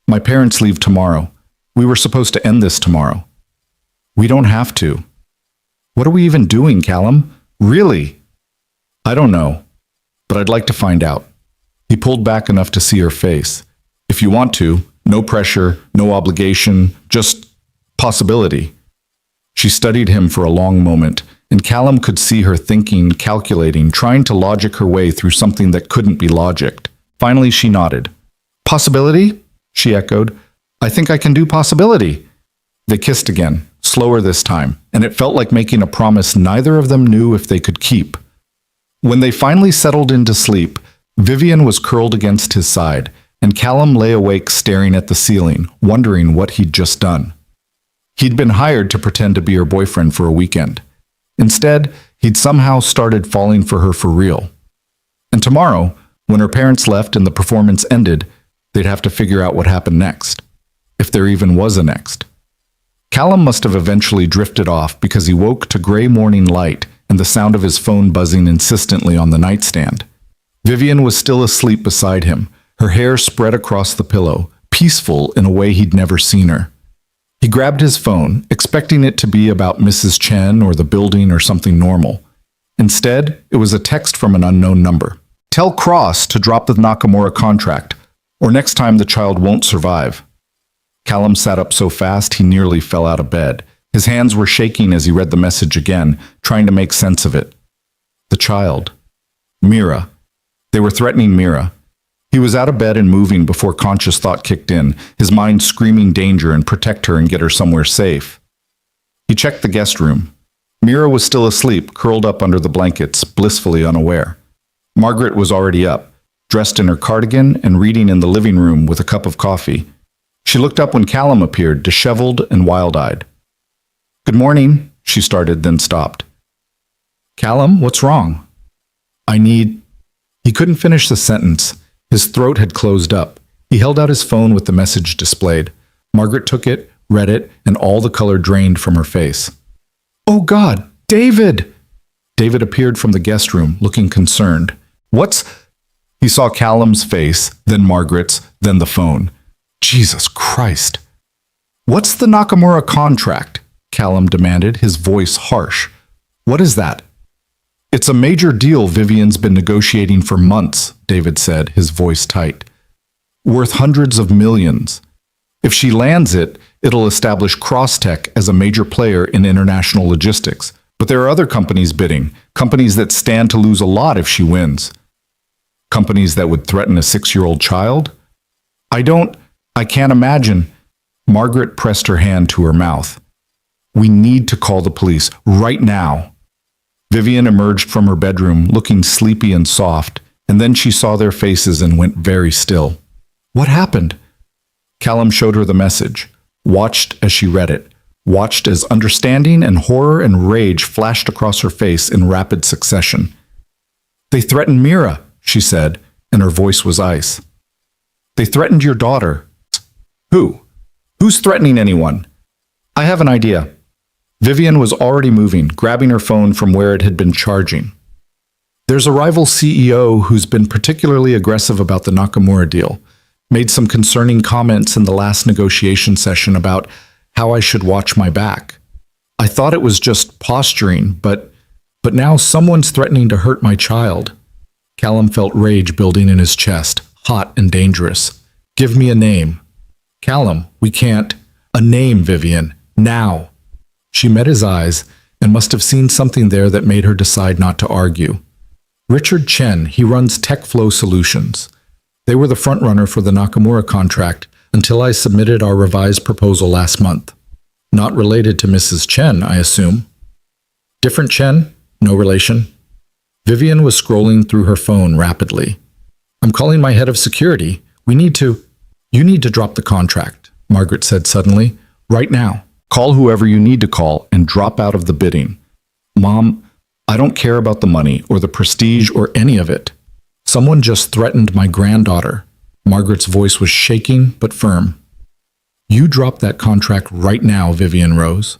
My parents leave tomorrow. We were supposed to end this tomorrow. We don't have to." "What are we even doing, Callum? Really?" "I don't know, but I'd like to find out." He pulled back enough to see her face. "If you want to, no pressure, no obligation, just possibility." She studied him for a long moment, and Callum could see her thinking, calculating, trying to logic her way through something that couldn't be logicked. Finally, she nodded. Possibility? She echoed. I think I can do possibility. They kissed again, slower this time, and it felt like making a promise neither of them knew if they could keep. When they finally settled into sleep, Vivian was curled against his side, and Callum lay awake staring at the ceiling, wondering what he'd just done. He'd been hired to pretend to be her boyfriend for a weekend. Instead, he'd somehow started falling for her for real. And tomorrow, when her parents left and the performance ended, they'd have to figure out what happened next. If there even was a next. Callum must have eventually drifted off because he woke to gray morning light and the sound of his phone buzzing insistently on the nightstand. Vivian was still asleep beside him, her hair spread across the pillow, peaceful in a way he'd never seen her. He grabbed his phone, expecting it to be about Mrs. Chen or the building or something normal. Instead, it was a text from an unknown number. Tell Cross to drop the Nakamura contract, or next time the child won't survive. Callum sat up so fast he nearly fell out of bed. His hands were shaking as he read the message again, trying to make sense of it. The child. Mira. They were threatening Mira. He was out of bed and moving before conscious thought kicked in, his mind screaming danger and protect her and get her somewhere safe. He checked the guest room. Mira was still asleep, curled up under the blankets, blissfully unaware. Margaret was already up, dressed in her cardigan and reading in the living room with a cup of coffee. She looked up when Callum appeared, disheveled and wild-eyed. Good morning, she started, then stopped. Callum, what's wrong? He couldn't finish the sentence. His throat had closed up. He held out his phone with the message displayed. Margaret took it, read it, and all the color drained from her face. Oh God, David! David appeared from the guest room, looking concerned. What's... He saw Callum's face, then Margaret's, then the phone. Jesus Christ. What's the Nakamura contract? Callum demanded, his voice harsh. What is that? It's a major deal Vivian's been negotiating for months, David said, his voice tight. Worth hundreds of millions. If she lands it, it'll establish Crosstech as a major player in international logistics. But there are other companies bidding, companies that stand to lose a lot if she wins. Companies that would threaten a 6-year-old child? I can't imagine. Margaret pressed her hand to her mouth. We need to call the police, right now. Vivian emerged from her bedroom, looking sleepy and soft, and then she saw their faces and went very still. What happened? Callum showed her the message, watched as she read it, watched as understanding and horror and rage flashed across her face in rapid succession. They threatened Mira, she said, and her voice was ice. They threatened your daughter. Who? Who's threatening anyone? I have an idea. Vivian was already moving, grabbing her phone from where it had been charging. There's a rival CEO who's been particularly aggressive about the Nakamura deal, made some concerning comments in the last negotiation session about how I should watch my back. I thought it was just posturing, but now someone's threatening to hurt my child. Callum felt rage building in his chest, hot and dangerous. Give me a name. Callum, we can't. A name, Vivian. Now. She met his eyes and must have seen something there that made her decide not to argue. Richard Chen, he runs TechFlow Solutions. They were the frontrunner for the Nakamura contract until I submitted our revised proposal last month. Not related to Mrs. Chen, I assume. Different Chen? No relation? Vivian was scrolling through her phone rapidly. I'm calling my head of security. You need to drop the contract, Margaret said suddenly. Right now. Call whoever you need to call and drop out of the bidding. Mom, I don't care about the money or the prestige or any of it. Someone just threatened my granddaughter. Margaret's voice was shaking but firm. You drop that contract right now, Vivian Rose.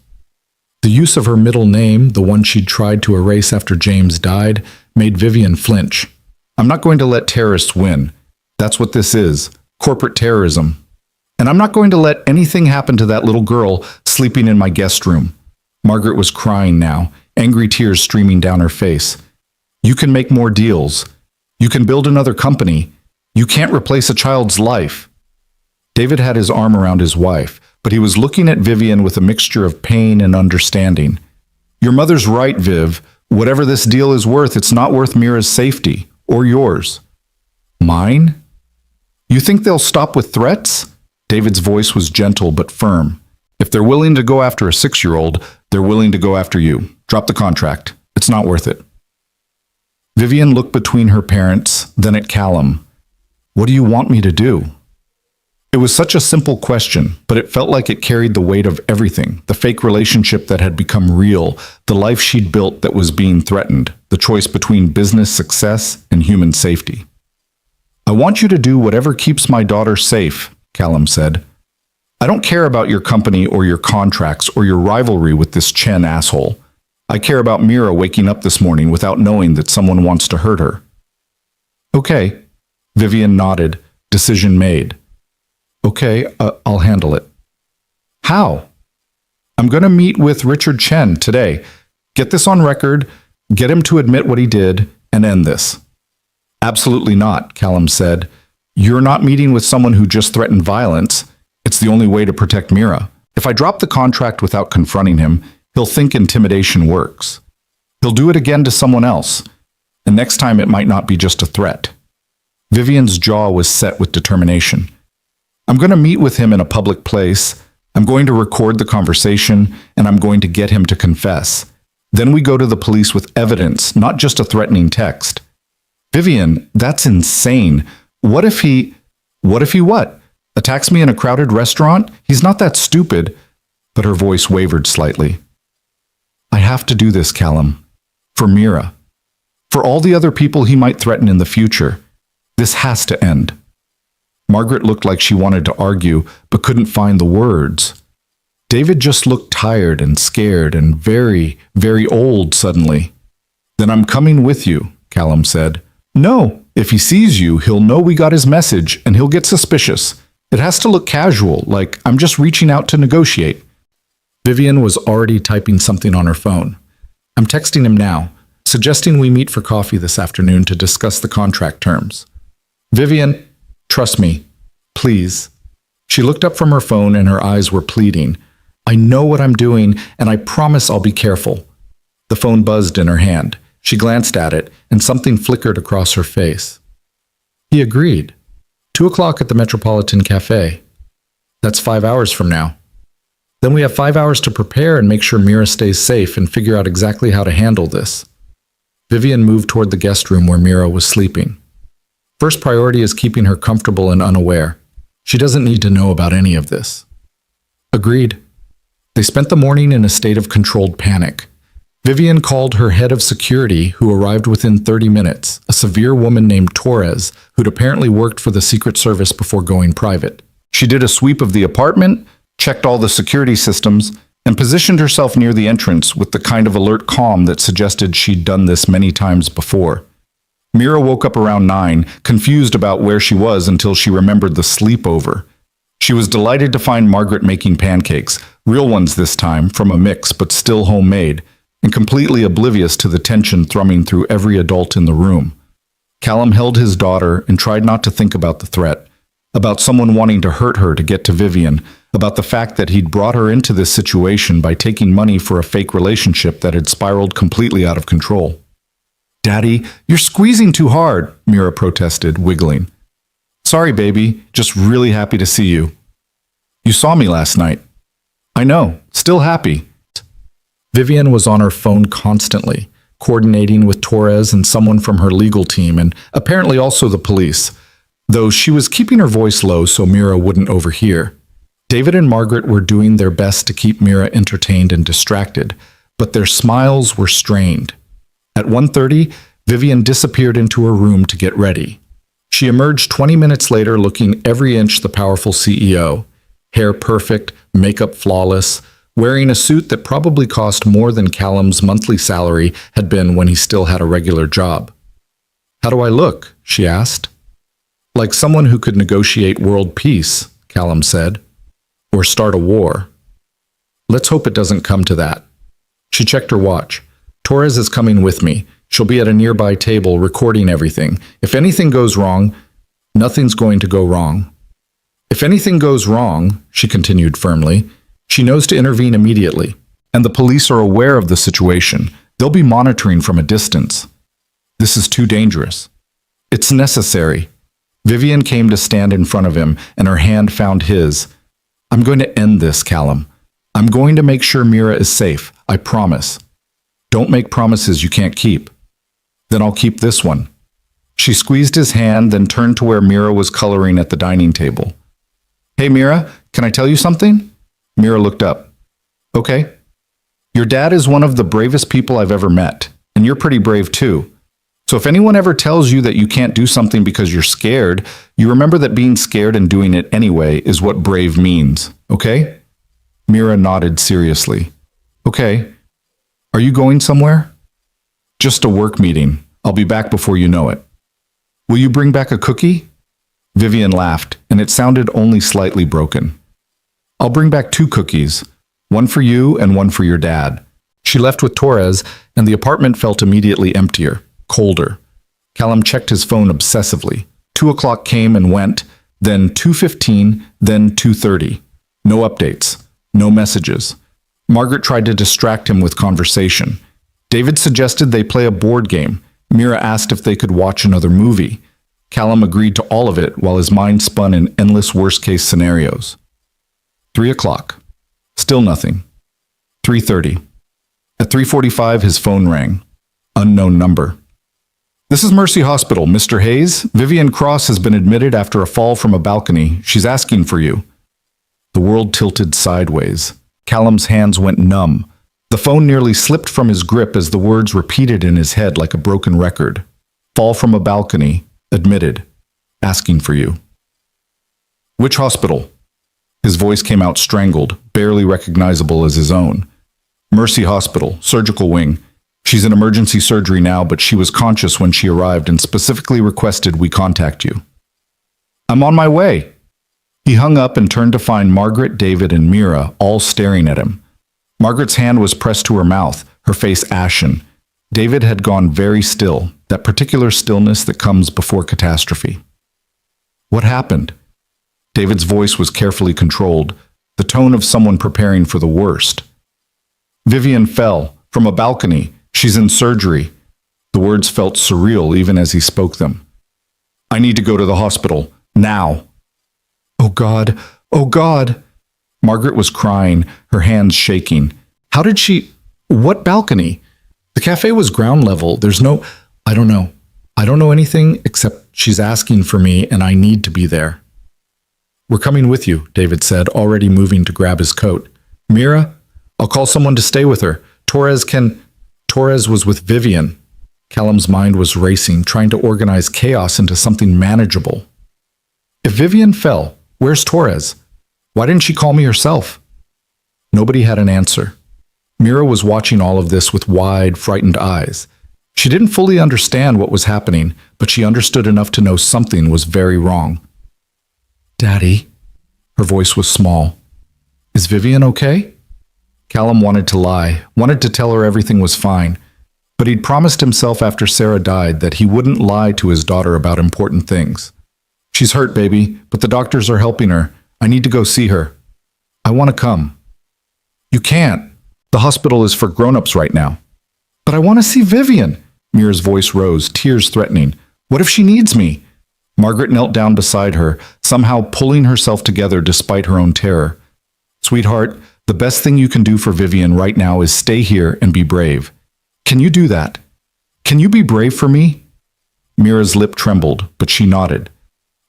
The use of her middle name, the one she'd tried to erase after James died, made Vivian flinch. I'm not going to let terrorists win. That's what this is. Corporate terrorism. And I'm not going to let anything happen to that little girl sleeping in my guest room. Margaret was crying now, angry tears streaming down her face. You can make more deals. You can build another company. You can't replace a child's life. David had his arm around his wife, but he was looking at Vivian with a mixture of pain and understanding. Your mother's right, Viv. Whatever this deal is worth, it's not worth Mira's safety, or yours. Mine? You think they'll stop with threats? David's voice was gentle but firm. If they're willing to go after a 6-year-old, they're willing to go after you. Drop the contract. It's not worth it. Vivian looked between her parents, then at Callum. What do you want me to do? It was such a simple question, but it felt like it carried the weight of everything. The fake relationship that had become real, the life she'd built that was being threatened, the choice between business success and human safety. I want you to do whatever keeps my daughter safe, Callum said. I don't care about your company or your contracts or your rivalry with this Chen asshole. I care about Mira waking up this morning without knowing that someone wants to hurt her. Okay, Vivian nodded. Decision made. Okay, I'll handle it. How? I'm going to meet with Richard Chen today. Get this on record, get him to admit what he did, and end this. Absolutely not, Callum said. You're not meeting with someone who just threatened violence. It's the only way to protect Mira. If I drop the contract without confronting him, he'll think intimidation works. He'll do it again to someone else, and next time it might not be just a threat. Vivian's jaw was set with determination. I'm going to meet with him in a public place. I'm going to record the conversation, and I'm going to get him to confess. Then we go to the police with evidence, not just a threatening text. Vivian, that's insane. What if he what? Attacks me in a crowded restaurant? He's not that stupid. But her voice wavered slightly. I have to do this, Callum. For Mira. For all the other people he might threaten in the future. This has to end. Margaret looked like she wanted to argue, but couldn't find the words. David just looked tired and scared and very, very old suddenly. Then I'm coming with you, Callum said. No, if he sees you, he'll know we got his message and he'll get suspicious. It has to look casual, like I'm just reaching out to negotiate. Vivian was already typing something on her phone. I'm texting him now, suggesting we meet for coffee this afternoon to discuss the contract terms. Vivian, trust me, please. She looked up from her phone and her eyes were pleading. I know what I'm doing, and I promise I'll be careful. The phone buzzed in her hand. She glanced at it, and something flickered across her face. He agreed. 2:00 at the Metropolitan Cafe. That's 5 hours from now. Then we have 5 hours to prepare and make sure Mira stays safe and figure out exactly how to handle this. Vivian moved toward the guest room where Mira was sleeping. First priority is keeping her comfortable and unaware. She doesn't need to know about any of this. Agreed. They spent the morning in a state of controlled panic. Vivian called her head of security, who arrived within 30 minutes, a severe woman named Torres, who'd apparently worked for the Secret Service before going private. She did a sweep of the apartment, checked all the security systems, and positioned herself near the entrance with the kind of alert calm that suggested she'd done this many times before. Mira woke up around 9, confused about where she was until she remembered the sleepover. She was delighted to find Margaret making pancakes, real ones this time, from a mix, but still homemade, and completely oblivious to the tension thrumming through every adult in the room. Callum held his daughter and tried not to think about the threat, about someone wanting to hurt her to get to Vivian, about the fact that he'd brought her into this situation by taking money for a fake relationship that had spiraled completely out of control. Daddy, you're squeezing too hard, Mira protested, wiggling. Sorry, baby, just really happy to see you. You saw me last night. I know, still happy. Vivian was on her phone constantly, coordinating with Torres and someone from her legal team, and apparently also the police, though she was keeping her voice low so Mira wouldn't overhear. David and Margaret were doing their best to keep Mira entertained and distracted, but their smiles were strained. At 1:30, Vivian disappeared into her room to get ready. She emerged 20 minutes later looking every inch the powerful CEO, hair perfect, makeup flawless, wearing a suit that probably cost more than Callum's monthly salary had been when he still had a regular job. How do I look? She asked. Like someone who could negotiate world peace, Callum said. Or start a war. Let's hope it doesn't come to that. She checked her watch. Torres is coming with me. She'll be at a nearby table recording everything. If anything goes wrong, nothing's going to go wrong. If anything goes wrong, she continued firmly, she knows to intervene immediately. And the police are aware of the situation. They'll be monitoring from a distance. This is too dangerous. It's necessary. Vivian came to stand in front of him, and her hand found his. I'm going to end this, Callum. I'm going to make sure Mira is safe. I promise. Don't make promises you can't keep. Then I'll keep this one. She squeezed his hand, then turned to where Mira was coloring at the dining table. Hey, Mira, can I tell you something? Mira looked up. Okay. Your dad is one of the bravest people I've ever met, and you're pretty brave too. So if anyone ever tells you that you can't do something because you're scared, you remember that being scared and doing it anyway is what brave means, okay? Mira nodded seriously. Okay. Are you going somewhere? Just a work meeting. I'll be back before you know it. Will you bring back a cookie? Vivian laughed, and it sounded only slightly broken. I'll bring back 2 cookies, one for you and one for your dad. She left with Torres, and the apartment felt immediately emptier, colder. Callum checked his phone obsessively. 2 o'clock came and went, then 2:15, then 2:30. No updates, no messages. Margaret tried to distract him with conversation. David suggested they play a board game. Mira asked if they could watch another movie. Callum agreed to all of it while his mind spun in endless worst-case scenarios. 3 o'clock. Still nothing. 3:30. At 3:45, his phone rang. Unknown number. This is Mercy Hospital, Mr. Hayes. Vivian Cross has been admitted after a fall from a balcony. She's asking for you. The world tilted sideways. Callum's hands went numb. The phone nearly slipped from his grip as the words repeated in his head like a broken record. Fall from a balcony. Admitted. Asking for you. Which hospital? His voice came out strangled, barely recognizable as his own. Mercy Hospital, surgical wing. She's in emergency surgery now, but she was conscious when she arrived and specifically requested we contact you. I'm on my way. He hung up and turned to find Margaret, David, and Mira all staring at him. Margaret's hand was pressed to her mouth, her face ashen. David had gone very still, that particular stillness that comes before catastrophe. What happened? David's voice was carefully controlled, the tone of someone preparing for the worst. Vivian fell from a balcony. She's in surgery. The words felt surreal even as he spoke them. I need to go to the hospital, now. Oh God, oh God. Margaret was crying, her hands shaking. How did she... What balcony? The cafe was ground level. There's no... I don't know. I don't know anything except she's asking for me and I need to be there. We're coming with you, David said, already moving to grab his coat. Mira, I'll call someone to stay with her. Torres was with Vivian. Callum's mind was racing, trying to organize chaos into something manageable. If Vivian fell, where's Torres? Why didn't she call me herself? Nobody had an answer. Mira was watching all of this with wide, frightened eyes. She didn't fully understand what was happening, but she understood enough to know something was very wrong. Daddy, her voice was small. Is Vivian okay? Callum wanted to lie, wanted to tell her everything was fine, but he'd promised himself after Sarah died that he wouldn't lie to his daughter about important things. She's hurt, baby, but the doctors are helping her. I need to go see her. I want to come. You can't. The hospital is for grown-ups right now. But I want to see Vivian. Mira's voice rose, tears threatening. What if she needs me? Margaret knelt down beside her, somehow pulling herself together despite her own terror. Sweetheart, the best thing you can do for Vivian right now is stay here and be brave. Can you do that? Can you be brave for me? Mira's lip trembled, but she nodded.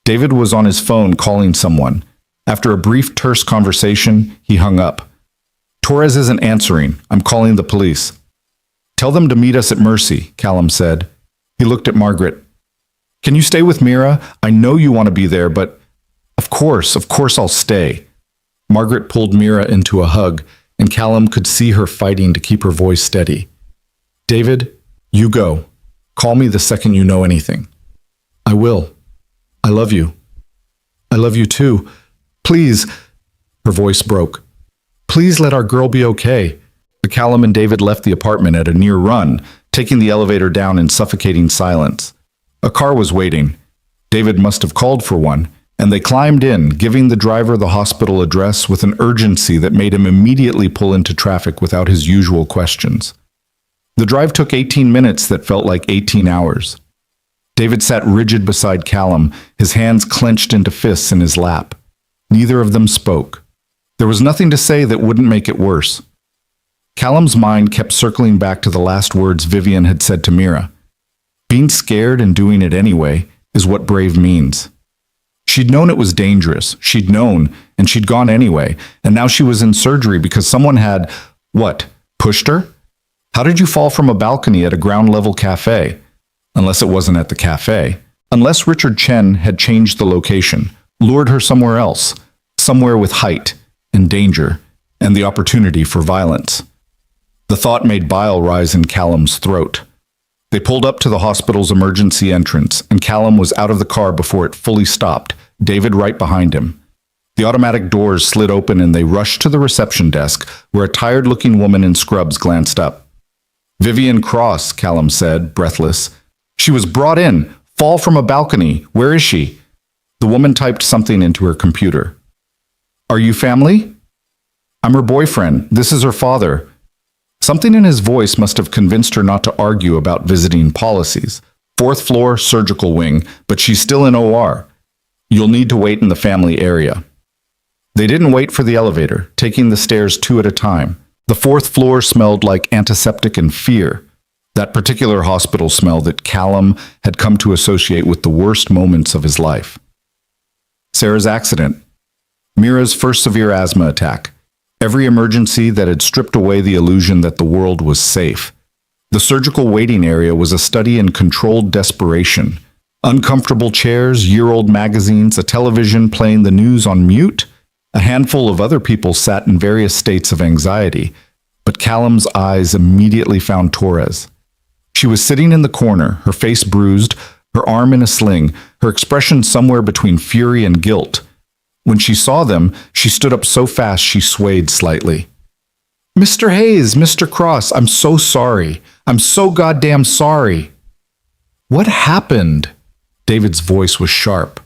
David was on his phone calling someone. After a brief, terse conversation, he hung up. Torres isn't answering. I'm calling the police. Tell them to meet us at Mercy, Callum said. He looked at Margaret. Can you stay with Mira? I know you want to be there, but of course I'll stay. Margaret pulled Mira into a hug, and Callum could see her fighting to keep her voice steady. David, you go. Call me the second you know anything. I will. I love you. I love you too. Please. Her voice broke. Please let our girl be okay. Callum and David left the apartment at a near run, taking the elevator down in suffocating silence. A car was waiting. David must have called for one. and they climbed in, giving the driver the hospital address with an urgency that made him immediately pull into traffic without his usual questions. The drive took 18 minutes that felt like 18 hours. David sat rigid beside Callum, his hands clenched into fists in his lap. Neither of them spoke. There was nothing to say that wouldn't make it worse. Callum's mind kept circling back to the last words Vivian had said to Mira. Being scared and doing it anyway is what brave means. She'd known it was dangerous. She'd known, and she'd gone anyway, and now she was in surgery because someone had, what, pushed her? How did you fall from a balcony at a ground-level cafe? Unless it wasn't at the cafe. Unless Richard Chen had changed the location, lured her somewhere else, somewhere with height and danger and the opportunity for violence. The thought made bile rise in Callum's throat. They pulled up to the hospital's emergency entrance, and Callum was out of the car before it fully stopped, David right behind him. The automatic doors slid open and they rushed to the reception desk, where a tired-looking woman in scrubs glanced up. Vivian Cross, Callum said, breathless. She was brought in. Fall from a balcony. Where is she? The woman typed something into her computer. Are you family? I'm her boyfriend. This is her father. Something in his voice must have convinced her not to argue about visiting policies. 4th floor, surgical wing, but she's still in OR. You'll need to wait in the family area. They didn't wait for the elevator, taking the stairs 2 at a time. The 4th floor smelled like antiseptic and fear, that particular hospital smell that Callum had come to associate with the worst moments of his life. Sarah's accident. Mira's first severe asthma attack. Every emergency that had stripped away the illusion that the world was safe. The surgical waiting area was a study in controlled desperation. Uncomfortable chairs, year-old magazines, a television playing the news on mute. A handful of other people sat in various states of anxiety, but Callum's eyes immediately found Torres. She was sitting in the corner, her face bruised, her arm in a sling, her expression somewhere between fury and guilt. When she saw them, she stood up so fast she swayed slightly. Mr. Hayes, Mr. Cross, I'm so sorry. I'm so goddamn sorry. What happened? David's voice was sharp.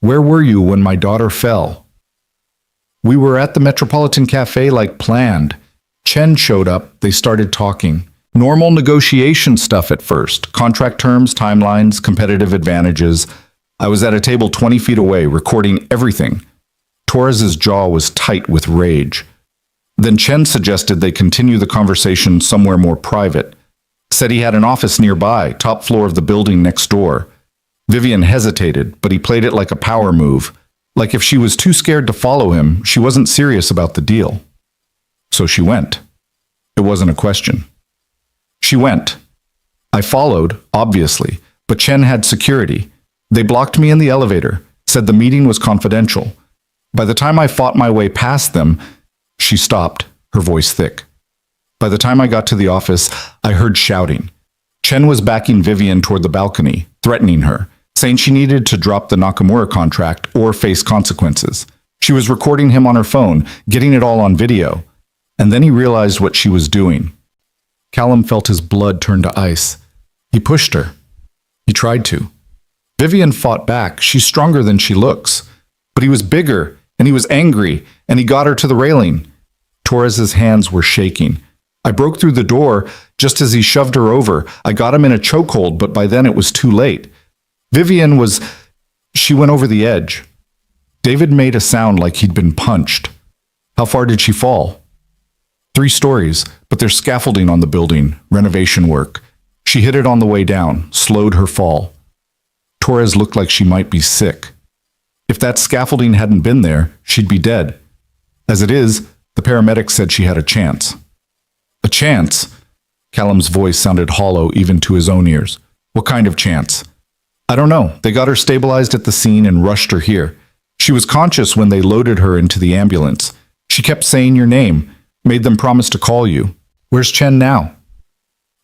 Where were you when my daughter fell? We were at the Metropolitan Cafe like planned. Chen showed up, they started talking. Normal negotiation stuff at first. Contract terms, timelines, competitive advantages. I was at a table 20 feet away, recording everything. Torres's jaw was tight with rage. Then Chen suggested they continue the conversation somewhere more private. Said he had an office nearby, top floor of the building next door. Vivian hesitated, but he played it like a power move. Like if she was too scared to follow him, she wasn't serious about the deal. So she went. It wasn't a question. She went. I followed, obviously, but Chen had security. They blocked me in the elevator, said the meeting was confidential. By the time I fought my way past them, she stopped, her voice thick. By the time I got to the office, I heard shouting. Chen was backing Vivian toward the balcony, threatening her, saying she needed to drop the Nakamura contract or face consequences. She was recording him on her phone, getting it all on video. And then he realized what she was doing. Callum felt his blood turn to ice. He pushed her. He tried to. Vivian fought back. She's stronger than she looks. But he was bigger, and he was angry, and he got her to the railing. Torres's hands were shaking. I broke through the door just as he shoved her over. I got him in a chokehold, but by then it was too late. She went over the edge. David made a sound like he'd been punched. How far did she fall? 3 stories, but there's scaffolding on the building, renovation work. She hit it on the way down, slowed her fall. Torres looked like she might be sick. If that scaffolding hadn't been there, she'd be dead. As it is, the paramedics said she had a chance. A chance? Callum's voice sounded hollow even to his own ears. What kind of chance? I don't know. They got her stabilized at the scene and rushed her here. She was conscious when they loaded her into the ambulance. She kept saying your name, made them promise to call you. Where's Chen now?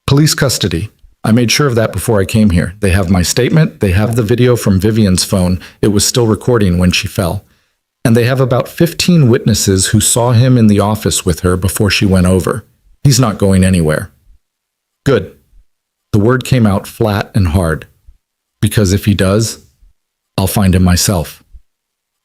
Police custody. I made sure of that before I came here. They have my statement. They have the video from Vivian's phone. It was still recording when she fell. And they have about 15 witnesses who saw him in the office with her before she went over. He's not going anywhere. Good. The word came out flat and hard. Because if he does, I'll find him myself.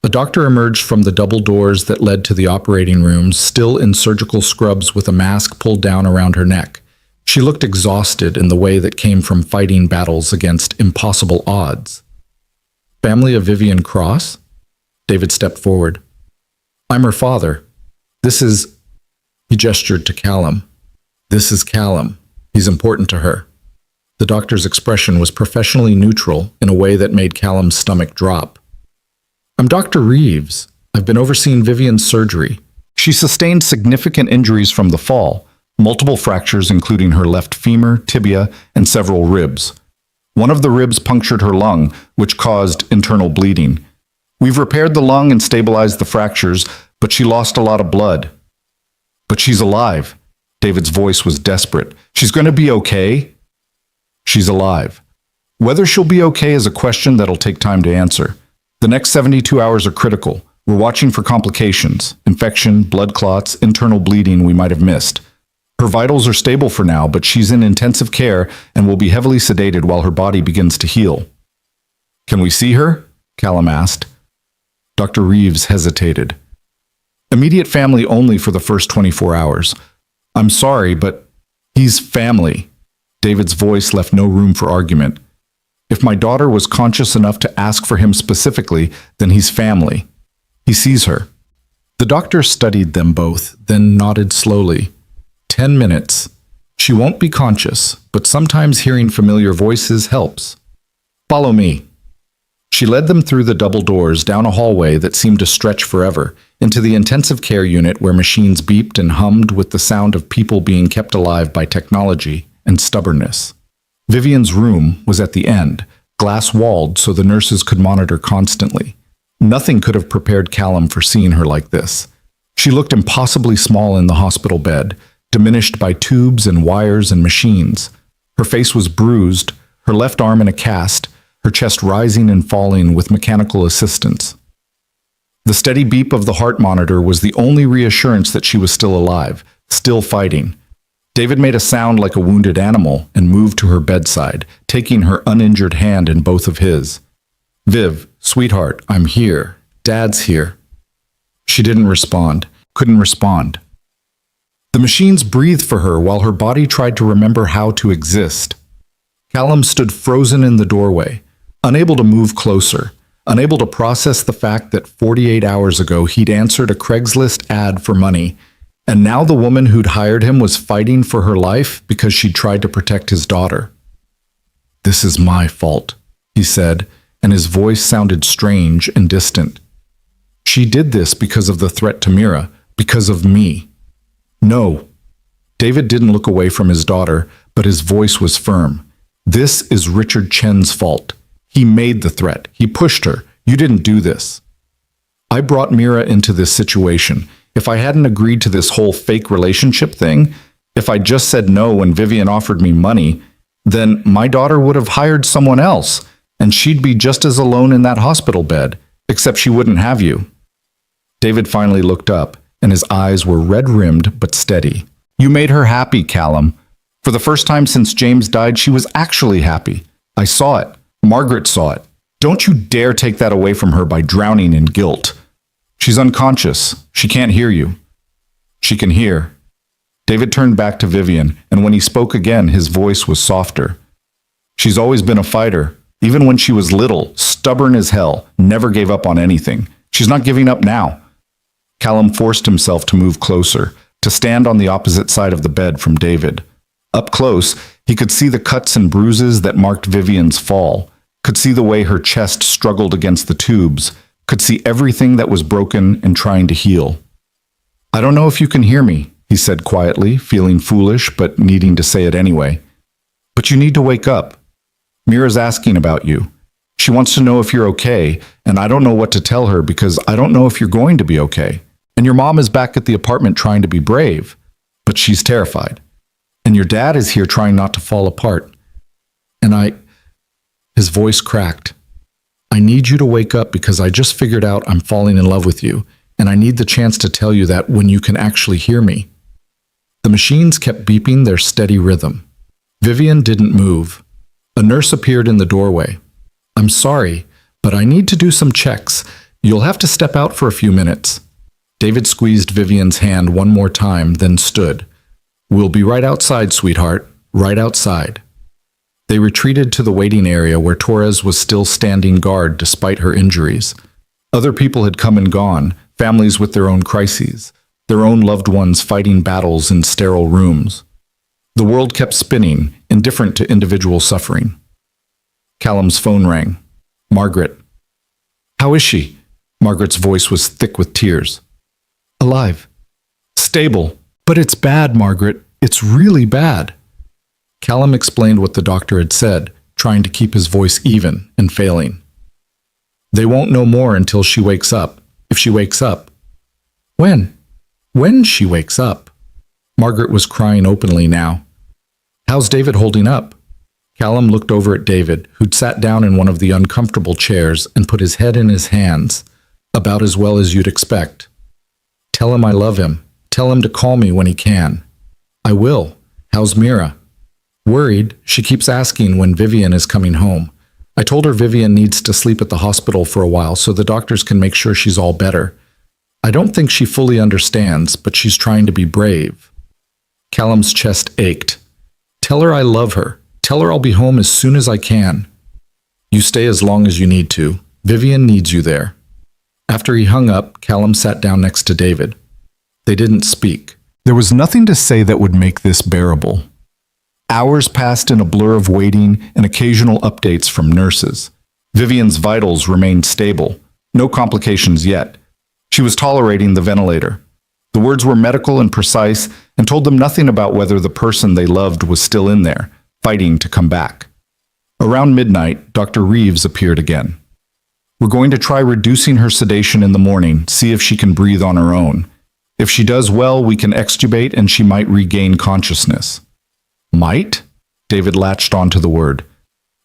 A doctor emerged from the double doors that led to the operating rooms, still in surgical scrubs with a mask pulled down around her neck. She looked exhausted in the way that came from fighting battles against impossible odds. Family of Vivian Cross? David stepped forward. I'm her father. This is... He gestured to Callum. This is Callum. He's important to her. The doctor's expression was professionally neutral in a way that made Callum's stomach drop. I'm Dr. Reeves. I've been overseeing Vivian's surgery. She sustained significant injuries from the fall, multiple fractures including her left femur, tibia, and several ribs. One of the ribs punctured her lung, which caused internal bleeding. We've repaired the lung and stabilized the fractures, but she lost a lot of blood. But she's alive. David's voice was desperate. She's going to be okay. She's alive. Whether she'll be okay is a question that'll take time to answer. The next 72 hours are critical. We're watching for complications, infection, blood clots, internal bleeding we might have missed. Her vitals are stable for now, but she's in intensive care and will be heavily sedated while her body begins to heal. Can we see her? Callum asked. Dr. Reeves hesitated. Immediate family only for the first 24 hours. I'm sorry, but he's family. David's voice left no room for argument. If my daughter was conscious enough to ask for him specifically, then he's family. He sees her. The doctor studied them both, then nodded slowly. 10 minutes. She won't be conscious, but sometimes hearing familiar voices helps. Follow me. She led them through the double doors down a hallway that seemed to stretch forever, into the intensive care unit where machines beeped and hummed with the sound of people being kept alive by technology and stubbornness. Vivian's room was at the end, glass-walled so the nurses could monitor constantly. Nothing could have prepared Callum for seeing her like this. She looked impossibly small in the hospital bed, diminished by tubes and wires and machines. Her face was bruised, her left arm in a cast, her chest rising and falling with mechanical assistance. The steady beep of the heart monitor was the only reassurance that she was still alive, still fighting. David made a sound like a wounded animal and moved to her bedside, taking her uninjured hand in both of his. Viv, sweetheart, I'm here. Dad's here. She didn't respond, couldn't respond. The machines breathed for her while her body tried to remember how to exist. Callum stood frozen in the doorway, unable to move closer, unable to process the fact that 48 hours ago he'd answered a Craigslist ad for money, and now the woman who'd hired him was fighting for her life because she'd tried to protect his daughter. This is my fault, he said, and his voice sounded strange and distant. She did this because of the threat to Mira, because of me. No. David didn't look away from his daughter, but his voice was firm. This is Richard Chen's fault. He made the threat. He pushed her. You didn't do this. I brought Mira into this situation. If I hadn't agreed to this whole fake relationship thing, if I just said no when Vivian offered me money, then my daughter would have hired someone else, and she'd be just as alone in that hospital bed, except she wouldn't have you. David finally looked up, and his eyes were red-rimmed but steady. You made her happy, Callum. For the first time since James died, she was actually happy. I saw it. Margaret saw it. Don't you dare take that away from her by drowning in guilt. She's unconscious. She can't hear you. She can hear. David turned back to Vivian, and when he spoke again, his voice was softer. She's always been a fighter. Even when she was little, stubborn as hell, never gave up on anything. She's not giving up now. Callum forced himself to move closer, to stand on the opposite side of the bed from David. Up close, he could see the cuts and bruises that marked Vivian's fall, could see the way her chest struggled against the tubes, could see everything that was broken and trying to heal. I don't know if you can hear me, he said quietly, feeling foolish but needing to say it anyway. But you need to wake up. Mira's asking about you. She wants to know if you're okay, and I don't know what to tell her because I don't know if you're going to be okay. And your mom is back at the apartment trying to be brave, but she's terrified. And your dad is here trying not to fall apart. And his voice cracked. I need you to wake up because I just figured out I'm falling in love with you, and I need the chance to tell you that when you can actually hear me. The machines kept beeping their steady rhythm. Vivian didn't move. A nurse appeared in the doorway. I'm sorry, but I need to do some checks. You'll have to step out for a few minutes. David squeezed Vivian's hand one more time, then stood. We'll be right outside, sweetheart, right outside. They retreated to the waiting area where Torres was still standing guard despite her injuries. Other people had come and gone, families with their own crises, their own loved ones fighting battles in sterile rooms. The world kept spinning, indifferent to individual suffering. Callum's phone rang. Margaret. How is she? Margaret's voice was thick with tears. Alive. Stable. But it's bad, Margaret. It's really bad. Callum explained what the doctor had said, trying to keep his voice even and failing. They won't know more until she wakes up. If she wakes up. When? When she wakes up. Margaret was crying openly now. How's David holding up? Callum looked over at David, who'd sat down in one of the uncomfortable chairs and put his head in his hands, about as well as you'd expect. Tell him I love him. Tell him to call me when he can. I will. How's Mira? Worried, she keeps asking when Vivian is coming home. I told her Vivian needs to sleep at the hospital for a while so the doctors can make sure she's all better. I don't think she fully understands, but she's trying to be brave. Callum's chest ached. Tell her I love her. Tell her I'll be home as soon as I can. You stay as long as you need to. Vivian needs you there. After he hung up, Callum sat down next to David. They didn't speak. There was nothing to say that would make this bearable. Hours passed in a blur of waiting and occasional updates from nurses. Vivian's vitals remained stable. No complications yet. She was tolerating the ventilator. The words were medical and precise and told them nothing about whether the person they loved was still in there, fighting to come back. Around midnight, Dr. Reeves appeared again. We're going to try reducing her sedation in the morning, see if she can breathe on her own. If she does well, we can extubate and she might regain consciousness. Might? David latched onto the word.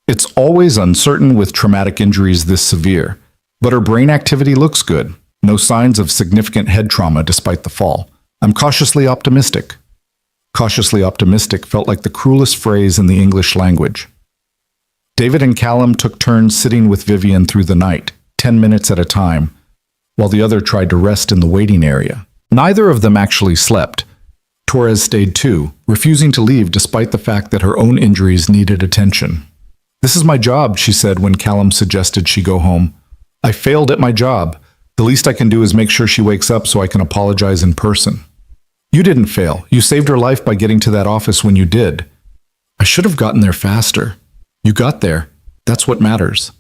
It's always uncertain with traumatic injuries this severe, but her brain activity looks good. No signs of significant head trauma despite the fall. I'm cautiously optimistic. Cautiously optimistic felt like the cruelest phrase in the English language. David and Callum took turns sitting with Vivian through the night, 10 minutes at a time, while the other tried to rest in the waiting area. Neither of them actually slept. Torres stayed too, refusing to leave despite the fact that her own injuries needed attention. This is my job, she said when Callum suggested she go home. I failed at my job. The least I can do is make sure she wakes up so I can apologize in person. You didn't fail. You saved her life by getting to that office when you did. I should have gotten there faster. You got there. That's what matters.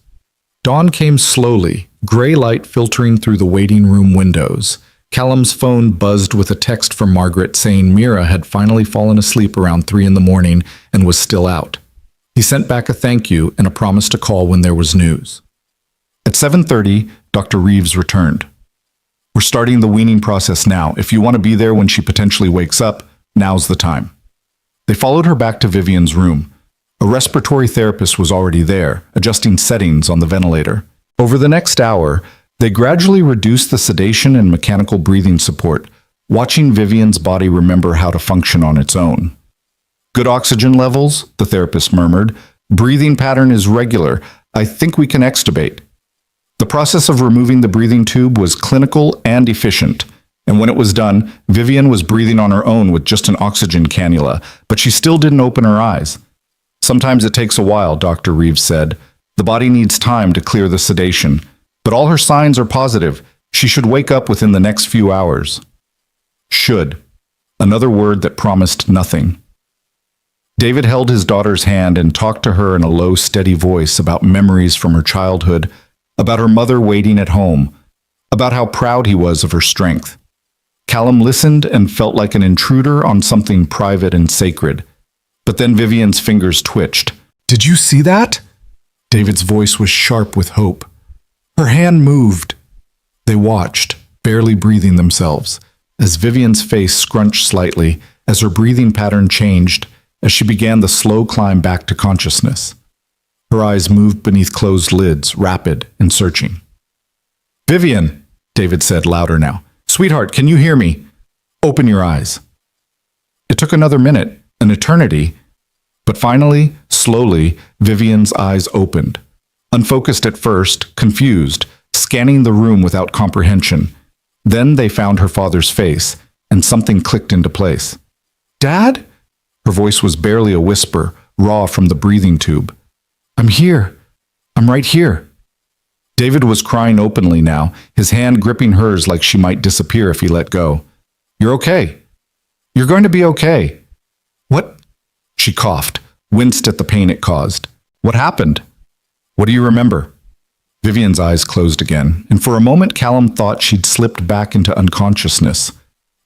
Dawn came slowly, gray light filtering through the waiting room windows. Callum's phone buzzed with a text from Margaret saying Mira had finally fallen asleep around 3 in the morning and was still out. He sent back a thank you and a promise to call when there was news. At 7:30, Dr. Reeves returned. We're starting the weaning process now. If you want to be there when she potentially wakes up, now's the time. They followed her back to Vivian's room. A respiratory therapist was already there, adjusting settings on the ventilator. Over the next hour, they gradually reduced the sedation and mechanical breathing support, watching Vivian's body remember how to function on its own. Good oxygen levels, the therapist murmured. Breathing pattern is regular. I think we can extubate. The process of removing the breathing tube was clinical and efficient, and when it was done, Vivian was breathing on her own with just an oxygen cannula, but she still didn't open her eyes. Sometimes it takes a while, Dr. Reeves said. The body needs time to clear the sedation, but all her signs are positive. She should wake up within the next few hours. Should. Another word that promised nothing. David held his daughter's hand and talked to her in a low, steady voice about memories from her childhood, about her mother waiting at home, about how proud he was of her strength. Callum listened and felt like an intruder on something private and sacred. But then Vivian's fingers twitched. Did you see that? David's voice was sharp with hope. Her hand moved. They watched, barely breathing themselves, as Vivian's face scrunched slightly, as her breathing pattern changed, as she began the slow climb back to consciousness. Her eyes moved beneath closed lids, rapid and searching. Vivian, David said louder now. Sweetheart, can you hear me? Open your eyes. It took another minute, an eternity, but finally, slowly, Vivian's eyes opened. Unfocused at first, confused, scanning the room without comprehension. Then they found her father's face, and something clicked into place. "Dad?" Her voice was barely a whisper, raw from the breathing tube. "I'm here. I'm right here." David was crying openly now, his hand gripping hers like she might disappear if he let go. "You're okay. You're going to be okay." "What?" She coughed, winced at the pain it caused. "What happened? What do you remember?" Vivian's eyes closed again, and for a moment Callum thought she'd slipped back into unconsciousness.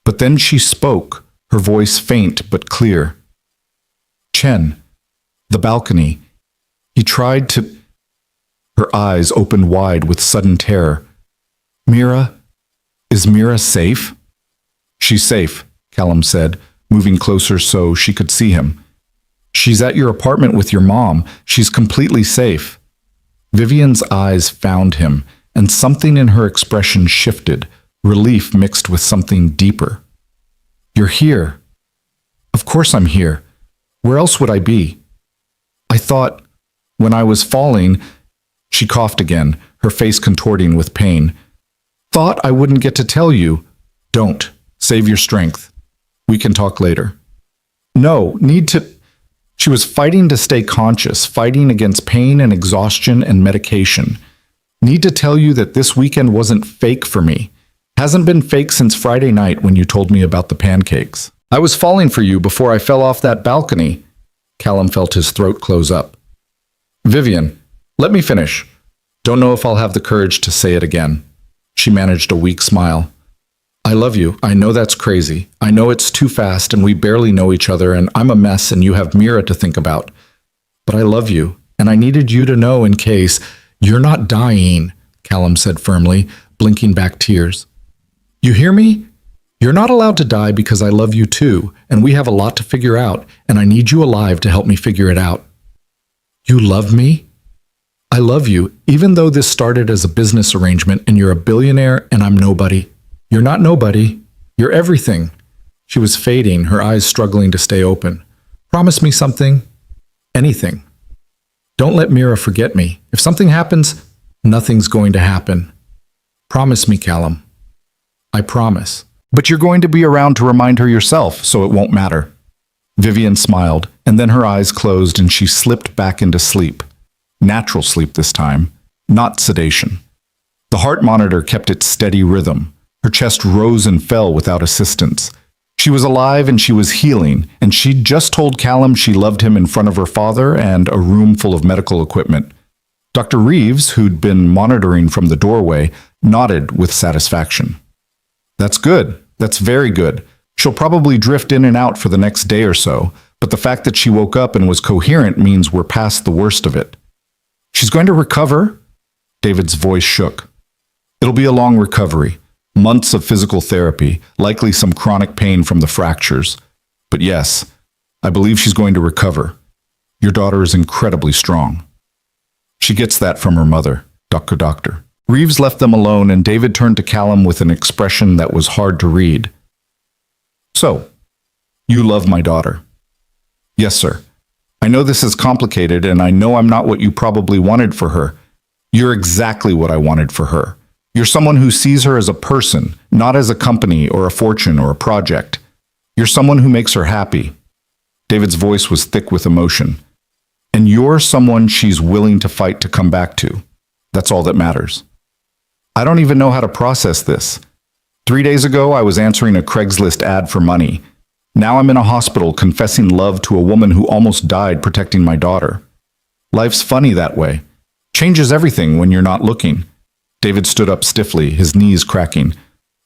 But then she spoke, her voice faint but clear. "Chen, the balcony. He tried to—" Her eyes opened wide with sudden terror. "Mira? Is Mira safe?" "She's safe," Callum said, moving closer so she could see him. "She's at your apartment with your mom. She's completely safe." Vivian's eyes found him, and something in her expression shifted, relief mixed with something deeper. "You're here." "Of course I'm here. Where else would I be?" "I thought, when I was falling—" She coughed again, her face contorting with pain. "Thought I wouldn't get to tell you." "Don't. Save your strength. We can talk later." "No, need to—" She was fighting to stay conscious, fighting against pain and exhaustion and medication. "Need to tell you that this weekend wasn't fake for me. Hasn't been fake since Friday night when you told me about the pancakes. I was falling for you before I fell off that balcony." Callum felt his throat close up. "Vivian, let me finish. Don't know if I'll have the courage to say it again." She managed a weak smile. "I love you. I know that's crazy. I know it's too fast and we barely know each other and I'm a mess and you have Mira to think about. But I love you, and I needed you to know in case—" "You're not dying," Callum said firmly, blinking back tears. "You hear me? You're not allowed to die because I love you too, and we have a lot to figure out, and I need you alive to help me figure it out." "You love me?" "I love you, even though this started as a business arrangement and you're a billionaire and I'm nobody." "You're not nobody. You're everything." She was fading, her eyes struggling to stay open. "Promise me something. Anything. Don't let Mira forget me. If something happens, nothing's going to happen. Promise me, Callum." "I promise." "But you're going to be around to remind her yourself, so it won't matter." Vivian smiled, and then her eyes closed and she slipped back into sleep. Natural sleep this time, not sedation. The heart monitor kept its steady rhythm. Her chest rose and fell without assistance. She was alive and she was healing, and she'd just told Callum she loved him in front of her father and a room full of medical equipment. Dr. Reeves, who'd been monitoring from the doorway, nodded with satisfaction. "That's good. That's very good. She'll probably drift in and out for the next day or so, but the fact that she woke up and was coherent means we're past the worst of it." "She's going to recover?" David's voice shook. "It'll be a long recovery. Months of physical therapy, likely some chronic pain from the fractures. But yes, I believe she's going to recover. Your daughter is incredibly strong." "She gets that from her mother, Doctor." Reeves left them alone, and David turned to Callum with an expression that was hard to read. "So, you love my daughter?" "Yes, sir. I know this is complicated, and I know I'm not what you probably wanted for her. You're exactly what I wanted for her. You're someone who sees her as a person, not as a company or a fortune or a project. You're someone who makes her happy." David's voice was thick with emotion. "And you're someone she's willing to fight to come back to. That's all that matters." "I don't even know how to process this. 3 days ago, I was answering a Craigslist ad for money. Now I'm in a hospital confessing love to a woman who almost died protecting my daughter. Life's funny that way. Changes everything when you're not looking." David stood up stiffly, his knees cracking.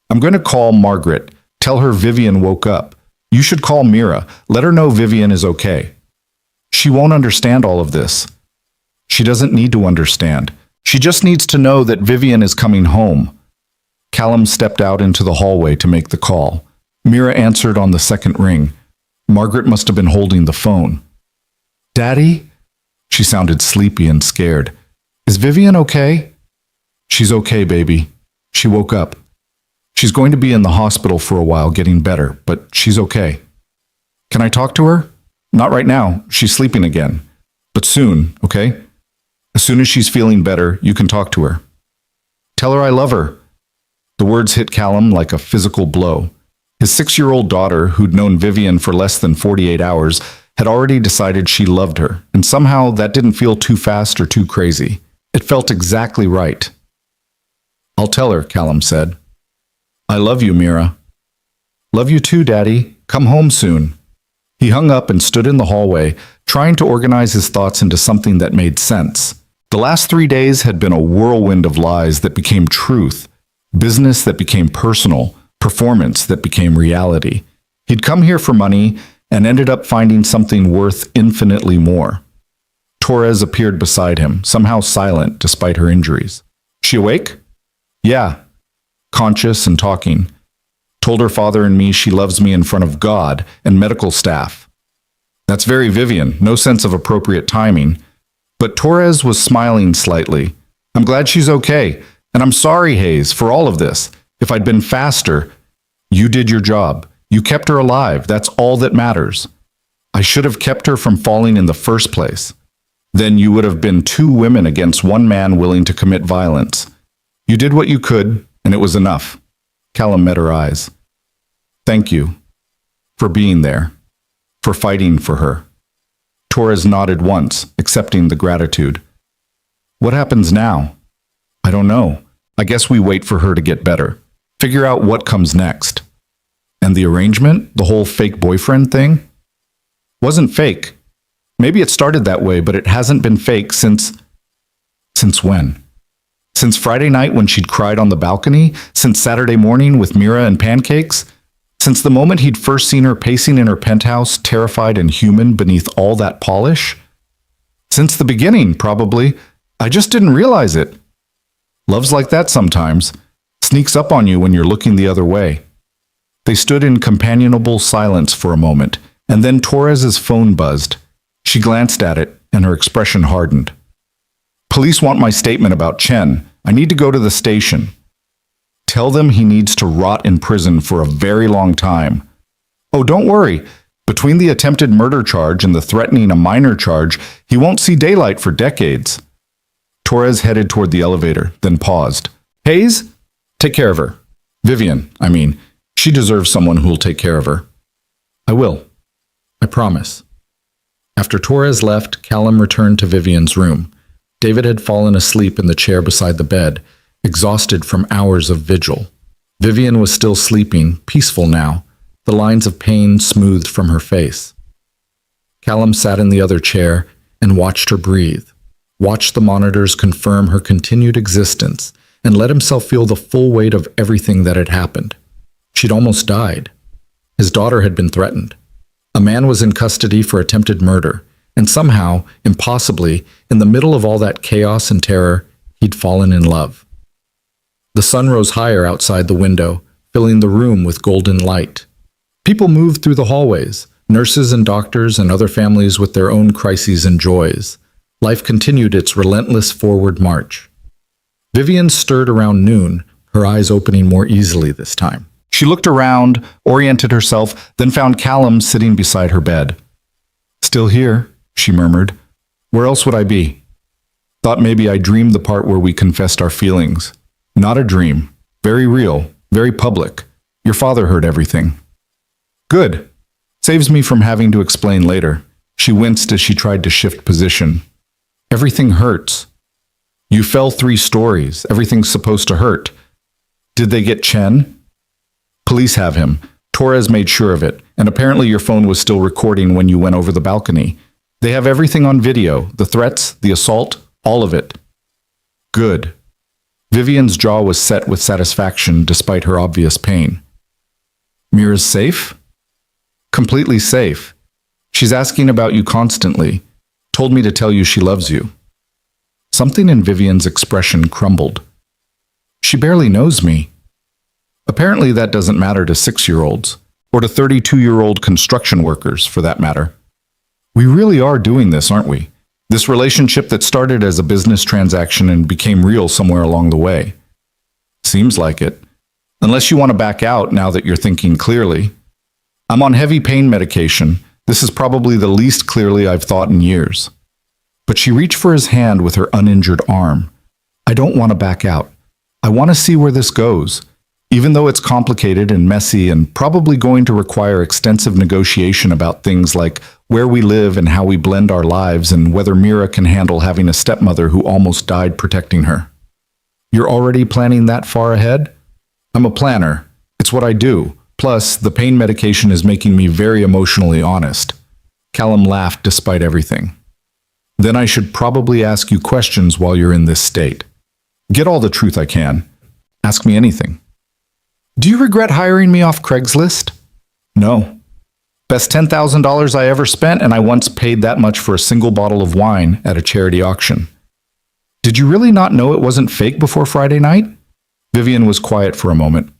"I'm going to call Margaret. Tell her Vivian woke up. You should call Mira. Let her know Vivian is okay." "She won't understand all of this." "She doesn't need to understand. She just needs to know that Vivian is coming home." Callum stepped out into the hallway to make the call. Mira answered on the second ring. Margaret must have been holding the phone. "Daddy?" She sounded sleepy and scared. "Is Vivian okay?" "She's okay, baby. She woke up. She's going to be in the hospital for a while getting better, but she's okay." "Can I talk to her?" "Not right now. She's sleeping again. But soon, okay? As soon as she's feeling better, you can talk to her." Tell her I love her." The words hit Callum like a physical blow. His 6-year-old daughter, who'd known Vivian for less than 48 hours, had already decided she loved her, and somehow that didn't feel too fast or too crazy. It felt exactly right. "I'll tell her," Callum said. "I love you, Mira." "Love you too, Daddy. Come home soon." He hung up and stood in the hallway, trying to organize his thoughts into something that made sense. The last 3 days had been a whirlwind of lies that became truth, business that became personal, performance that became reality. He'd come here for money and ended up finding something worth infinitely more. Torres appeared beside him, somehow silent despite her injuries. "She awake?" "Yeah." "Conscious and talking. Told her father and me she loves me in front of God and medical staff." That's very Vivian, no sense of appropriate timing. But Torres was smiling slightly. "I'm glad she's okay, and I'm sorry, Hayes, for all of this. If I'd been faster..." "You did your job. You kept her alive. That's all that matters. I should have kept her from falling in the first place. Then you would have been 2 women against 1 man willing to commit violence. You did what you could, and it was enough." Callum met her eyes. "Thank you. For being there. For fighting for her." Torres nodded once, accepting the gratitude. "What happens now?" "I don't know. I guess we wait for her to get better. Figure out what comes next." "And the arrangement? The whole fake boyfriend thing?" "Wasn't fake. Maybe it started that way, but it hasn't been fake since..." "Since when?" "Since Friday night when she'd cried on the balcony? Since Saturday morning with Mira and pancakes? Since the moment he'd first seen her pacing in her penthouse, terrified and human beneath all that polish? Since the beginning, probably. I just didn't realize it. Love's like that sometimes. Sneaks up on you when you're looking the other way." They stood in companionable silence for a moment, and then Torres's phone buzzed. She glanced at it, and her expression hardened. "Police want my statement about Chen. I need to go to the station." "Tell them he needs to rot in prison for a very long time." "Oh, don't worry. Between the attempted murder charge and the threatening a minor charge, he won't see daylight for decades." Torres headed toward the elevator, then paused. "Hayes? Take care of her. Vivian, I mean. She deserves someone who'll take care of her." "I will. I promise." After Torres left, Callum returned to Vivian's room. David had fallen asleep in the chair beside the bed, exhausted from hours of vigil. Vivian was still sleeping, peaceful now, the lines of pain smoothed from her face. Callum sat in the other chair and watched her breathe, watched the monitors confirm her continued existence, and let himself feel the full weight of everything that had happened. She'd almost died. His daughter had been threatened. A man was in custody for attempted murder, and somehow, impossibly, in the middle of all that chaos and terror, he'd fallen in love. The sun rose higher outside the window, filling the room with golden light. People moved through the hallways, nurses and doctors and other families with their own crises and joys. Life continued its relentless forward march. Vivian stirred around noon, her eyes opening more easily this time. She looked around, oriented herself, then found Callum sitting beside her bed. "Still here," she murmured. "Where else would I be? Thought maybe I dreamed the part where we confessed our feelings. Not a dream. Very real. Very public. Your father heard everything." "Good. Saves me from having to explain later." She winced as she tried to shift position. "Everything hurts. You fell 3 stories. Everything's supposed to hurt. Did they get Chen?" "Police have him. Torres made sure of it, and apparently your phone was still recording when you went over the balcony. They have everything on video, the threats, the assault, all of it." "Good." Vivian's jaw was set with satisfaction despite her obvious pain. "Mira's safe?" "Completely safe. She's asking about you constantly. Told me to tell you she loves you." Something in Vivian's expression crumbled. "She barely knows me." Apparently that doesn't matter to 6-year-olds, or to 32-year-old construction workers, for that matter. We really are doing this, aren't we? This relationship that started as a business transaction and became real somewhere along the way. Seems like it. Unless you want to back out now that you're thinking clearly. I'm on heavy pain medication. This is probably the least clearly I've thought in years. But she reached for his hand with her uninjured arm. "I don't want to back out. I want to see where this goes. Even though it's complicated and messy and probably going to require extensive negotiation about things like where we live and how we blend our lives and whether Mira can handle having a stepmother who almost died protecting her. You're already planning that far ahead? I'm a planner. It's what I do. Plus, the pain medication is making me very emotionally honest. Callum laughed despite everything. Then I should probably ask you questions while you're in this state. Get all the truth I can. Ask me anything. Do you regret hiring me off Craigslist? No. Best $10,000 I ever spent, and I once paid that much for a single bottle of wine at a charity auction. Did you really not know it wasn't fake before Friday night? Vivian was quiet for a moment.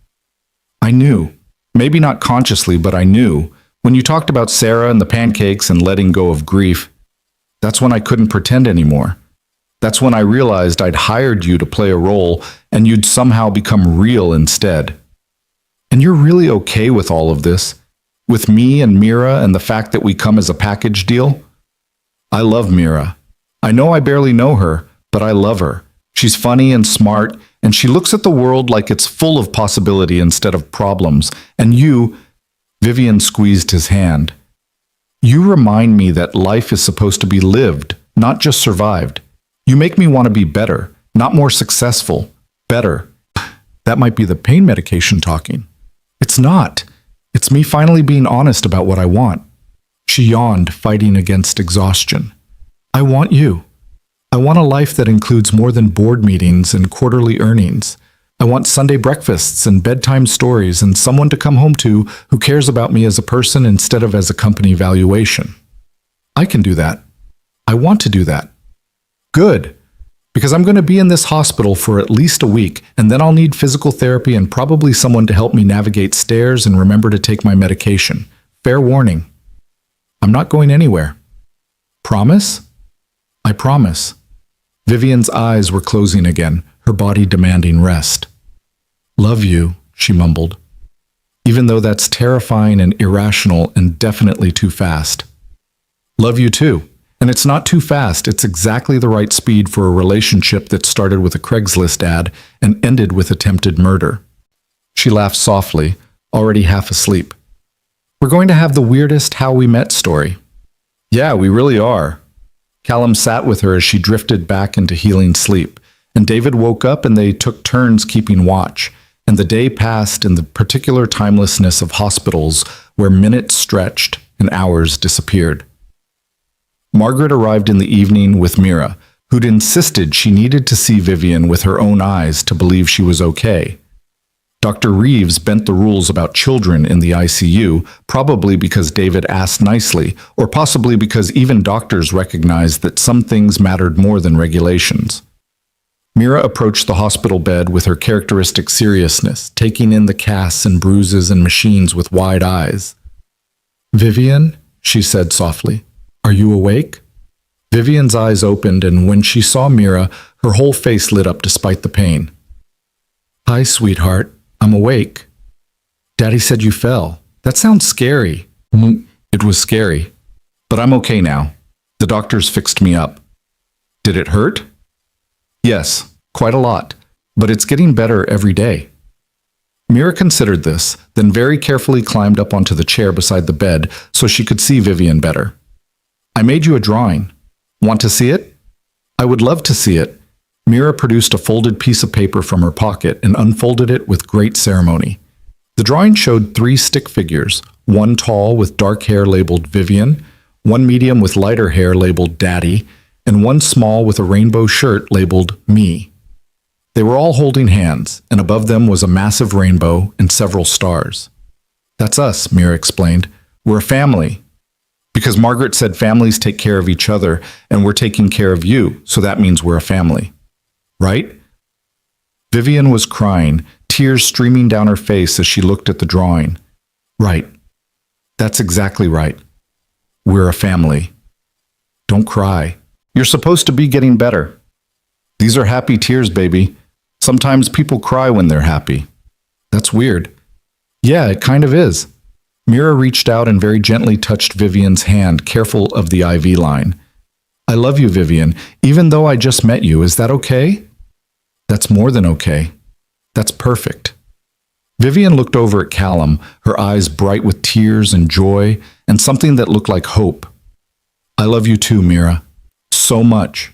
I knew. Maybe not consciously, but I knew. When you talked about Sarah and the pancakes and letting go of grief, that's when I couldn't pretend anymore. That's when I realized I'd hired you to play a role and you'd somehow become real instead. And you're really okay with all of this? With me and Mira and the fact that we come as a package deal? I love Mira. I know I barely know her, but I love her. She's funny and smart, and she looks at the world like it's full of possibility instead of problems. And you, Vivian squeezed his hand. You remind me that life is supposed to be lived, not just survived. You make me want to be better, not more successful, better. That might be the pain medication talking. It's not. It's me finally being honest about what I want. She yawned, fighting against exhaustion. I want you. I want a life that includes more than board meetings and quarterly earnings. I want Sunday breakfasts and bedtime stories and someone to come home to who cares about me as a person instead of as a company valuation. I can do that. I want to do that. Good. Because I'm going to be in this hospital for at least a week, and then I'll need physical therapy and probably someone to help me navigate stairs and remember to take my medication. Fair warning. I'm not going anywhere. Promise? I promise. Vivian's eyes were closing again, her body demanding rest. Love you, she mumbled. Even though that's terrifying and irrational and definitely too fast. Love you too. And it's not too fast, it's exactly the right speed for a relationship that started with a Craigslist ad and ended with attempted murder. She laughed softly, already half asleep. We're going to have the weirdest how we met story. Yeah, we really are. Callum sat with her as she drifted back into healing sleep, and David woke up and they took turns keeping watch, and the day passed in the particular timelessness of hospitals where minutes stretched and hours disappeared. Margaret arrived in the evening with Mira, who'd insisted she needed to see Vivian with her own eyes to believe she was okay. Dr. Reeves bent the rules about children in the ICU, probably because David asked nicely, or possibly because even doctors recognized that some things mattered more than regulations. Mira approached the hospital bed with her characteristic seriousness, taking in the casts and bruises and machines with wide eyes. Vivian, she said softly. Are you awake? Vivian's eyes opened, and when she saw Mira, her whole face lit up despite the pain. Hi, sweetheart. I'm awake. Daddy said you fell. That sounds scary. It was scary. But I'm okay now. The doctors fixed me up. Did it hurt? Yes, quite a lot. But it's getting better every day. Mira considered this, then very carefully climbed up onto the chair beside the bed so she could see Vivian better. I made you a drawing. Want to see it? I would love to see it. Mira produced a folded piece of paper from her pocket and unfolded it with great ceremony. The drawing showed 3 stick figures, one tall with dark hair labeled Vivian, one medium with lighter hair labeled Daddy, and one small with a rainbow shirt labeled Me. They were all holding hands, and above them was a massive rainbow and several stars. That's us, Mira explained. We're a family. Because Margaret said families take care of each other, and we're taking care of you, so that means we're a family. Right? Vivian was crying, tears streaming down her face as she looked at the drawing. Right. That's exactly right. We're a family. Don't cry. You're supposed to be getting better. These are happy tears, baby. Sometimes people cry when they're happy. That's weird. Yeah, it kind of is. Mira reached out and very gently touched Vivian's hand, careful of the IV line. I love you, Vivian, even though I just met you. Is that okay? That's more than okay. That's perfect. Vivian looked over at Callum, her eyes bright with tears and joy, and something that looked like hope. I love you too, Mira. So much.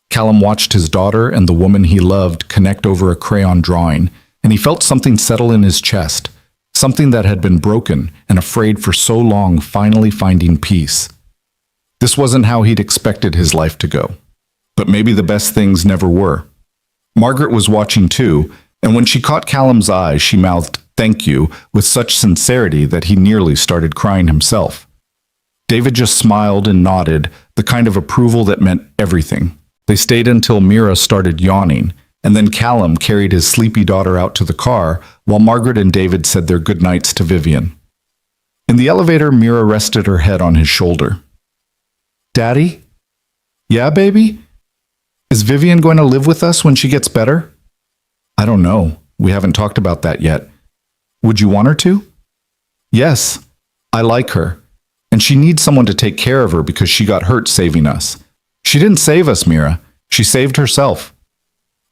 Callum watched his daughter and the woman he loved connect over a crayon drawing, and he felt something settle in his chest, something that had been broken and afraid for so long finally finding peace. This wasn't how he'd expected his life to go. But maybe the best things never were. Margaret was watching too, and when she caught Callum's eye, she mouthed, "Thank you," with such sincerity that he nearly started crying himself. David just smiled and nodded, the kind of approval that meant everything. They stayed until Mira started yawning, and then Callum carried his sleepy daughter out to the car, while Margaret and David said their goodnights to Vivian. In the elevator, Mira rested her head on his shoulder. "Daddy? Yeah, baby? Is Vivian going to live with us when she gets better?" "I don't know. We haven't talked about that yet. Would you want her to?" "Yes. I like her. And she needs someone to take care of her because she got hurt saving us. She didn't save us, Mira. She saved herself.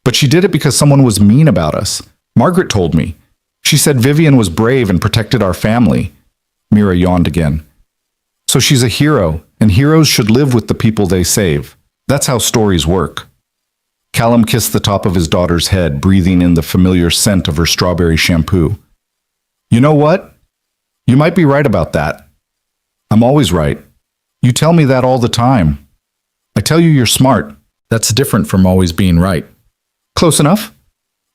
But she did it because someone was mean about us. Margaret told me. She said Vivian was brave and protected our family." Mira yawned again. "So she's a hero, and heroes should live with the people they save. That's how stories work." Callum kissed the top of his daughter's head, breathing in the familiar scent of her strawberry shampoo. "You know what? You might be right about that. I'm always right. You tell me that all the time. I tell you you're smart. That's different from always being right." "Close enough?"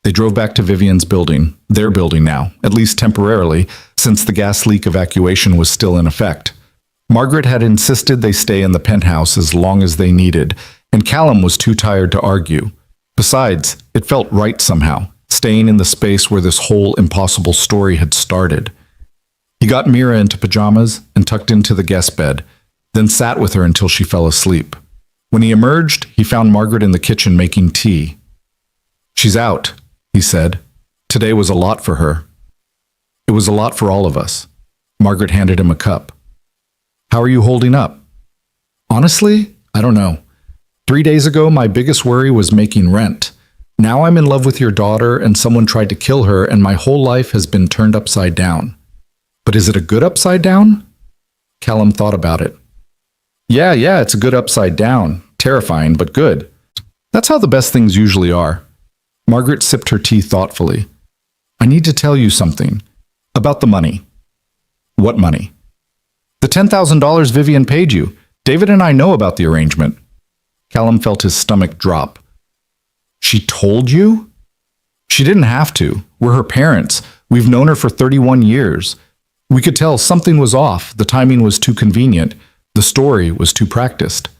They drove back to Vivian's building, their building now, at least temporarily, since the gas leak evacuation was still in effect. Margaret had insisted they stay in the penthouse as long as they needed, and Callum was too tired to argue. Besides, it felt right somehow, staying in the space where this whole impossible story had started. He got Mira into pajamas and tucked into the guest bed, then sat with her until she fell asleep. When he emerged, he found Margaret in the kitchen making tea. "She's out," he said. "Today was a lot for her." "It was a lot for all of us." Margaret handed him a cup. "How are you holding up?" "Honestly, I don't know. 3 days ago, my biggest worry was making rent. Now I'm in love with your daughter and someone tried to kill her and my whole life has been turned upside down. But is it a good upside down?" Callum thought about it. Yeah, it's a good upside down. Terrifying, but good. That's how the best things usually are." Margaret sipped her tea thoughtfully. "I need to tell you something. About the money." "What money?" "The $10,000 Vivian paid you. David and I know about the arrangement." Callum felt his stomach drop. "She told you?" "She didn't have to. We're her parents. We've known her for 31 years. We could tell something was off. The timing was too convenient. The story was too practiced.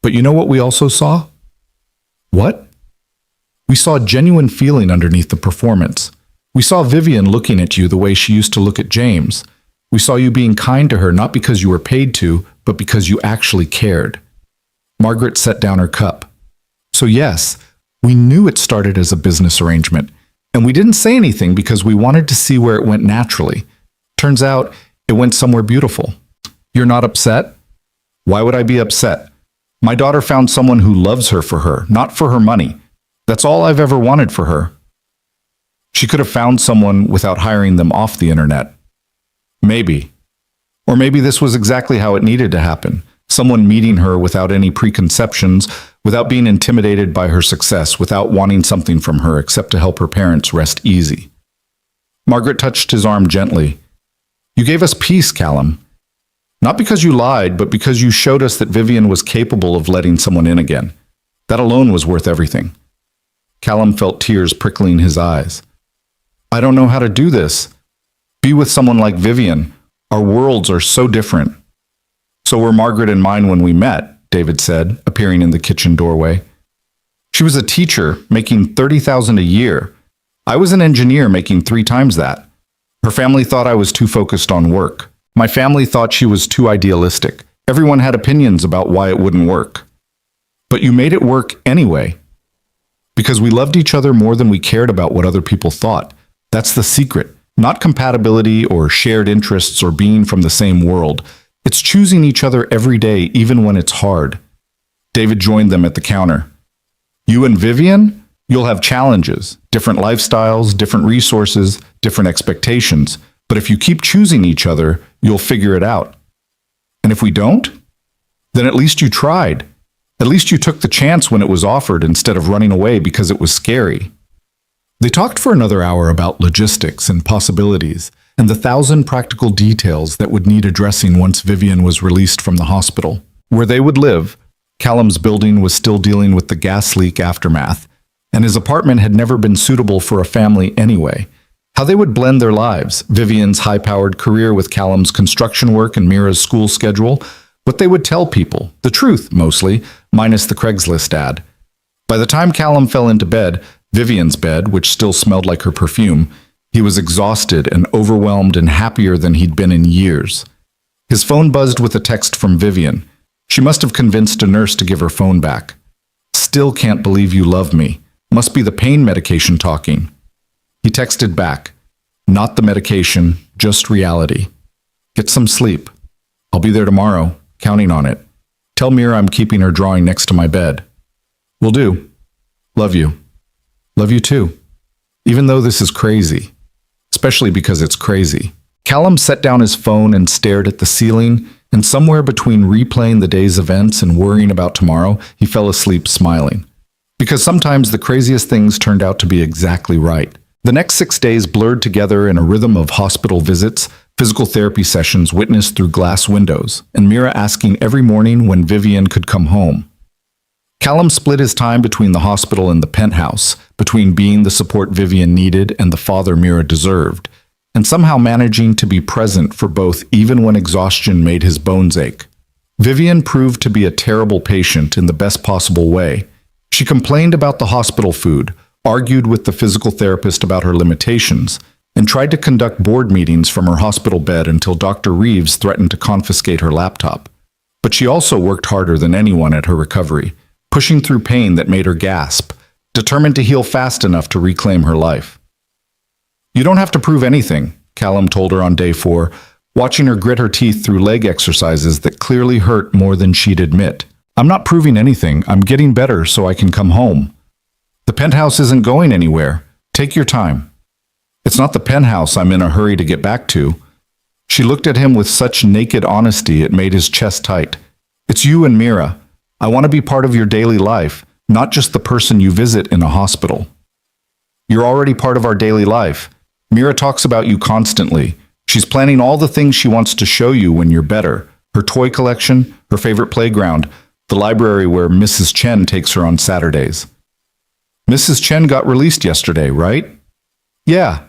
But you know what we also saw?" "What?" "We saw genuine feeling underneath the performance. We saw Vivian looking at you the way she used to look at James. We saw you being kind to her not because you were paid to, but because you actually cared." Margaret set down her cup. "So yes, we knew it started as a business arrangement, and we didn't say anything because we wanted to see where it went naturally. Turns out it went somewhere beautiful." "You're not upset?" "Why would I be upset? My daughter found someone who loves her for her, not for her money. That's all I've ever wanted for her." "She could have found someone without hiring them off the internet." "Maybe. Or maybe this was exactly how it needed to happen. Someone meeting her without any preconceptions, without being intimidated by her success, without wanting something from her except to help her parents rest easy." Margaret touched his arm gently. "You gave us peace, Callum. Not because you lied, but because you showed us that Vivian was capable of letting someone in again. That alone was worth everything." Callum felt tears prickling his eyes. "I don't know how to do this. Be with someone like Vivian. Our worlds are so different." "So were Margaret and mine when we met," David said, appearing in the kitchen doorway. "She was a teacher, making $30,000 a year. I was an engineer, making 3 times that. Her family thought I was too focused on work. My family thought she was too idealistic. Everyone had opinions about why it wouldn't work. But you made it work anyway. Because we loved each other more than we cared about what other people thought. That's the secret. Not compatibility or shared interests or being from the same world. It's choosing each other every day, even when it's hard." David joined them at the counter. "You and Vivian? You'll have challenges, different lifestyles, different resources, different expectations. But if you keep choosing each other, you'll figure it out. And if we don't, then at least you tried. At least you took the chance when it was offered instead of running away because it was scary. They talked for another hour about logistics and possibilities, and the 1,000 practical details that would need addressing once Vivian was released from the hospital. Where they would live, Callum's building was still dealing with the gas leak aftermath, and his apartment had never been suitable for a family anyway. How they would blend their lives, Vivian's high-powered career with Callum's construction work and Mira's school schedule, what they would tell people, the truth mostly, minus the Craigslist ad. By the time Callum fell into bed, Vivian's bed, which still smelled like her perfume, he was exhausted and overwhelmed and happier than he'd been in years. His phone buzzed with a text from Vivian. She must have convinced a nurse to give her phone back. Still can't believe you love me. Must be the pain medication talking. He texted back, not the medication, just reality. Get some sleep. I'll be there tomorrow, counting on it. Tell Mira I'm keeping her drawing next to my bed. Will do. Love you. Love you too. Even though this is crazy. Especially because it's crazy. Callum set down his phone and stared at the ceiling, and somewhere between replaying the day's events and worrying about tomorrow, he fell asleep smiling. Because sometimes the craziest things turned out to be exactly right. The next 6 days blurred together in a rhythm of hospital visits, physical therapy sessions witnessed through glass windows, and Mira asking every morning when Vivian could come home. Callum split his time between the hospital and the penthouse, between being the support Vivian needed and the father Mira deserved, and somehow managing to be present for both even when exhaustion made his bones ache. Vivian proved to be a terrible patient in the best possible way. She complained about the hospital food, argued with the physical therapist about her limitations, and tried to conduct board meetings from her hospital bed until Dr. Reeves threatened to confiscate her laptop. But she also worked harder than anyone at her recovery, pushing through pain that made her gasp, determined to heal fast enough to reclaim her life. You don't have to prove anything, Callum told her on day 4, watching her grit her teeth through leg exercises that clearly hurt more than she'd admit. I'm not proving anything. I'm getting better so I can come home. The penthouse isn't going anywhere. Take your time. It's not the penthouse I'm in a hurry to get back to. She looked at him with such naked honesty it made his chest tight. It's you and Mira. I want to be part of your daily life, not just the person you visit in a hospital. You're already part of our daily life. Mira talks about you constantly. She's planning all the things she wants to show you when you're better. Her toy collection, her favorite playground, the library where Mrs. Chen takes her on Saturdays. Mrs. Chen got released yesterday, right? Yeah.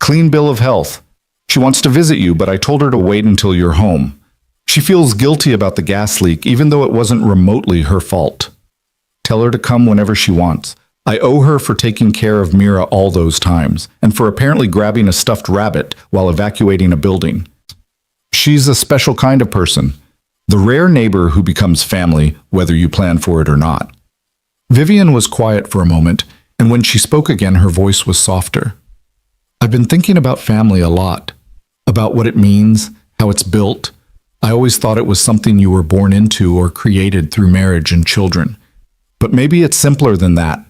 Clean bill of health. She wants to visit you, but I told her to wait until you're home. She feels guilty about the gas leak, even though it wasn't remotely her fault. Tell her to come whenever she wants. I owe her for taking care of Mira all those times, and for apparently grabbing a stuffed rabbit while evacuating a building. She's a special kind of person. The rare neighbor who becomes family, whether you plan for it or not. Vivian was quiet for a moment, and when she spoke again, her voice was softer. I've been thinking about family a lot, about what it means, how it's built. I always thought it was something you were born into or created through marriage and children. But maybe it's simpler than that.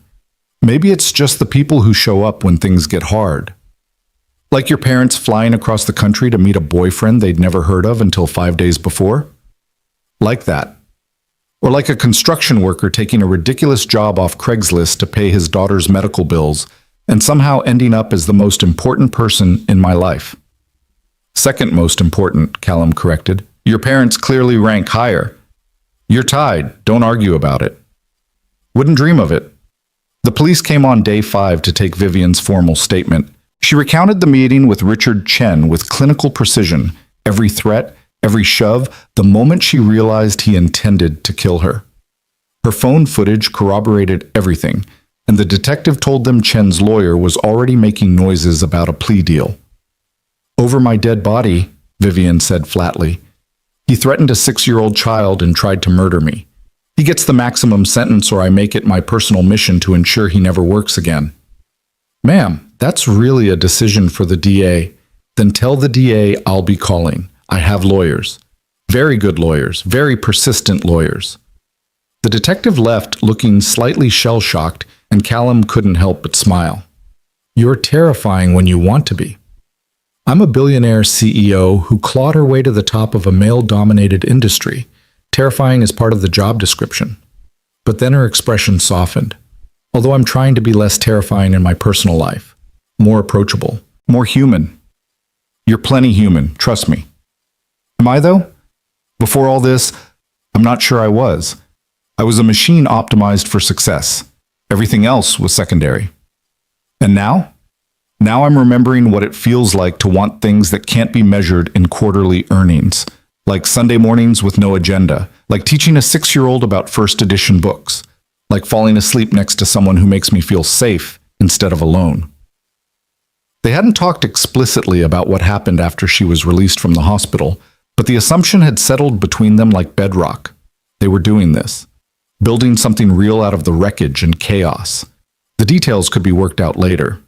Maybe it's just the people who show up when things get hard. Like your parents flying across the country to meet a boyfriend they'd never heard of until 5 days before? Like that. Or like a construction worker taking a ridiculous job off Craigslist to pay his daughter's medical bills and somehow ending up as the most important person in my life. Second most important, Callum corrected. Your parents clearly rank higher. You're tied. Don't argue about it. Wouldn't dream of it. The police came on day 5 to take Vivian's formal statement. She recounted the meeting with Richard Chen with clinical precision, every threat, every shove, the moment she realized he intended to kill her. Her phone footage corroborated everything, and the detective told them Chen's lawyer was already making noises about a plea deal. Over my dead body, Vivian said flatly. He threatened a 6-year-old child and tried to murder me. He gets the maximum sentence or I make it my personal mission to ensure he never works again. Ma'am, that's really a decision for the DA. Then tell the DA I'll be calling. I have lawyers. Very good lawyers, very persistent lawyers. The detective left looking slightly shell-shocked and Callum couldn't help but smile. You're terrifying when you want to be. I'm a billionaire CEO who clawed her way to the top of a male-dominated industry. Terrifying is part of the job description. But then her expression softened. Although I'm trying to be less terrifying in my personal life. More approachable. More human. You're plenty human, trust me. Am I, though? Before all this, I'm not sure I was. I was a machine optimized for success. Everything else was secondary. And now? Now I'm remembering what it feels like to want things that can't be measured in quarterly earnings. Like Sunday mornings with no agenda. Like teaching a 6-year-old about first edition books. Like falling asleep next to someone who makes me feel safe instead of alone. They hadn't talked explicitly about what happened after she was released from the hospital, but the assumption had settled between them like bedrock. They were doing this. Building something real out of the wreckage and chaos. The details could be worked out later.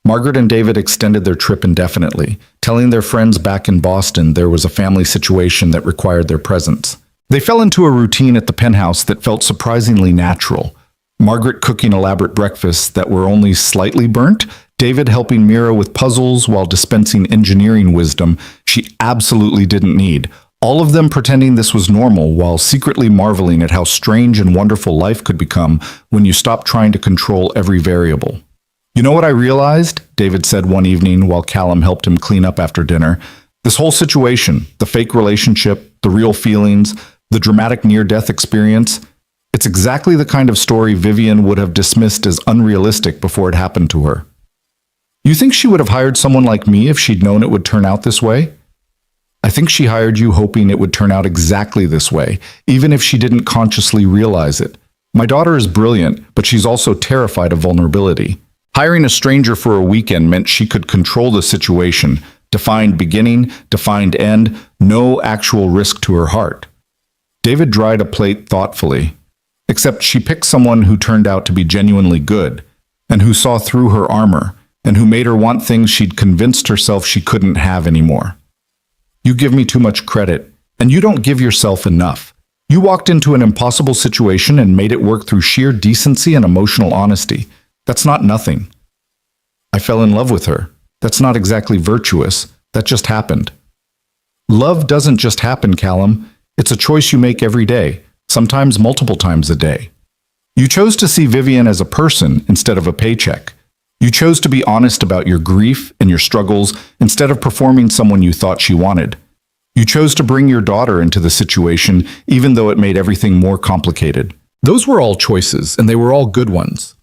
Margaret and David extended their trip indefinitely, telling their friends back in Boston there was a family situation that required their presence. They fell into a routine at the penthouse that felt surprisingly natural. Margaret cooking elaborate breakfasts that were only slightly burnt, David helping Mira with puzzles while dispensing engineering wisdom she absolutely didn't need. All of them pretending this was normal while secretly marveling at how strange and wonderful life could become when you stop trying to control every variable. You know what I realized? David said one evening while Callum helped him clean up after dinner. This whole situation, the fake relationship, the real feelings, the dramatic near-death experience, it's exactly the kind of story Vivian would have dismissed as unrealistic before it happened to her. You think she would have hired someone like me if she'd known it would turn out this way? I think she hired you hoping it would turn out exactly this way, even if she didn't consciously realize it. My daughter is brilliant, but she's also terrified of vulnerability. Hiring a stranger for a weekend meant she could control the situation, defined beginning, defined end, no actual risk to her heart. David dried a plate thoughtfully, except she picked someone who turned out to be genuinely good, and who saw through her armor, and who made her want things she'd convinced herself she couldn't have anymore. You give me too much credit, and you don't give yourself enough. You walked into an impossible situation and made it work through sheer decency and emotional honesty. That's not nothing. I fell in love with her. That's not exactly virtuous. That just happened. Love doesn't just happen, Callum. It's a choice you make every day, sometimes multiple times a day. You chose to see Vivian as a person instead of a paycheck. You chose to be honest about your grief and your struggles instead of performing someone you thought she wanted. You chose to bring your daughter into the situation even though it made everything more complicated. Those were all choices, and they were all good ones.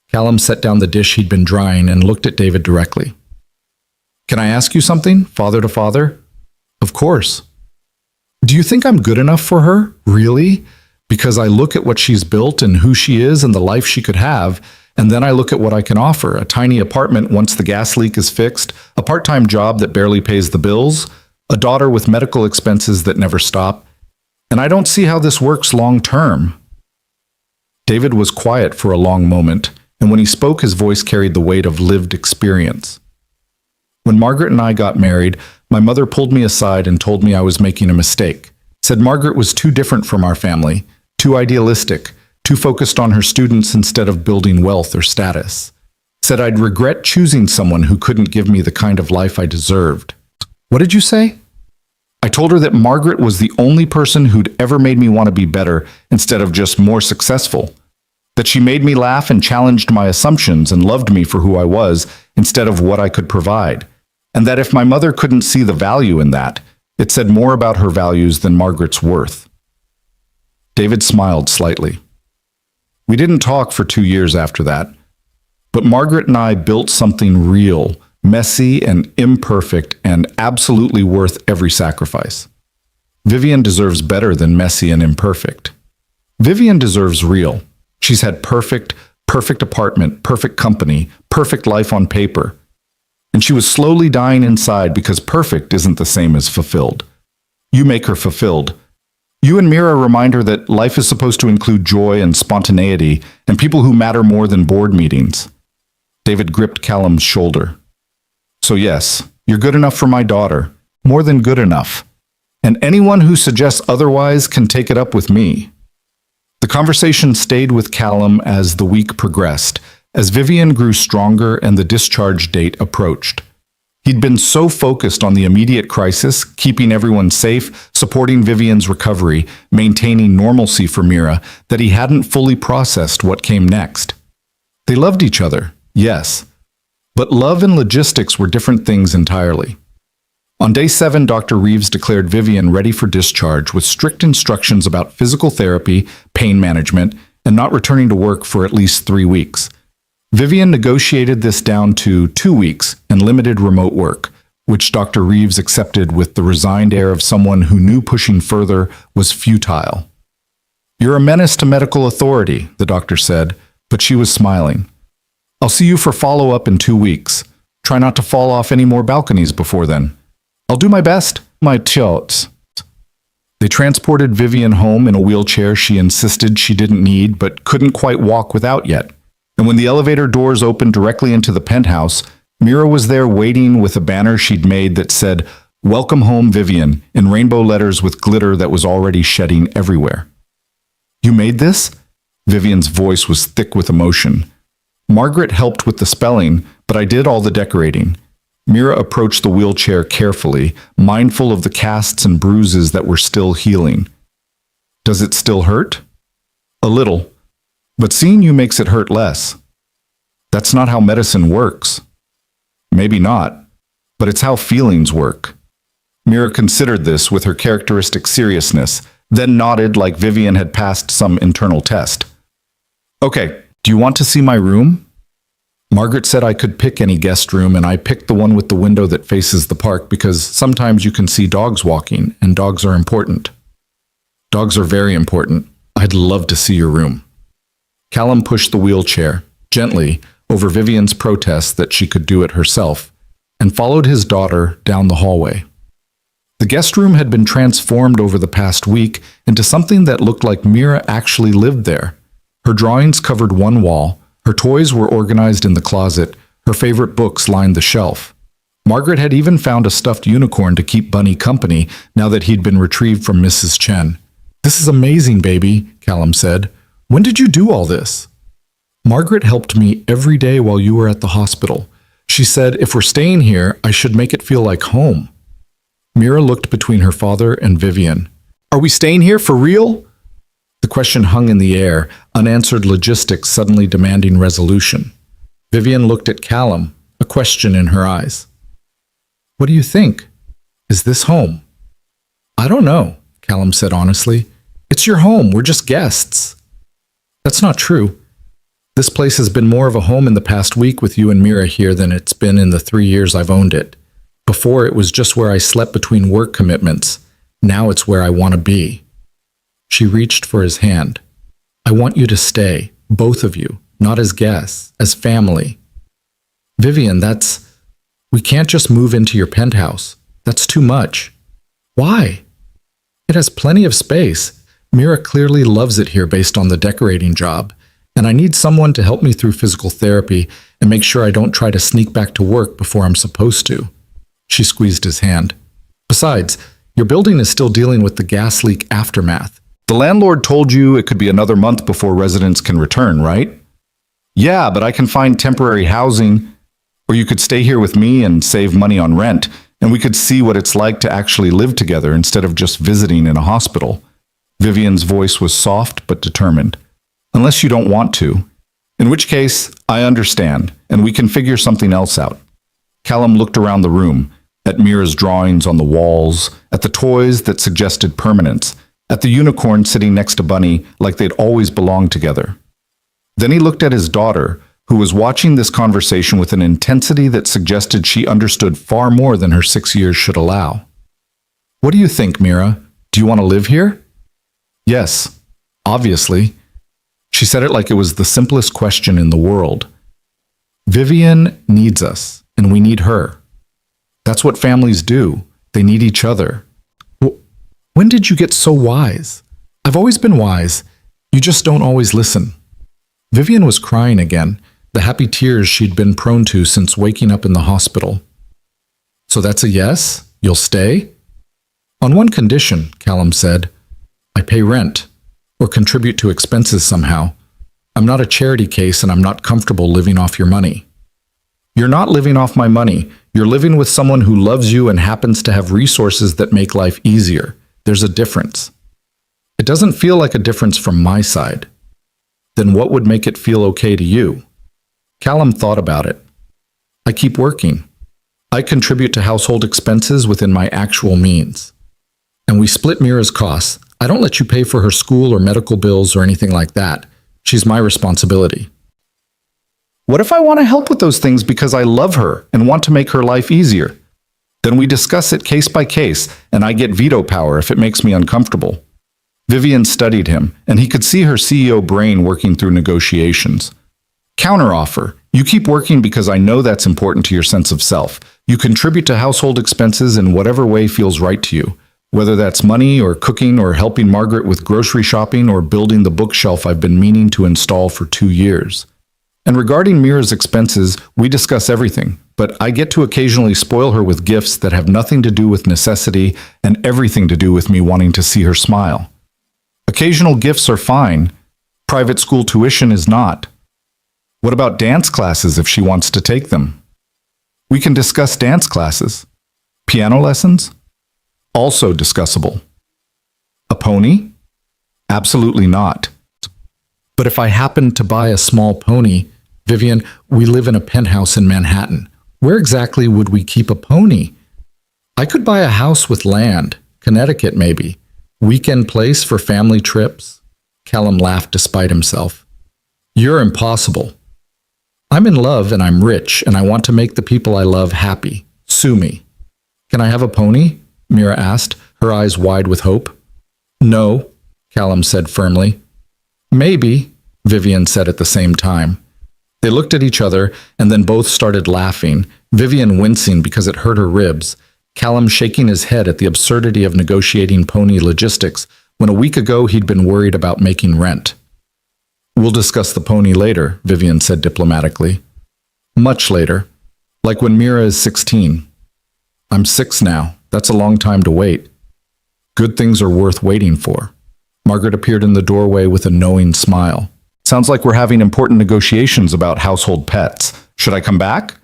Callum set down the dish he'd been drying and looked at David directly. Can I ask you something, father to father? Of course. Do you think I'm good enough for her? Really? Because I look at what she's built and who she is and the life she could have, and then I look at what I can offer, a tiny apartment once the gas leak is fixed, a part-time job that barely pays the bills, a daughter with medical expenses that never stop, and I don't see how this works long-term. David was quiet for a long moment, and when he spoke, his voice carried the weight of lived experience. When Margaret and I got married, my mother pulled me aside and told me I was making a mistake. Said Margaret was too different from our family, too idealistic, too focused on her students instead of building wealth or status. Said I'd regret choosing someone who couldn't give me the kind of life I deserved. What did you say? I told her that Margaret was the only person who'd ever made me want to be better instead of just more successful. That she made me laugh and challenged my assumptions and loved me for who I was instead of what I could provide. And that if my mother couldn't see the value in that, it said more about her values than Margaret's worth. David smiled slightly. We didn't talk for 2 years after that, but Margaret and I built something real, messy and imperfect, and absolutely worth every sacrifice. Vivian deserves better than messy and imperfect. Vivian deserves real. She's had perfect apartment, perfect company, perfect life on paper. And she was slowly dying inside because perfect isn't the same as fulfilled. You make her fulfilled. You and Mira remind her that life is supposed to include joy and spontaneity and people who matter more than board meetings. David gripped Callum's shoulder. So yes, you're good enough for my daughter, more than good enough. And anyone who suggests otherwise can take it up with me. The conversation stayed with Callum as the week progressed, as Vivian grew stronger and the discharge date approached. He'd been so focused on the immediate crisis, keeping everyone safe, supporting Vivian's recovery, maintaining normalcy for Mira, that he hadn't fully processed what came next. They loved each other, yes, but love and logistics were different things entirely. On day 7, Dr. Reeves declared Vivian ready for discharge with strict instructions about physical therapy, pain management, and not returning to work for at least 3 weeks. Vivian negotiated this down to 2 weeks and limited remote work, which Dr. Reeves accepted with the resigned air of someone who knew pushing further was futile. "You're a menace to medical authority," the doctor said, but she was smiling. "I'll see you for follow-up in 2 weeks. Try not to fall off any more balconies before then. I'll do my best, my chotes." They transported Vivian home in a wheelchair she insisted she didn't need but couldn't quite walk without yet. And when the elevator doors opened directly into the penthouse, Mira was there waiting with a banner she'd made that said, "Welcome home, Vivian," in rainbow letters with glitter that was already shedding everywhere. "You made this?" Vivian's voice was thick with emotion. "Margaret helped with the spelling, but I did all the decorating." Mira approached the wheelchair carefully, mindful of the casts and bruises that were still healing. "Does it still hurt?" "A little. But seeing you makes it hurt less." "That's not how medicine works." "Maybe not, but it's how feelings work." Mira considered this with her characteristic seriousness, then nodded like Vivian had passed some internal test. "Okay, do you want to see my room?" "Margaret said I could pick any guest room, and I picked the one with the window that faces the park because sometimes you can see dogs walking, and dogs are important." "Dogs are very important. I'd love to see your room." Callum pushed the wheelchair, gently, over Vivian's protest that she could do it herself, and followed his daughter down the hallway. The guest room had been transformed over the past week into something that looked like Mira actually lived there. Her drawings covered one wall, her toys were organized in the closet, her favorite books lined the shelf. Margaret had even found a stuffed unicorn to keep Bunny company now that he'd been retrieved from Mrs. Chen. "This is amazing, baby," Callum said. "When did you do all this?" "Margaret helped me every day while you were at the hospital. She said if we're staying here, I should make it feel like home." Mira looked between her father and Vivian. "Are we staying here for real?" The question hung in the air, unanswered logistics suddenly demanding resolution. Vivian looked at Callum, a question in her eyes. "What do you think? Is this home?" "I don't know," Callum said honestly. "It's your home. We're just guests." "That's not true. This place has been more of a home in the past week with you and Mira here than it's been in the 3 years I've owned it. Before, it was just where I slept between work commitments. Now it's where I want to be." She reached for his hand. "I want you to stay, both of you, not as guests, as family." "Vivian, we can't just move into your penthouse. That's too much." "Why?" "It has plenty of space. Mira clearly loves it here based on the decorating job, and I need someone to help me through physical therapy and make sure I don't try to sneak back to work before I'm supposed to." She squeezed his hand. "Besides, your building is still dealing with the gas leak aftermath. The landlord told you it could be another month before residents can return, right?" "Yeah, but I can find temporary housing. Or you could stay here with me and save money on rent, and we could see what it's like to actually live together instead of just visiting in a hospital." Vivian's voice was soft but determined. "Unless you don't want to. In which case, I understand, and we can figure something else out." Callum looked around the room, at Mira's drawings on the walls, at the toys that suggested permanence, at the unicorn sitting next to Bunny like they'd always belonged together. Then he looked at his daughter, who was watching this conversation with an intensity that suggested she understood far more than her 6 years should allow. "What do you think, Mira? Do you want to live here?" "Yes, obviously." She said it like it was the simplest question in the world. "Vivian needs us, and we need her. That's what families do. They need each other." "When did you get so wise?" "I've always been wise. You just don't always listen." Vivian was crying again, the happy tears she'd been prone to since waking up in the hospital. "So that's a yes? You'll stay?" "On one condition," Callum said. "I pay rent, or contribute to expenses somehow. I'm not a charity case and I'm not comfortable living off your money. You're not living off my money. You're living with someone who loves you and happens to have resources that make life easier. There's a difference. It doesn't feel like a difference from my side. Then what would make it feel okay to you? Callum thought about it. I keep working. I contribute to household expenses within my actual means. And we split Mira's costs. I don't let you pay for her school or medical bills or anything like that. She's my responsibility. What if I want to help with those things because I love her and want to make her life easier? Then we discuss it case by case, and I get veto power if it makes me uncomfortable. Vivian studied him, and he could see her CEO brain working through negotiations. Counteroffer. You keep working because I know that's important to your sense of self. You contribute to household expenses in whatever way feels right to you, whether that's money or cooking or helping Margaret with grocery shopping or building the bookshelf I've been meaning to install for 2 years. And regarding Mira's expenses, we discuss everything, but I get to occasionally spoil her with gifts that have nothing to do with necessity and everything to do with me wanting to see her smile. Occasional gifts are fine. Private school tuition is not. What about dance classes if she wants to take them? We can discuss dance classes. Piano lessons? Also discussable. A pony? Absolutely not. But if I happen to buy a small pony, Vivian, we live in a penthouse in Manhattan. Where exactly would we keep a pony? I could buy a house with land, Connecticut maybe. Weekend place for family trips. Callum laughed despite himself. You're impossible. I'm in love and I'm rich and I want to make the people I love happy. Sue me. Can I have a pony? Mira asked, her eyes wide with hope. No, Callum said firmly. Maybe, Vivian said at the same time. They looked at each other and then both started laughing, Vivian wincing because it hurt her ribs, Callum shaking his head at the absurdity of negotiating pony logistics when a week ago he'd been worried about making rent. We'll discuss the pony later, Vivian said diplomatically. Much later, like when Mira is 16. I'm 6 now. That's a long time to wait. Good things are worth waiting for. Margaret appeared in the doorway with a knowing smile. Sounds like we're having important negotiations about household pets. Should I come back?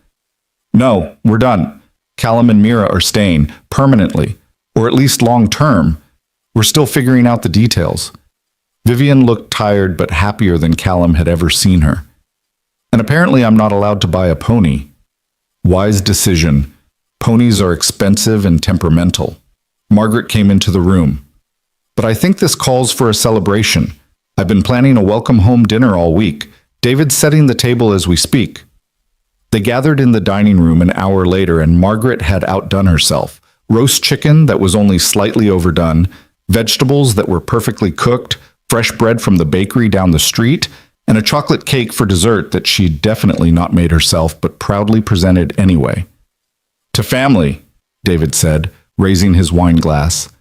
No, we're done. Callum and Mira are staying permanently, or at least long term. We're still figuring out the details. Vivian looked tired but happier than Callum had ever seen her. And apparently I'm not allowed to buy a pony. Wise decision. Ponies are expensive and temperamental. Margaret came into the room. But I think this calls for a celebration. I've been planning a welcome home dinner all week. David's setting the table as we speak. They gathered in the dining room an hour later and Margaret had outdone herself. Roast chicken that was only slightly overdone, vegetables that were perfectly cooked, fresh bread from the bakery down the street, and a chocolate cake for dessert that she'd definitely not made herself but proudly presented anyway. To family, David said, raising his wine glass.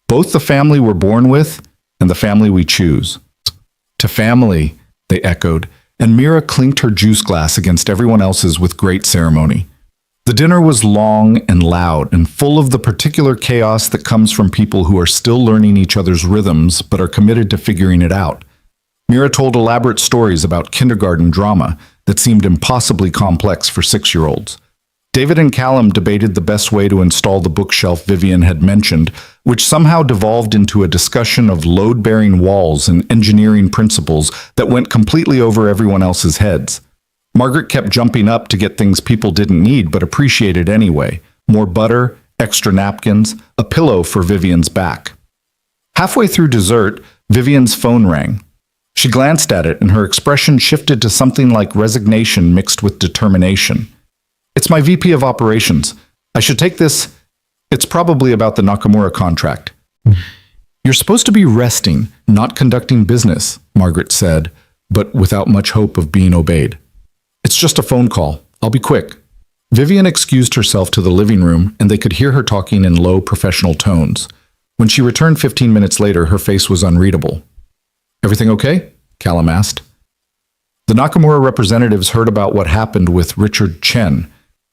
Both the family we're born with and the family we choose. To family, they echoed, and Mira clinked her juice glass against everyone else's with great ceremony. The dinner was long and loud and full of the particular chaos that comes from people who are still learning each other's rhythms but are committed to figuring it out. Mira told elaborate stories about kindergarten drama that seemed impossibly complex for 6-year-olds. David and Callum debated the best way to install the bookshelf Vivian had mentioned, which somehow devolved into a discussion of load-bearing walls and engineering principles that went completely over everyone else's heads. Margaret kept jumping up to get things people didn't need but appreciated anyway. More butter, extra napkins, a pillow for Vivian's back. Halfway through dessert, Vivian's phone rang. She glanced at it and her expression shifted to something like resignation mixed with determination. It's my VP of operations. I should take this. It's probably about the Nakamura contract. You're supposed to be resting, not conducting business, Margaret said, but without much hope of being obeyed. It's just a phone call. I'll be quick. Vivian excused herself to the living room, and they could hear her talking in low professional tones. When she returned 15 minutes later, her face was unreadable. Everything okay? Callum asked. The Nakamura representatives heard about what happened with Richard Chen.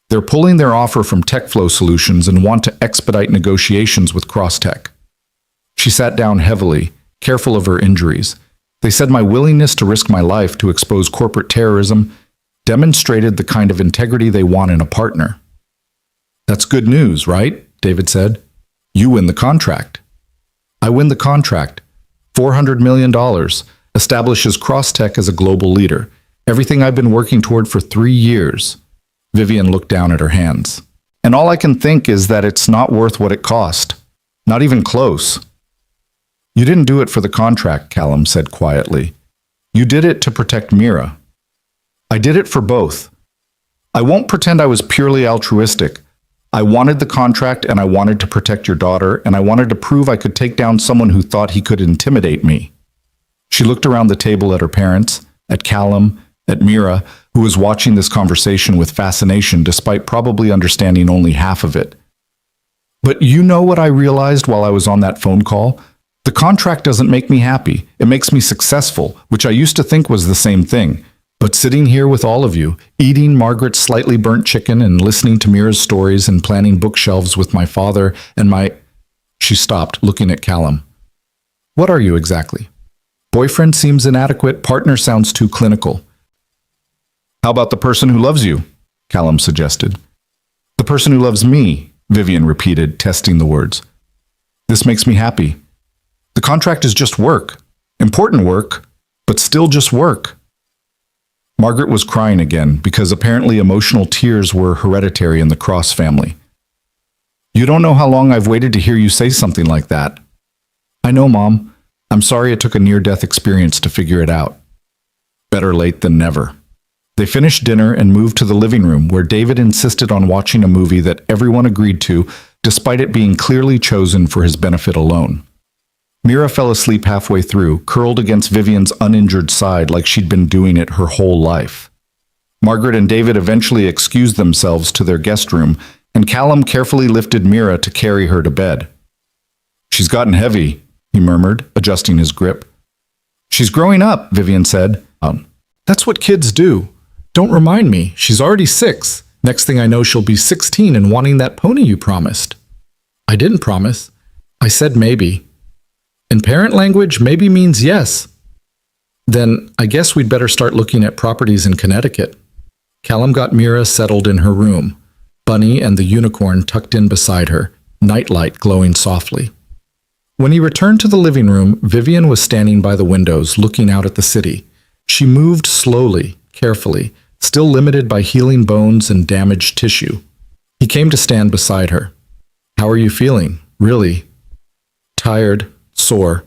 They're pulling their offer from TechFlow Solutions and want to expedite negotiations with Crosstech. She sat down heavily, careful of her injuries. They said my willingness to risk my life to expose corporate terrorism demonstrated the kind of integrity they want in a partner. That's good news, right? David said. You win the contract. I win the contract. $400 million. Establishes Crosstech as a global leader. Everything I've been working toward for 3 years. Vivian looked down at her hands. And all I can think is that it's not worth what it cost. Not even close. You didn't do it for the contract, Callum said quietly. You did it to protect Mira. I did it for both. I won't pretend I was purely altruistic. I wanted the contract and I wanted to protect your daughter, and I wanted to prove I could take down someone who thought he could intimidate me. She looked around the table at her parents, at Callum, at Mira, who was watching this conversation with fascination despite probably understanding only half of it. But you know what I realized while I was on that phone call? The contract doesn't make me happy. It makes me successful, which I used to think was the same thing. But sitting here with all of you, eating Margaret's slightly burnt chicken and listening to Mira's stories and planning bookshelves with my father and my... She stopped, looking at Callum. What are you exactly? Boyfriend seems inadequate, partner sounds too clinical. How about the person who loves you? Callum suggested. The person who loves me, Vivian repeated, testing the words. This makes me happy. The contract is just work. Important work, but still just work. Margaret was crying again because apparently emotional tears were hereditary in the Cross family. You don't know how long I've waited to hear you say something like that. I know, Mom. I'm sorry it took a near-death experience to figure it out. Better late than never. They finished dinner and moved to the living room where David insisted on watching a movie that everyone agreed to, despite it being clearly chosen for his benefit alone. Mira fell asleep halfway through, curled against Vivian's uninjured side like she'd been doing it her whole life. Margaret and David eventually excused themselves to their guest room, and Callum carefully lifted Mira to carry her to bed. She's gotten heavy, he murmured, adjusting his grip. She's growing up, Vivian said. That's what kids do. Don't remind me, she's already 6. Next thing I know, she'll be 16 and wanting that pony you promised. I didn't promise. I said maybe. In parent language, maybe means yes. Then I guess we'd better start looking at properties in Connecticut. Callum got Mira settled in her room, Bunny and the unicorn tucked in beside her, nightlight glowing softly. When he returned to the living room, Vivian was standing by the windows looking out at the city. She moved slowly, carefully, still limited by healing bones and damaged tissue. He came to stand beside her. How are you feeling? Really? Tired. Sore,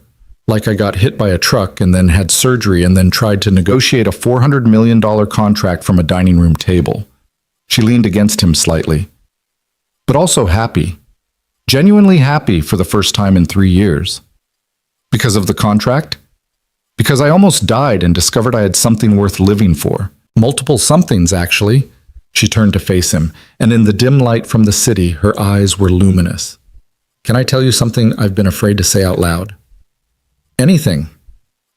like I got hit by a truck and then had surgery and then tried to negotiate a $400 million contract from a dining room table. She leaned against him slightly. But also happy. Genuinely happy for the first time in 3 years. Because of the contract? Because I almost died and discovered I had something worth living for. Multiple somethings, actually. She turned to face him, and in the dim light from the city, her eyes were luminous. Can I tell you something I've been afraid to say out loud? Anything.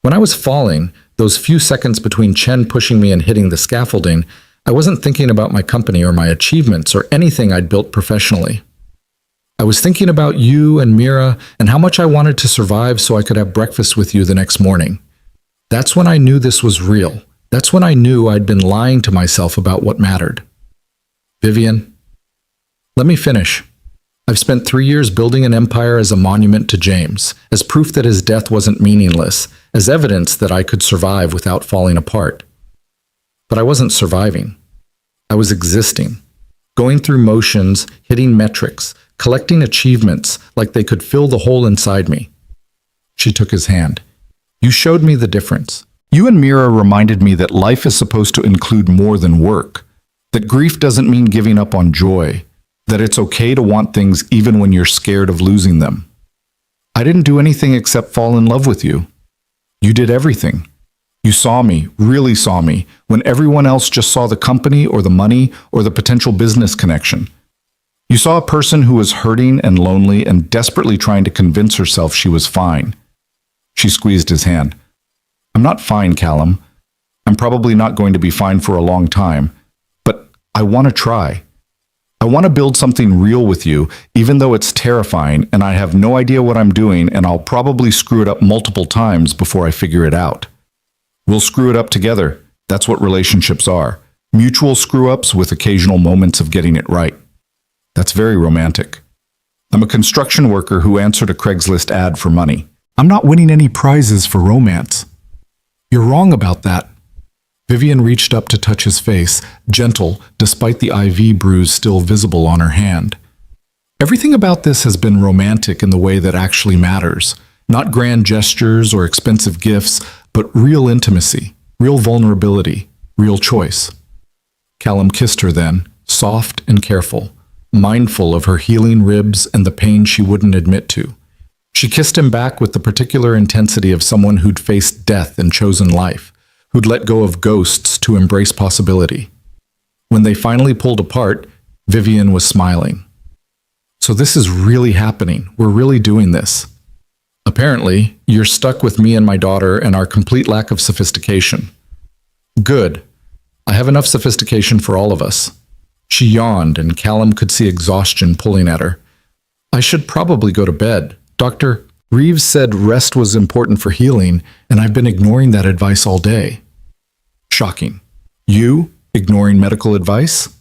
When I was falling, those few seconds between Chen pushing me and hitting the scaffolding, I wasn't thinking about my company or my achievements or anything I'd built professionally. I was thinking about you and Mira and how much I wanted to survive so I could have breakfast with you the next morning. That's when I knew this was real. That's when I knew I'd been lying to myself about what mattered. Vivian, let me finish. I've spent 3 years building an empire as a monument to James, as proof that his death wasn't meaningless, as evidence that I could survive without falling apart. But I wasn't surviving. I was existing, going through motions, hitting metrics, collecting achievements like they could fill the hole inside me. She took his hand. You showed me the difference. You and Mira reminded me that life is supposed to include more than work, that grief doesn't mean giving up on joy, that it's okay to want things even when you're scared of losing them. I didn't do anything except fall in love with you. You did everything. You saw me, really saw me, when everyone else just saw the company or the money or the potential business connection. You saw a person who was hurting and lonely and desperately trying to convince herself she was fine. She squeezed his hand. I'm not fine, Callum. I'm probably not going to be fine for a long time, but I want to try. I want to build something real with you, even though it's terrifying and I have no idea what I'm doing and I'll probably screw it up multiple times before I figure it out. We'll screw it up together. That's what relationships are. Mutual screw-ups with occasional moments of getting it right. That's very romantic. I'm a construction worker who answered a Craigslist ad for money. I'm not winning any prizes for romance. You're wrong about that. Vivian reached up to touch his face, gentle, despite the IV bruise still visible on her hand. Everything about this has been romantic in the way that actually matters. Not grand gestures or expensive gifts, but real intimacy, real vulnerability, real choice. Callum kissed her then, soft and careful, mindful of her healing ribs and the pain she wouldn't admit to. She kissed him back with the particular intensity of someone who'd faced death and chosen life, who'd let go of ghosts to embrace possibility. When they finally pulled apart, Vivian was smiling. So this is really happening. We're really doing this. Apparently, you're stuck with me and my daughter and our complete lack of sophistication. Good. I have enough sophistication for all of us. She yawned, and Callum could see exhaustion pulling at her. I should probably go to bed. Dr. Reeves said rest was important for healing, and I've been ignoring that advice all day. Shocking. You ignoring medical advice?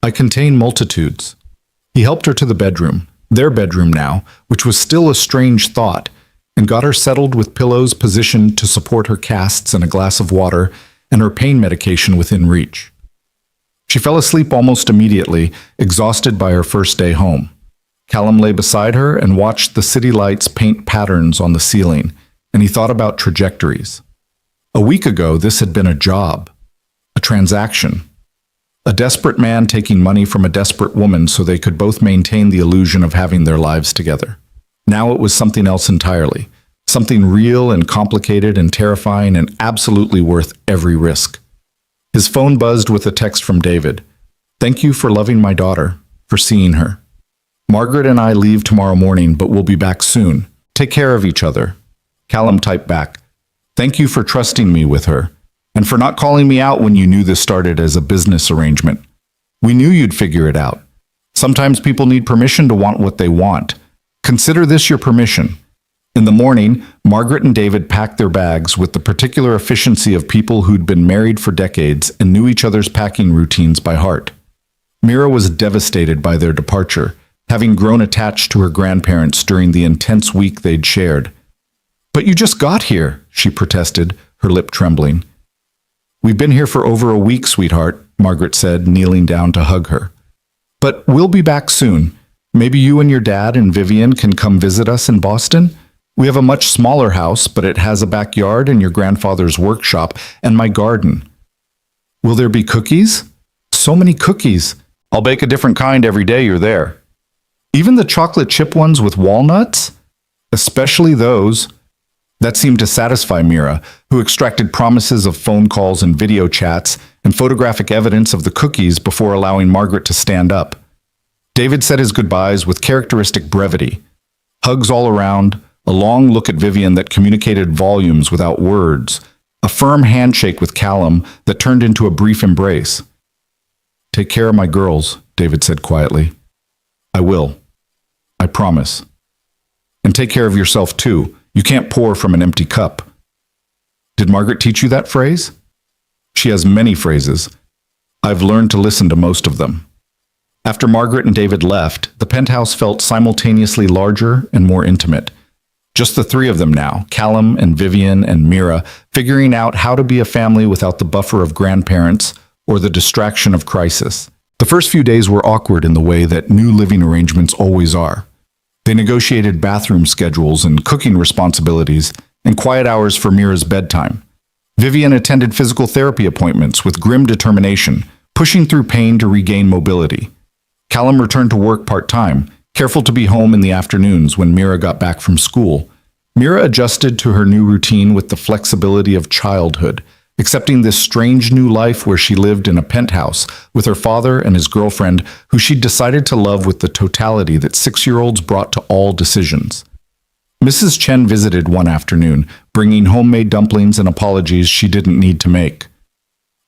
I contain multitudes. He helped her to the bedroom, their bedroom now, which was still a strange thought, and got her settled with pillows positioned to support her casts and a glass of water and her pain medication within reach. She fell asleep almost immediately, exhausted by her first day home. Callum lay beside her and watched the city lights paint patterns on the ceiling, and he thought about trajectories. A week ago, this had been a job, a transaction, a desperate man taking money from a desperate woman so they could both maintain the illusion of having their lives together. Now it was something else entirely, something real and complicated and terrifying and absolutely worth every risk. His phone buzzed with a text from David. Thank you for loving my daughter, for seeing her. Margaret and I leave tomorrow morning, but we'll be back soon. Take care of each other. Callum typed back. Thank you for trusting me with her, and for not calling me out when you knew this started as a business arrangement. We knew you'd figure it out. Sometimes people need permission to want what they want. Consider this your permission. In the morning, Margaret and David packed their bags with the particular efficiency of people who'd been married for decades and knew each other's packing routines by heart. Mira was devastated by their departure, having grown attached to her grandparents during the intense week they'd shared. But you just got here, she protested, her lip trembling. We've been here for over a week, sweetheart, Margaret said, kneeling down to hug her. But we'll be back soon. Maybe you and your dad and Vivian can come visit us in Boston? We have a much smaller house, but it has a backyard and your grandfather's workshop and my garden. Will there be cookies? So many cookies. I'll bake a different kind every day you're there. Even the chocolate chip ones with walnuts? Especially those. That seemed to satisfy Mira, who extracted promises of phone calls and video chats and photographic evidence of the cookies before allowing Margaret to stand up. David said his goodbyes with characteristic brevity. Hugs all around, a long look at Vivian that communicated volumes without words, a firm handshake with Callum that turned into a brief embrace. Take care of my girls, David said quietly. I will. I promise. And take care of yourself too. You can't pour from an empty cup. Did Margaret teach you that phrase? She has many phrases. I've learned to listen to most of them. After Margaret and David left, the penthouse felt simultaneously larger and more intimate. Just the three of them now, Callum and Vivian and Mira, figuring out how to be a family without the buffer of grandparents or the distraction of crisis. The first few days were awkward in the way that new living arrangements always are. They negotiated bathroom schedules and cooking responsibilities and quiet hours for Mira's bedtime. Vivian attended physical therapy appointments with grim determination, pushing through pain to regain mobility. Callum returned to work part-time, careful to be home in the afternoons when Mira got back from school. Mira adjusted to her new routine with the flexibility of childhood, accepting this strange new life where she lived in a penthouse with her father and his girlfriend, who she'd decided to love with the totality that 6-year-olds brought to all decisions. Mrs. Chen visited one afternoon, bringing homemade dumplings and apologies she didn't need to make.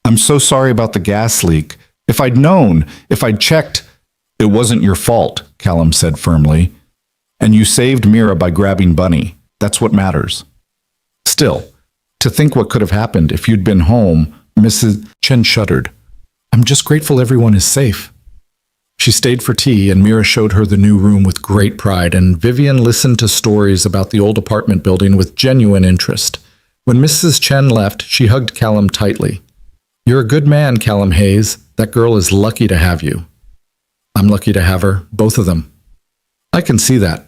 I'm so sorry about the gas leak. If I'd known, if I'd checked, it wasn't your fault, Callum said firmly. And you saved Mira by grabbing Bunny. That's what matters. Still, To think what could have happened if you'd been home, Mrs. Chen shuddered. I'm just grateful everyone is safe. She stayed for tea, and Mira showed her the new room with great pride, and Vivian listened to stories about the old apartment building with genuine interest. When Mrs. Chen left, she hugged Callum tightly. You're a good man, Callum Hayes. That girl is lucky to have you. I'm lucky to have her, both of them. I can see that.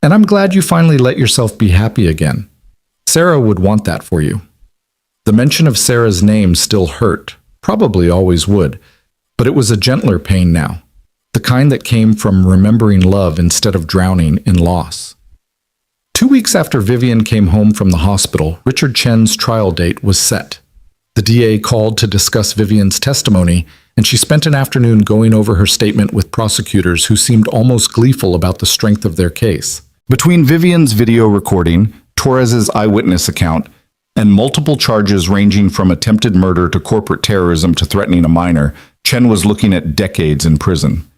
And I'm glad you finally let yourself be happy again. Sarah would want that for you. The mention of Sarah's name still hurt, probably always would, but it was a gentler pain now, the kind that came from remembering love instead of drowning in loss. 2 weeks after Vivian came home from the hospital, Richard Chen's trial date was set. The DA called to discuss Vivian's testimony, and she spent an afternoon going over her statement with prosecutors who seemed almost gleeful about the strength of their case. Between Vivian's video recording, Torres's eyewitness account, and multiple charges ranging from attempted murder to corporate terrorism to threatening a minor, Chen was looking at decades in prison.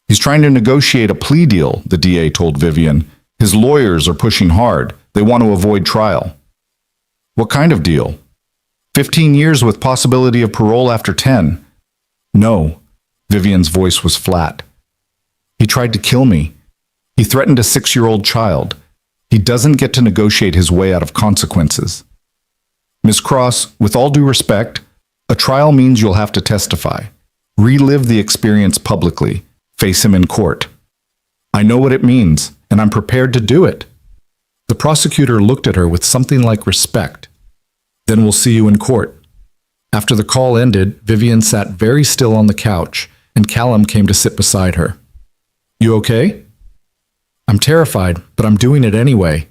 He's trying to negotiate a plea deal, the DA told Vivian. His lawyers are pushing hard. They want to avoid trial. What kind of deal? 15 years with possibility of parole after 10. No. Vivian's voice was flat. He tried to kill me. He threatened a 6-year-old child. He doesn't get to negotiate his way out of consequences. Miss Cross, with all due respect, a trial means you'll have to testify. Relive the experience publicly. Face him in court. I know what it means, and I'm prepared to do it. The prosecutor looked at her with something like respect. Then we'll see you in court. After the call ended, Vivian sat very still on the couch, and Callum came to sit beside her. You okay? I'm terrified, but I'm doing it anyway.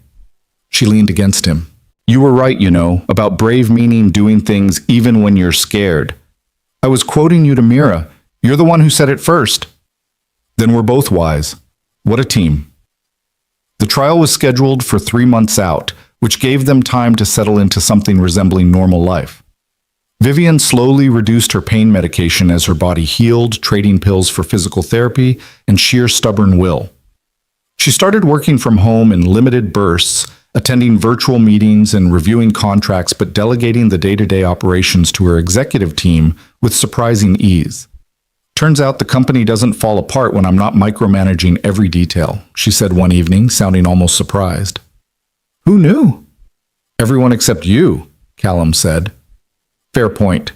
She leaned against him. You were right, you know, about brave meaning doing things even when you're scared. I was quoting you to Mira. You're the one who said it first. Then we're both wise. What a team. The trial was scheduled for 3 months out, which gave them time to settle into something resembling normal life. Vivian slowly reduced her pain medication as her body healed, trading pills for physical therapy and sheer stubborn will. She started working from home in limited bursts, attending virtual meetings and reviewing contracts, but delegating the day-to-day operations to her executive team with surprising ease. Turns out the company doesn't fall apart when I'm not micromanaging every detail, she said one evening, sounding almost surprised. Who knew? Everyone except you, Callum said. Fair point.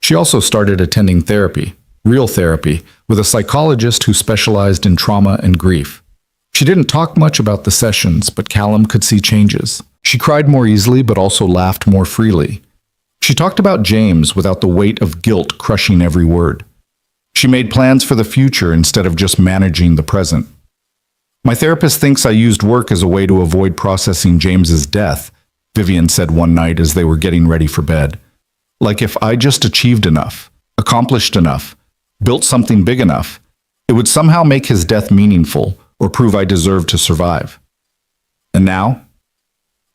She also started attending therapy, real therapy, with a psychologist who specialized in trauma and grief. She didn't talk much about the sessions, but Callum could see changes. She cried more easily, but also laughed more freely. She talked about James without the weight of guilt crushing every word. She made plans for the future instead of just managing the present. My therapist thinks I used work as a way to avoid processing James's death, Vivian said one night as they were getting ready for bed. Like if I just achieved enough, accomplished enough, built something big enough, it would somehow make his death meaningful or prove I deserved to survive. And now?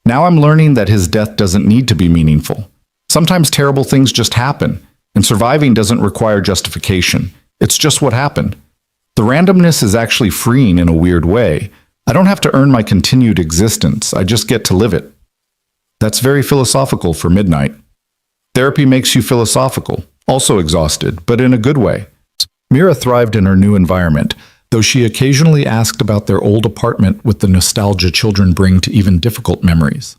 Now I'm learning that his death doesn't need to be meaningful. Sometimes terrible things just happen, and surviving doesn't require justification. It's just what happened. The randomness is actually freeing in a weird way. I don't have to earn my continued existence. I just get to live it. That's very philosophical for midnight. Therapy makes you philosophical, also exhausted, but in a good way. Mira thrived in her new environment, though she occasionally asked about their old apartment with the nostalgia children bring to even difficult memories.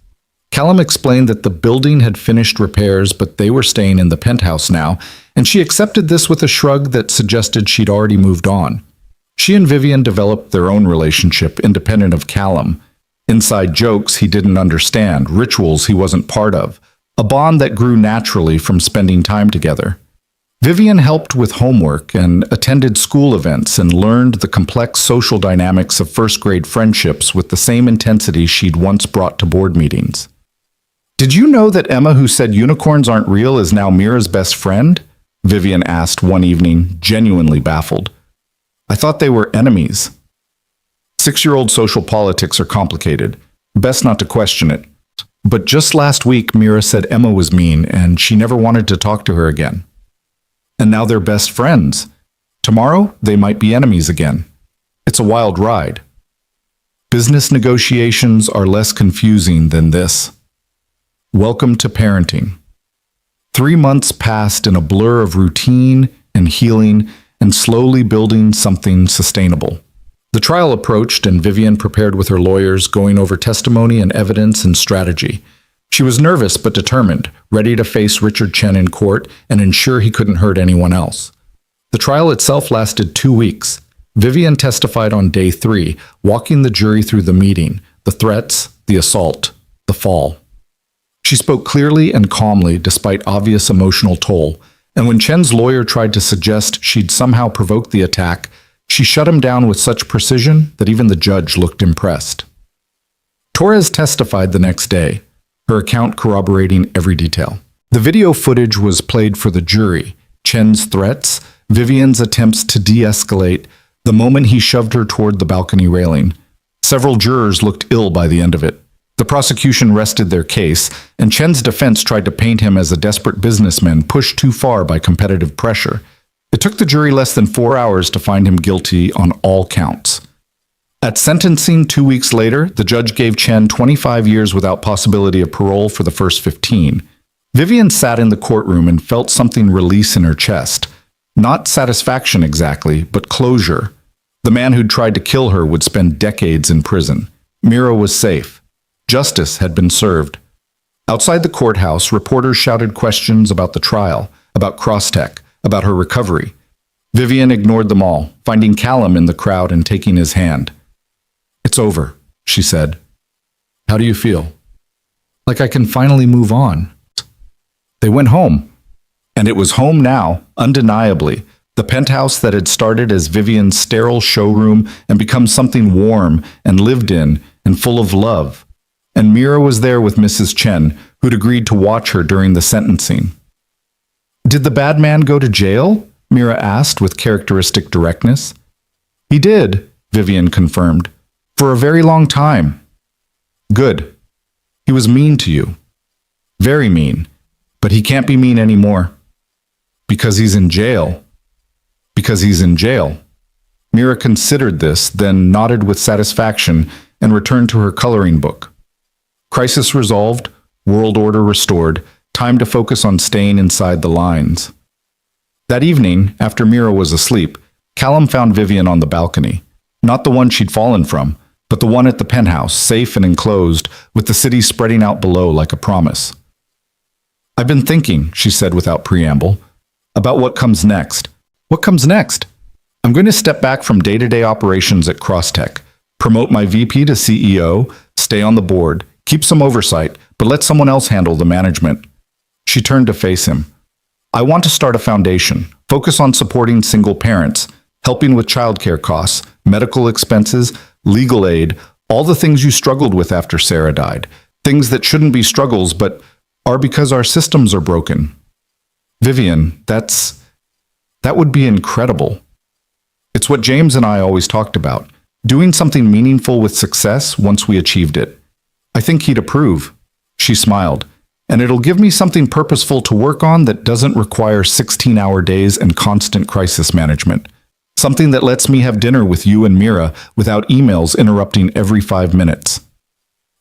Callum explained that the building had finished repairs, but they were staying in the penthouse now, and she accepted this with a shrug that suggested she'd already moved on. She and Vivian developed their own relationship independent of Callum. Inside jokes he didn't understand, rituals he wasn't part of, a bond that grew naturally from spending time together. Vivian helped with homework and attended school events and learned the complex social dynamics of first-grade friendships with the same intensity she'd once brought to board meetings. Did you know that Emma, who said unicorns aren't real, is now Mira's best friend? Vivian asked one evening, genuinely baffled. I thought they were enemies. 6-year-old social politics are complicated. Best not to question it. But just last week, Mira said Emma was mean and she never wanted to talk to her again. And now they're best friends. Tomorrow, they might be enemies again. It's a wild ride. Business negotiations are less confusing than this. Welcome to parenting. 3 months passed in a blur of routine and healing and slowly building something sustainable. The trial approached and Vivian prepared with her lawyers, going over testimony and evidence and strategy. She was nervous but determined, ready to face Richard Chen in court and ensure he couldn't hurt anyone else. The trial itself lasted 2 weeks. Vivian testified on day 3, walking the jury through the meeting, the threats, the assault, the fall. She spoke clearly and calmly despite obvious emotional toll, and when Chen's lawyer tried to suggest she'd somehow provoked the attack, she shut him down with such precision that even the judge looked impressed. Torres testified the next day, her account corroborating every detail. The video footage was played for the jury, Chen's threats, Vivian's attempts to de-escalate, the moment he shoved her toward the balcony railing. Several jurors looked ill by the end of it. The prosecution rested their case, and Chen's defense tried to paint him as a desperate businessman pushed too far by competitive pressure. It took the jury less than 4 hours to find him guilty on all counts. At sentencing 2 weeks later, the judge gave Chen 25 years without possibility of parole for the first 15. Vivian sat in the courtroom and felt something release in her chest. Not satisfaction exactly, but closure. The man who'd tried to kill her would spend decades in prison. Mira was safe. Justice had been served. Outside the courthouse, reporters shouted questions about the trial, about Crosstech, about her recovery. Vivian ignored them all, finding Callum in the crowd and taking his hand. "It's over," she said. "How do you feel?" "Like I can finally move on." They went home. And it was home now, undeniably. The penthouse that had started as Vivian's sterile showroom and become something warm and lived in and full of love. And Mira was there with Mrs. Chen, who'd agreed to watch her during the sentencing. "Did the bad man go to jail?" Mira asked with characteristic directness. "He did," Vivian confirmed. "For a very long time." "Good. He was mean to you." "Very mean. But he can't be mean anymore." "Because he's in jail." "Because he's in jail." Mira considered this, then nodded with satisfaction and returned to her coloring book. Crisis resolved, world order restored, time to focus on staying inside the lines. That evening, after Mira was asleep, Callum found Vivian on the balcony. Not the one she'd fallen from, but the one at the penthouse, safe and enclosed, with the city spreading out below like a promise. "I've been thinking," she said without preamble, "about what comes next." "What comes next?" "I'm going to step back from day-to-day operations at Crosstech, promote my VP to CEO, stay on the board, keep some oversight, but let someone else handle the management." She turned to face him. "I want to start a foundation, focus on supporting single parents, helping with childcare costs, medical expenses, legal aid, all the things you struggled with after Sarah died, things that shouldn't be struggles but are because our systems are broken." "Vivian, that would be incredible." "It's what James and I always talked about, doing something meaningful with success once we achieved it. I think he'd approve." She smiled. "And it'll give me something purposeful to work on that doesn't require 16-hour days and constant crisis management. Something that lets me have dinner with you and Mira without emails interrupting every 5 minutes."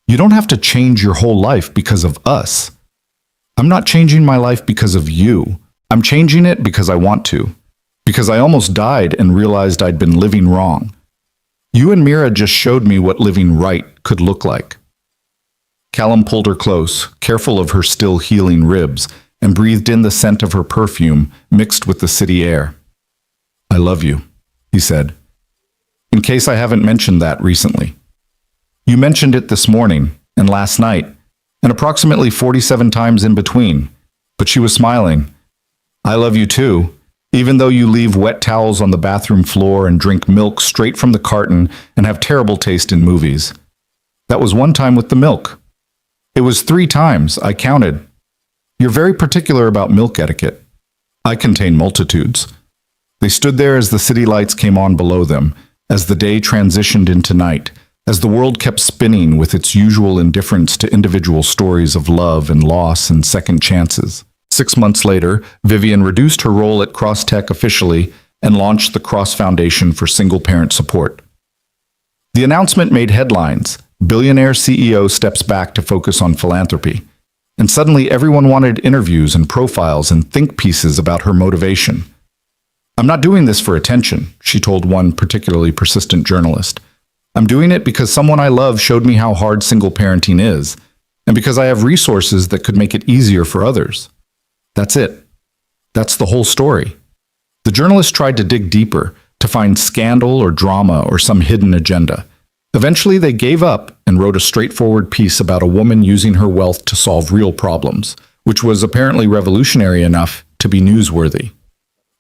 "You don't have to change your whole life because of us." "I'm not changing my life because of you. I'm changing it because I want to. Because I almost died and realized I'd been living wrong. You and Mira just showed me what living right could look like." Callum pulled her close, careful of her still healing ribs, and breathed in the scent of her perfume mixed with the city air. "I love you," he said. "In case I haven't mentioned that recently. You mentioned it this morning and last night, and approximately 47 times in between." But she was smiling. "I love you too, even though you leave wet towels on the bathroom floor and drink milk straight from the carton and have terrible taste in movies." "That was one time with the milk." "It was 3 times, I counted." "You're very particular about milk etiquette." "I contain multitudes." They stood there as the city lights came on below them, as the day transitioned into night, as the world kept spinning with its usual indifference to individual stories of love and loss and second chances. 6 months later, Vivian reduced her role at Crosstech officially and launched the Cross Foundation for single-parent support. The announcement made headlines. Billionaire CEO steps back to focus on philanthropy. and suddenly everyone wanted interviews and profiles and think pieces about her motivation. "I'm not doing this for attention," she told one particularly persistent journalist. "I'm doing it because someone I love showed me how hard single parenting is, and because I have resources that could make it easier for others. That's it. That's the whole story." The journalist tried to dig deeper, to find scandal or drama or some hidden agenda. Eventually, they gave up and wrote a straightforward piece about a woman using her wealth to solve real problems, which was apparently revolutionary enough to be newsworthy.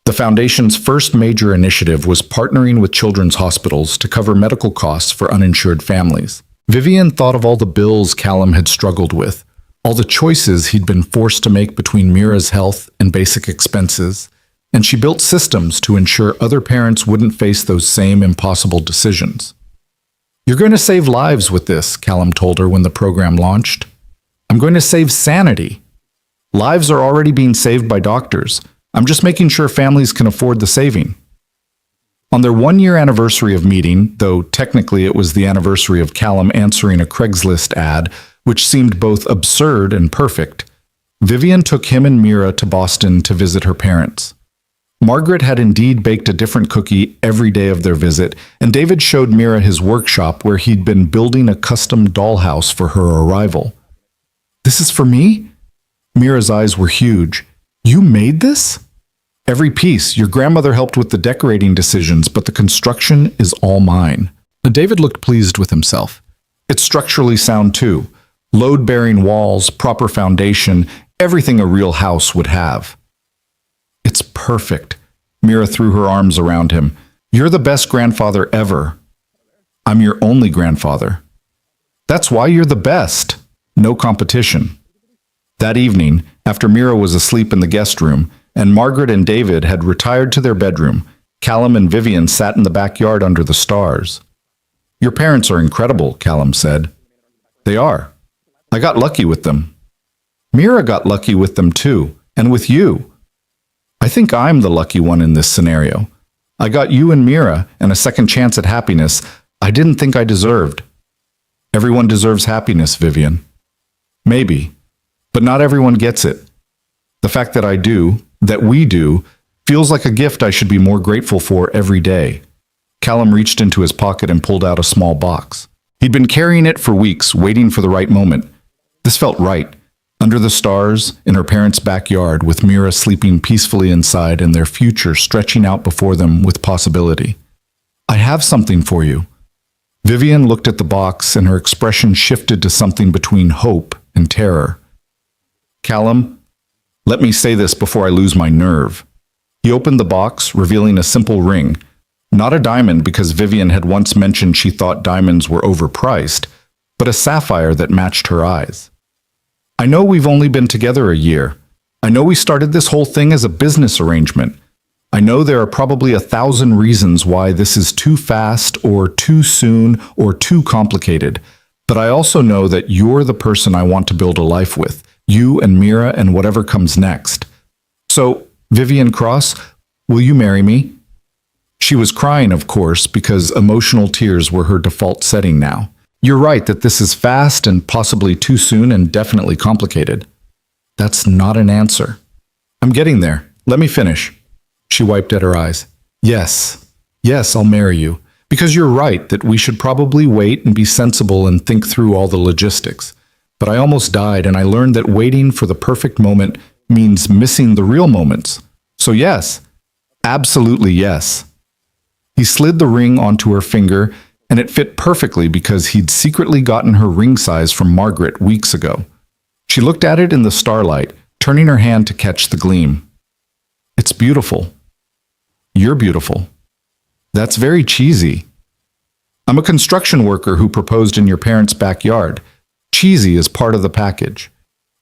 The foundation's first major initiative was partnering with children's hospitals to cover medical costs for uninsured families. Vivian thought of all the bills Callum had struggled with, all the choices he'd been forced to make between Mira's health and basic expenses, and she built systems to ensure other parents wouldn't face those same impossible decisions. "You're going to save lives with this," Callum told her when the program launched. "I'm going to save sanity. Lives are already being saved by doctors. I'm just making sure families can afford the saving." On their one-year anniversary of meeting, though technically it was the anniversary of Callum answering a Craigslist ad, which seemed both absurd and perfect, Vivian took him and Mira to Boston to visit her parents. Margaret had indeed baked a different cookie every day of their visit, and David showed Mira his workshop where he'd been building a custom dollhouse for her arrival. "This is for me?" Mira's eyes were huge. "You made this?" "Every piece. Your grandmother helped with the decorating decisions, but the construction is all mine." David looked pleased with himself. "It's structurally sound too. Load-bearing walls, proper foundation, everything a real house would have." "It's perfect." Mira threw her arms around him. "You're the best grandfather ever." "I'm your only grandfather." "That's why you're the best." No competition. That evening, after Mira was asleep in the guest room, and Margaret and David had retired to their bedroom, Callum and Vivian sat in the backyard under the stars. "Your parents are incredible," Callum said. "They are. I got lucky with them." "Mira got lucky with them too, and with you." "I think I'm the lucky one in this scenario. I got you and Mira and a second chance at happiness I didn't think I deserved." "Everyone deserves happiness, Vivian." "Maybe, but not everyone gets it. The fact that I do, that we do, feels like a gift I should be more grateful for every day." Callum reached into his pocket and pulled out a small box. He'd been carrying it for weeks, waiting for the right moment. This felt right. Under the stars, in her parents' backyard, with Mira sleeping peacefully inside and their future stretching out before them with possibility. "I have something for you." Vivian looked at the box and her expression shifted to something between hope and terror. "Callum, let me say this before I lose my nerve." He opened the box, revealing a simple ring. Not a diamond, because Vivian had once mentioned she thought diamonds were overpriced, but a sapphire that matched her eyes. "I know we've only been together a year. I know we started this whole thing as a business arrangement. I know there are probably 1,000 reasons why this is too fast or too soon or too complicated. But I also know that you're the person I want to build a life with, you and Mira and whatever comes next. So, Vivian Cross, will you marry me?" She was crying, of course, because emotional tears were her default setting now. "You're right that this is fast and possibly too soon and definitely complicated." "That's not an answer." "I'm getting there. Let me finish." She wiped at her eyes. Yes, I'll marry you. Because you're right that we should probably wait and be sensible and think through all the logistics. But I almost died and I learned that waiting for the perfect moment means missing the real moments. So yes, absolutely yes." He slid the ring onto her finger, and it fit perfectly because he'd secretly gotten her ring size from Margaret weeks ago. She looked at it in the starlight, turning her hand to catch the gleam. "It's beautiful." "You're beautiful." "That's very cheesy." "I'm a construction worker who proposed in your parents' backyard. Cheesy is part of the package."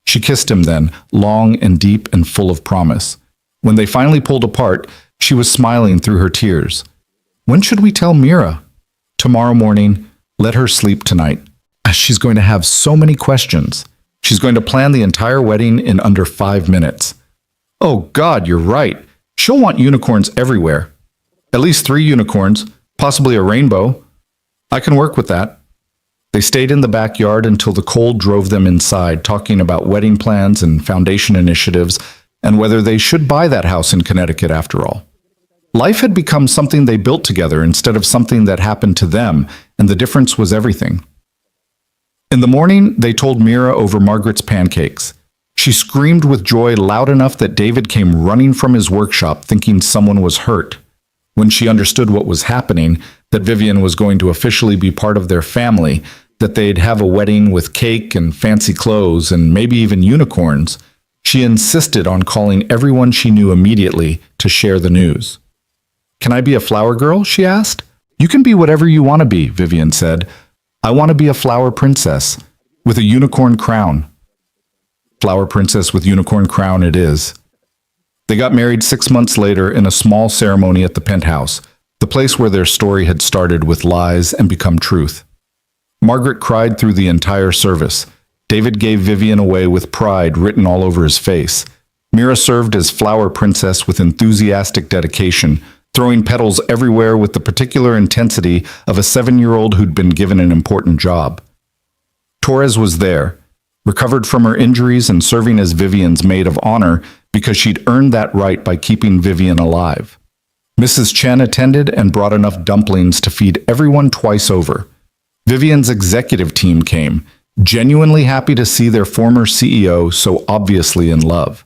She kissed him then, long and deep and full of promise. When they finally pulled apart, she was smiling through her tears. "When should we tell Mira?" "Tomorrow morning. Let her sleep tonight. She's going to have so many questions. She's going to plan the entire wedding in under 5 minutes." "Oh God, you're right. She'll want unicorns everywhere. At least 3 unicorns, possibly a rainbow. I can work with that." They stayed in the backyard until the cold drove them inside, talking about wedding plans and foundation initiatives, and whether they should buy that house in Connecticut after all. Life had become something they built together instead of something that happened to them, and the difference was everything. In the morning, they told Mira over Margaret's pancakes. She screamed with joy loud enough that David came running from his workshop thinking someone was hurt. When she understood what was happening, that Vivian was going to officially be part of their family, that they'd have a wedding with cake and fancy clothes and maybe even unicorns, she insisted on calling everyone she knew immediately to share the news. "Can I be a flower girl?" she asked. "You can be whatever you want to be," Vivian said. "I want to be a flower princess with a unicorn crown." Flower princess with unicorn crown it is. They got married 6 months later in a small ceremony at the penthouse, the place where their story had started with lies and become truth. Margaret cried through the entire service. David gave Vivian away with pride written all over his face. Mira served as flower princess with enthusiastic dedication, throwing petals everywhere with the particular intensity of a 7-year-old who'd been given an important job. Torres was there, recovered from her injuries and serving as Vivian's maid of honor because she'd earned that right by keeping Vivian alive. Mrs. Chen attended and brought enough dumplings to feed everyone twice over. Vivian's executive team came, genuinely happy to see their former CEO so obviously in love.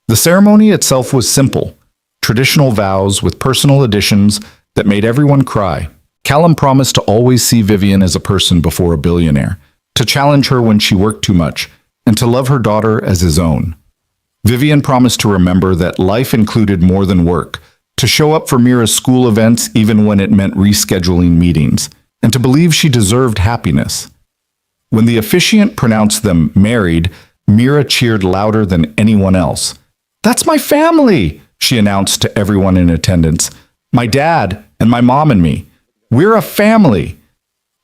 The ceremony itself was simple, traditional vows with personal additions that made everyone cry. Callum promised to always see Vivian as a person before a billionaire, to challenge her when she worked too much, and to love her daughter as his own. Vivian promised to remember that life included more than work, to show up for Mira's school events even when it meant rescheduling meetings, and to believe she deserved happiness. When the officiant pronounced them married, Mira cheered louder than anyone else. "That's my family," she announced to everyone in attendance. "My dad and my mom and me. We're a family."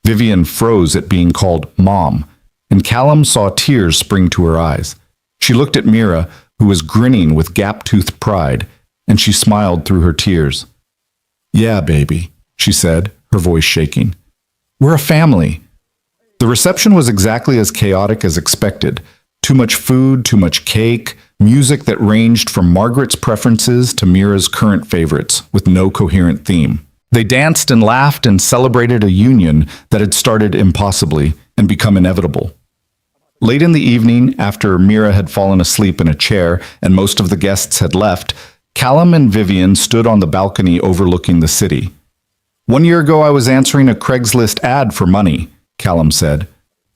Vivian froze at being called Mom, and Callum saw tears spring to her eyes. She looked at Mira, who was grinning with gap-toothed pride, and she smiled through her tears. "Yeah, baby," she said, her voice shaking. "We're a family." The reception was exactly as chaotic as expected. Too much food, too much cake, music that ranged from Margaret's preferences to Mira's current favorites, with no coherent theme. They danced and laughed and celebrated a union that had started impossibly and become inevitable. Late in the evening, after Mira had fallen asleep in a chair and most of the guests had left, Callum and Vivian stood on the balcony overlooking the city. "1 year ago I was answering a Craigslist ad for money," Callum said.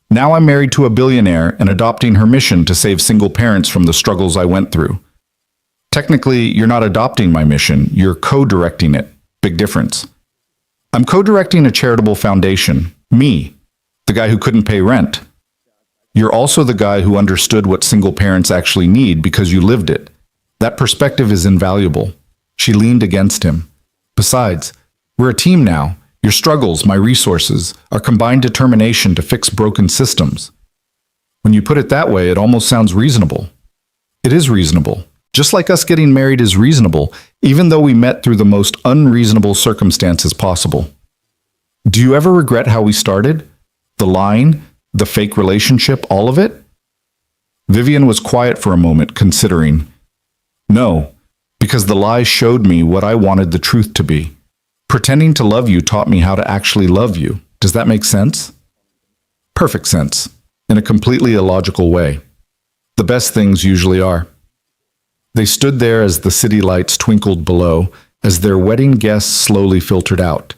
"Now I'm married to a billionaire and adopting her mission to save single parents from the struggles I went through." "Technically, you're not adopting my mission, you're co-directing it. Big difference." "I'm co-directing a charitable foundation. Me, the guy who couldn't pay rent." "You're also the guy who understood what single parents actually need because you lived it. That perspective is invaluable." She leaned against him. "Besides, we're a team now. Your struggles, my resources, our combined determination to fix broken systems." "When you put it that way, it almost sounds reasonable." "It is reasonable. Just like us getting married is reasonable, even though we met through the most unreasonable circumstances possible." "Do you ever regret how we started? The lying, the fake relationship, all of it?" Vivian was quiet for a moment, considering. "No, because the lies showed me what I wanted the truth to be. Pretending to love you taught me how to actually love you. Does that make sense?" "Perfect sense, in a completely illogical way. The best things usually are." They stood there as the city lights twinkled below, as their wedding guests slowly filtered out,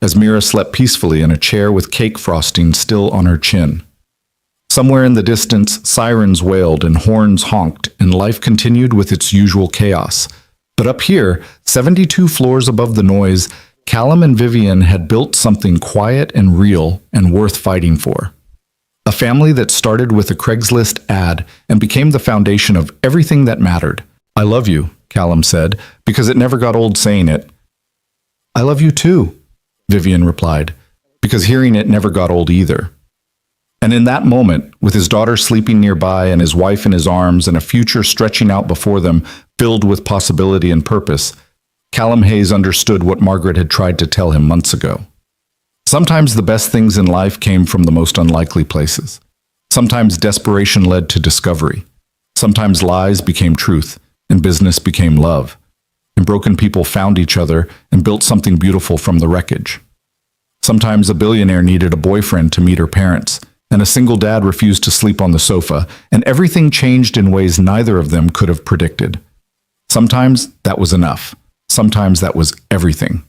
as Mira slept peacefully in a chair with cake frosting still on her chin. Somewhere in the distance, sirens wailed and horns honked, and life continued with its usual chaos. But up here, 72 floors above the noise, Callum and Vivian had built something quiet and real and worth fighting for. A family that started with a Craigslist ad and became the foundation of everything that mattered. "I love you," Callum said, because it never got old saying it. "I love you too," Vivian replied, because hearing it never got old either. And in that moment, with his daughter sleeping nearby and his wife in his arms and a future stretching out before them filled with possibility and purpose, Callum Hayes understood what Margaret had tried to tell him months ago. Sometimes the best things in life came from the most unlikely places. Sometimes desperation led to discovery. Sometimes lies became truth, and business became love. And broken people found each other and built something beautiful from the wreckage. Sometimes a billionaire needed a boyfriend to meet her parents, and a single dad refused to sleep on the sofa, and everything changed in ways neither of them could have predicted. Sometimes that was enough. Sometimes that was everything.